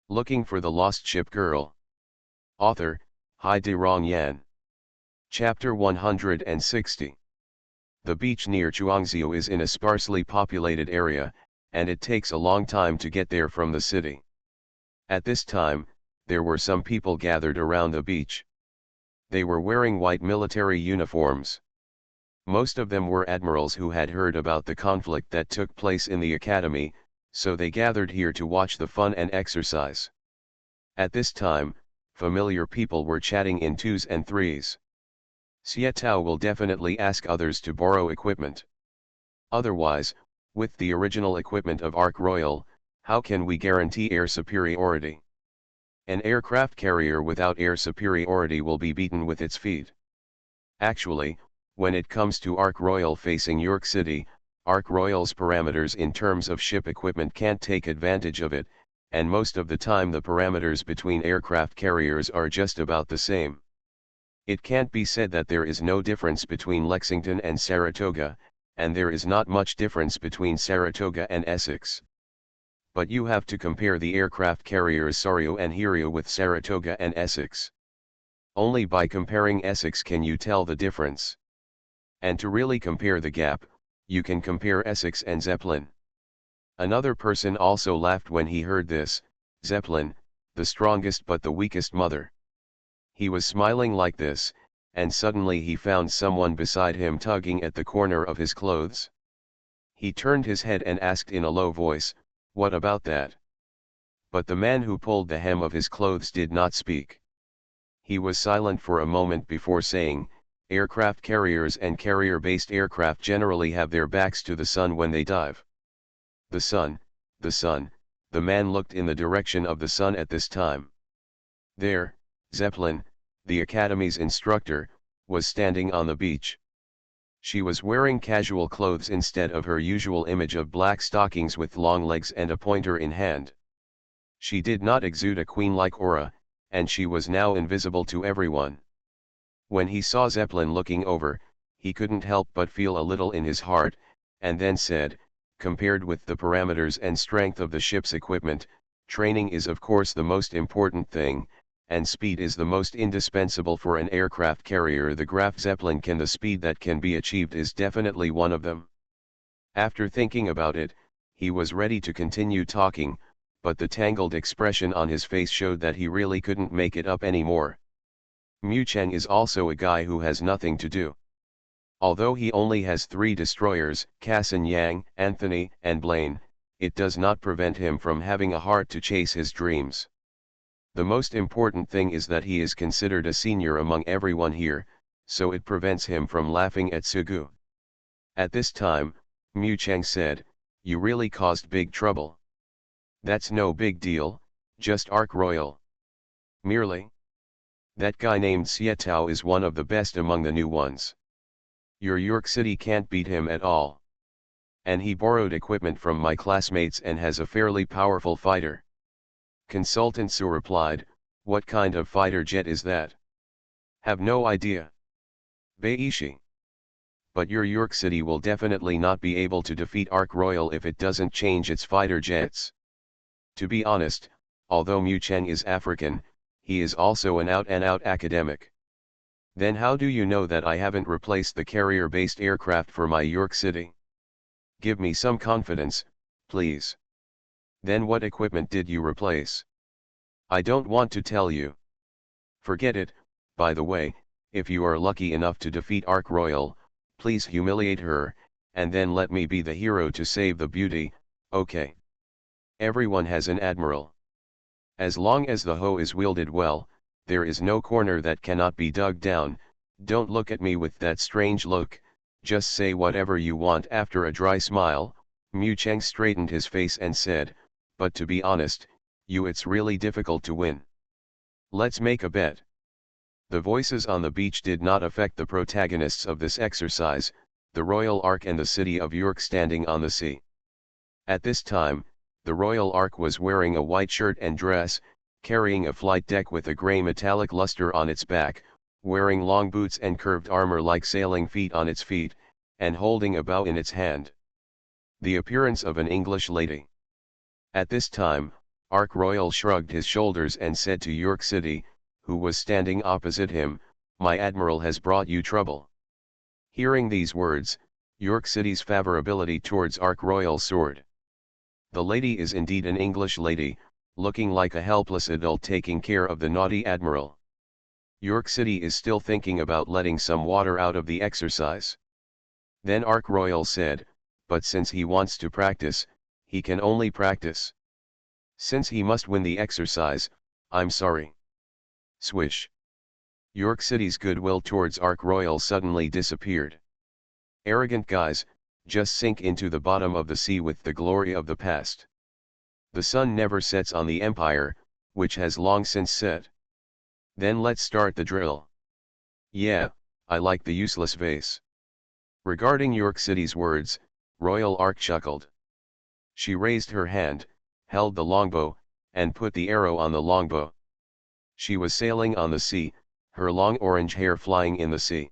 Looking for the Lost Ship Girl. Author, Hai De Rong Yan. Chapter 160. The beach near Chuangzhou is in a sparsely populated area, and it takes a long time to get there from the city. At this time, there were some people gathered around the beach. They were wearing white military uniforms. Most of them were admirals who had heard about the conflict that took place in the academy, so they gathered here to watch the fun and exercise. At this time, familiar people were chatting in twos and threes. Xie Tao will definitely ask others to borrow equipment. Otherwise, with the original equipment of Ark Royal, how can we guarantee air superiority? An aircraft carrier without air superiority will be beaten with its feet. Actually, when it comes to Ark Royal facing York City, Ark Royal's parameters in terms of ship equipment can't take advantage of it, and most of the time the parameters between aircraft carriers are just about the same. It can't be said that there is no difference between Lexington and Saratoga, and there is not much difference between Saratoga and Essex. But you have to compare the aircraft carriers Sario and Hirio with Saratoga and Essex. Only by comparing Essex can you tell the difference. And to really compare the gap, you can compare Essex and Zeppelin. Another person also laughed when he heard this, Zeppelin, the strongest but the weakest mother. He was smiling like this, and suddenly he found someone beside him tugging at the corner of his clothes. He turned his head and asked in a low voice, "What about that?" But the man who pulled the hem of his clothes did not speak. He was silent for a moment before saying, "Aircraft carriers and carrier-based aircraft generally have their backs to the sun when they dive." The sun, the sun, the man looked in the direction of the sun at this time. There, Zeppelin, the academy's instructor, was standing on the beach. She was wearing casual clothes instead of her usual image of black stockings with long legs and a pointer in hand. She did not exude a queen-like aura, and she was now invisible to everyone. When he saw Zeppelin looking over, he couldn't help but feel a little in his heart, and then said, "Compared with the parameters and strength of the ship's equipment, training is of course the most important thing, and speed is the most indispensable for an aircraft carrier. The Graf Zeppelin the speed that can be achieved is definitely one of them." After thinking about it, he was ready to continue talking, but the tangled expression on his face showed that he really couldn't make it up anymore. Mu Cheng is also a guy who has nothing to do. Although he only has 3 destroyers, Cass and Yang, Anthony, and Blaine, it does not prevent him from having a heart to chase his dreams. The most important thing is that he is considered a senior among everyone here, so it prevents him from laughing at Sugu. At this time, Mu Cheng said, "You really caused big trouble." "That's no big deal, just Ark Royal." "Merely? That guy named Xie Tao is one of the best among the new ones. Your York City can't beat him at all. And he borrowed equipment from my classmates and has a fairly powerful fighter." Consultant Su replied, "What kind of fighter jet is that?" "Have no idea." "Beishi. But your York City will definitely not be able to defeat Ark Royal if it doesn't change its fighter jets." To be honest, although Mu Cheng is African, he is also an out-and-out academic. "Then how do you know that I haven't replaced the carrier-based aircraft for my York City? Give me some confidence, please." "Then what equipment did you replace?" "I don't want to tell you." "Forget it. By the way, if you are lucky enough to defeat Ark Royal, please humiliate her, and then let me be the hero to save the beauty, okay?" Everyone has an admiral. As long as the hoe is wielded well, there is no corner that cannot be dug down. Don't look at me with that strange look, just say whatever you want. After a dry smile, Mu Cheng straightened his face and said, but to be honest, it's really difficult to win. Let's make a bet. The voices on the beach did not affect the protagonists of this exercise, the Royal Ark and the city of York standing on the sea. At this time, the Royal Ark was wearing a white shirt and dress, carrying a flight deck with a grey metallic luster on its back, wearing long boots and curved armor like sailing feet on its feet, and holding a bow in its hand. The appearance of an English lady. At this time, Ark Royal shrugged his shoulders and said to York City, who was standing opposite him, "My admiral has brought you trouble." Hearing these words, York City's favorability towards Ark Royal soared. The lady is indeed an English lady, looking like a helpless adult taking care of the naughty admiral. York City is still thinking about letting some water out of the exercise. Then Ark Royal said, but since he wants to practice, he can only practice. Since he must win the exercise, I'm sorry. Swish. York City's goodwill towards Ark Royal suddenly disappeared. Arrogant guys, just sink into the bottom of the sea with the glory of the past. The sun never sets on the empire, which has long since set. Then let's start the drill. Yeah, I like the useless vase. Regarding York City's words, Royal Ark chuckled. She raised her hand, held the longbow, and put the arrow on the longbow. She was sailing on the sea, her long orange hair flying in the sea.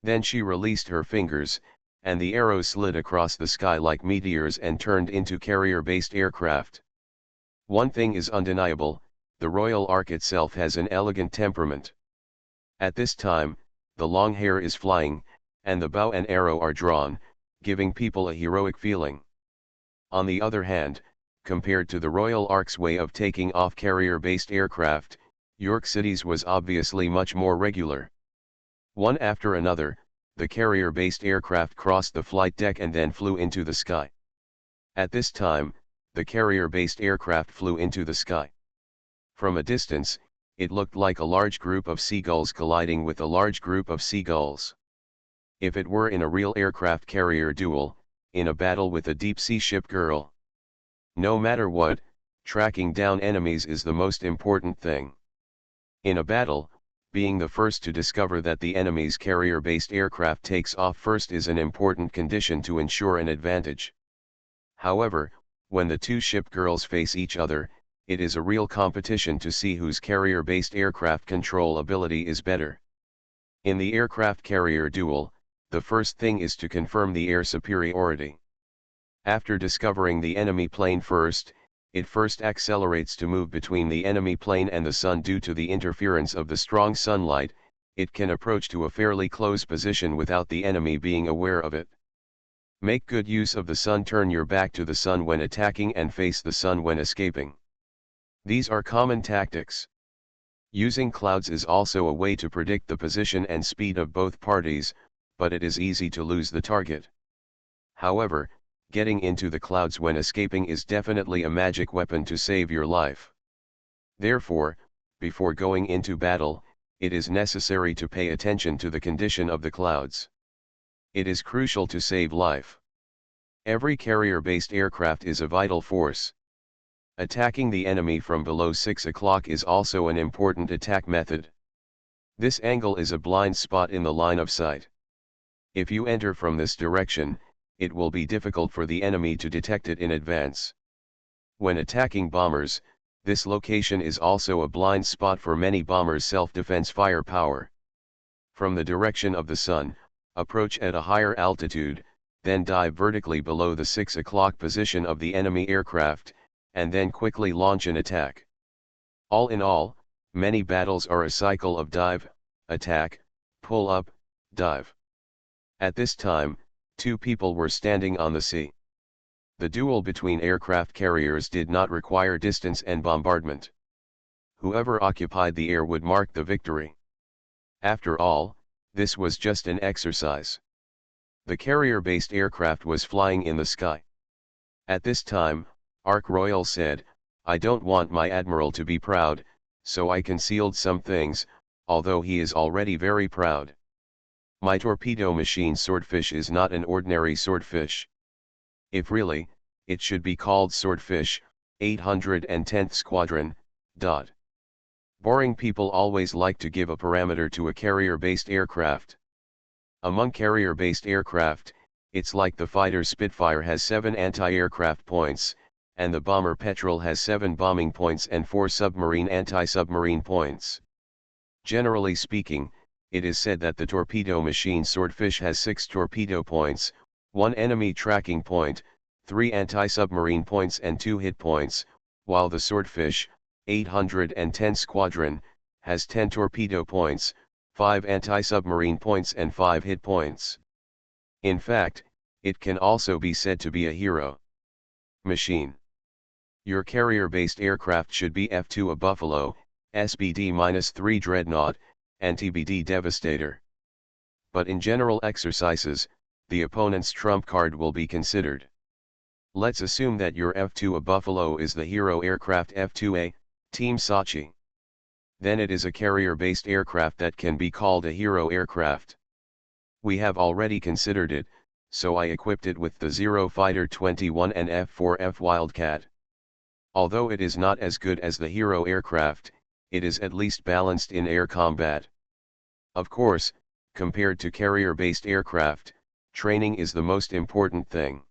Then she released her fingers, and the arrow slid across the sky like meteors and turned into carrier-based aircraft. One thing is undeniable, the Royal Ark itself has an elegant temperament. At this time, the long hair is flying, and the bow and arrow are drawn, giving people a heroic feeling. On the other hand, compared to the Royal Ark's way of taking off carrier-based aircraft, York City's was obviously much more regular. One after another, the carrier-based aircraft crossed the flight deck and then flew into the sky. At this time, the carrier-based aircraft flew into the sky. From a distance, it looked like a large group of seagulls colliding with a large group of seagulls. If it were in a real aircraft carrier duel, in a battle with a deep-sea ship girl. No matter what, tracking down enemies is the most important thing. In a battle, being the first to discover that the enemy's carrier-based aircraft takes off first is an important condition to ensure an advantage. However, when the two ship girls face each other, it is a real competition to see whose carrier-based aircraft control ability is better. In the aircraft carrier duel, the first thing is to confirm the air superiority. After discovering the enemy plane first, it first accelerates to move between the enemy plane and the sun due to the interference of the strong sunlight. It can approach to a fairly close position without the enemy being aware of it. Make good use of the sun. Turn your back to the sun when attacking and face the sun when escaping. These are common tactics. Using clouds is also a way to predict the position and speed of both parties, but it is easy to lose the target. However, getting into the clouds when escaping is definitely a magic weapon to save your life. Therefore, before going into battle, it is necessary to pay attention to the condition of the clouds. It is crucial to save life. Every carrier-based aircraft is a vital force. Attacking the enemy from below 6 o'clock is also an important attack method. This angle is a blind spot in the line of sight. If you enter from this direction, it will be difficult for the enemy to detect it in advance. When attacking bombers, this location is also a blind spot for many bombers' self-defense firepower. From the direction of the sun, approach at a higher altitude, then dive vertically below the 6 o'clock position of the enemy aircraft, and then quickly launch an attack. All in all, many battles are a cycle of dive, attack, pull up, dive. At this time, two people were standing on the sea. The duel between aircraft carriers did not require distance and bombardment. Whoever occupied the air would mark the victory. After all, this was just an exercise. The carrier-based aircraft was flying in the sky. At this time, Ark Royal said, I don't want my admiral to be proud, so I concealed some things, although he is already very proud. My torpedo machine swordfish is not an ordinary swordfish. If really, it should be called Swordfish, 810th Squadron. Boring people always like to give a parameter to a carrier-based aircraft. Among carrier-based aircraft, it's like the fighter Spitfire has 7 anti-aircraft points, and the bomber Petrel has 7 bombing points and 4 submarine anti-submarine points. Generally speaking, it is said that the torpedo machine Swordfish has 6 torpedo points, 1 enemy tracking point, 3 anti-submarine points and 2 hit points, while the Swordfish, 810 Squadron, has 10 torpedo points, 5 anti-submarine points and 5 hit points. In fact, it can also be said to be a hero machine. Your carrier-based aircraft should be F2 a Buffalo, SBD-3 Dreadnought, and TBD Devastator. But in general exercises, the opponent's trump card will be considered. Let's assume that your F2 a Buffalo is the hero aircraft F2A, Team Sachi. Then it is a carrier-based aircraft that can be called a hero aircraft. We have already considered it, so I equipped it with the Zero Fighter 21 and F4F Wildcat. Although it is not as good as the hero aircraft, it is at least balanced in air combat. Of course, compared to carrier-based aircraft, training is the most important thing.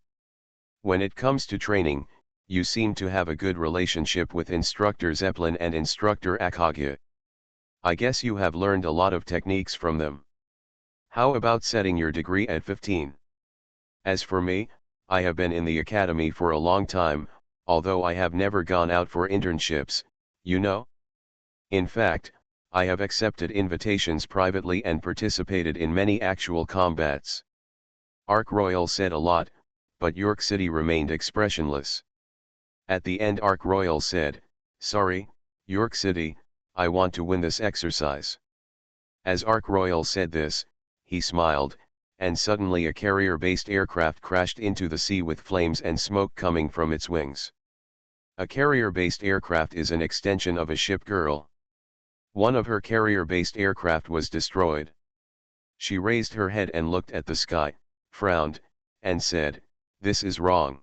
When it comes to training, you seem to have a good relationship with instructor Zeppelin and instructor Akage. I guess you have learned a lot of techniques from them. How about setting your degree at 15? As for me, I have been in the academy for a long time, although I have never gone out for internships, you know? In fact, I have accepted invitations privately and participated in many actual combats. Ark Royal said a lot, but York City remained expressionless. At the end Ark Royal said, sorry, York City, I want to win this exercise. As Ark Royal said this, he smiled, and suddenly a carrier-based aircraft crashed into the sea with flames and smoke coming from its wings. A carrier-based aircraft is an extension of a ship girl. One of her carrier-based aircraft was destroyed. She raised her head and looked at the sky, frowned, and said, this is wrong.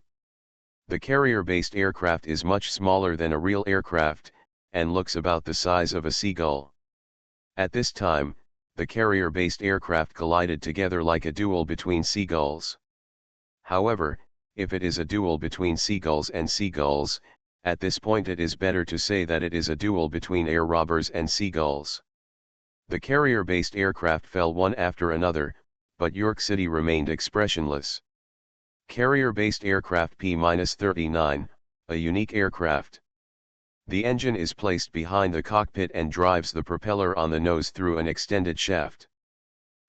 The carrier-based aircraft is much smaller than a real aircraft, and looks about the size of a seagull. At this time, the carrier-based aircraft collided together like a duel between seagulls. However, if it is a duel between seagulls and seagulls, at this point it is better to say that it is a duel between air robbers and seagulls. The carrier-based aircraft fell one after another, but York City remained expressionless. Carrier-based aircraft P-39, a unique aircraft. The engine is placed behind the cockpit and drives the propeller on the nose through an extended shaft.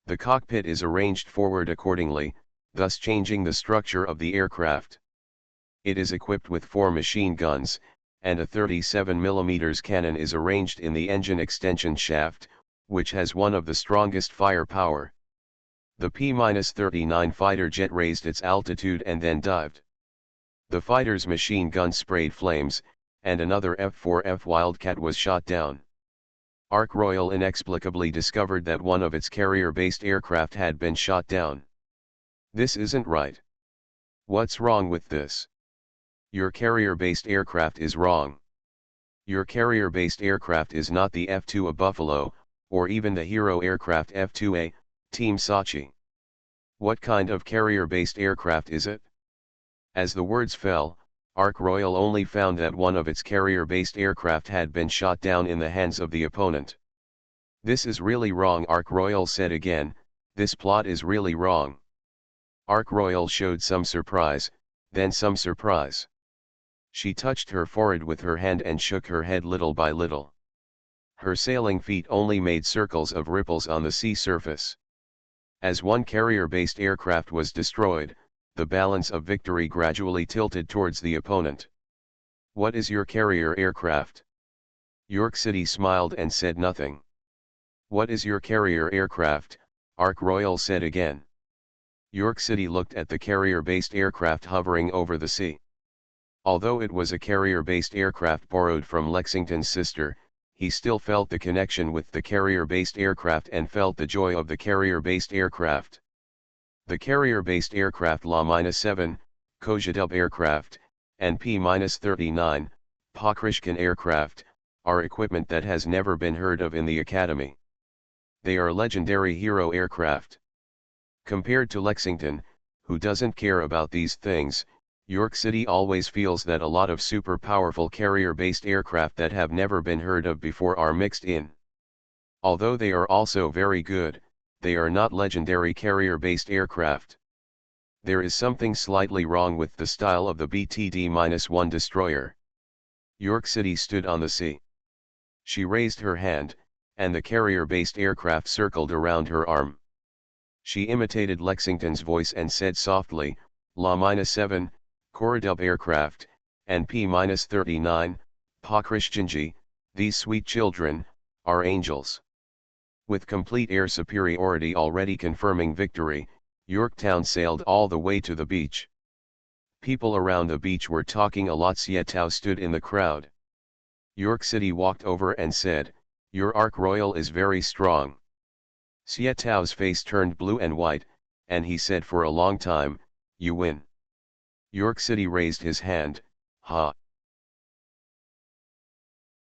The cockpit is arranged forward accordingly, thus changing the structure of the aircraft. It is equipped with 4 machine guns, and a 37mm cannon is arranged in the engine extension shaft, which has one of the strongest firepower. The P-39 fighter jet raised its altitude and then dived. The fighter's machine gun sprayed flames, and another F4F Wildcat was shot down. Ark Royal inexplicably discovered that one of its carrier-based aircraft had been shot down. This isn't right. What's wrong with this? Your carrier-based aircraft is wrong. Your carrier-based aircraft is not the F2 a Buffalo, or even the hero aircraft F2A, Team Sachi. What kind of carrier-based aircraft is it? As the words fell, Ark Royal only found that one of its carrier-based aircraft had been shot down in the hands of the opponent. This is really wrong, Ark Royal said again, this plot is really wrong. Ark Royal showed some surprise, then some surprise. She touched her forehead with her hand and shook her head little by little. Her sailing feet only made circles of ripples on the sea surface. As one carrier-based aircraft was destroyed, the balance of victory gradually tilted towards the opponent. What is your carrier aircraft? York City smiled and said nothing. What is your carrier aircraft? Ark Royal said again. York City looked at the carrier-based aircraft hovering over the sea. Although it was a carrier-based aircraft borrowed from Lexington's sister, he still felt the connection with the carrier-based aircraft and felt the joy of the carrier-based aircraft. The carrier-based aircraft La-7, Kozhedub aircraft, and P-39, Pokrishkin aircraft, are equipment that has never been heard of in the Academy. They are legendary hero aircraft. Compared to Lexington, who doesn't care about these things, York City always feels that a lot of super powerful carrier-based aircraft that have never been heard of before are mixed in. Although they are also very good, they are not legendary carrier-based aircraft. There is something slightly wrong with the style of the BTD-1 destroyer. York City stood on the sea. She raised her hand, and the carrier-based aircraft circled around her arm. She imitated Lexington's voice and said softly, La-7, Korodub aircraft, and P-39, Pokrishchinji, these sweet children, are angels. With complete air superiority already confirming victory, Yorktown sailed all the way to the beach. People around the beach were talking a lot. Sietow stood in the crowd. York City walked over and said, "Your Ark Royal is very strong." Sietow's face turned blue and white, and he said for a long time, "You win." York City raised his hand, "Ha."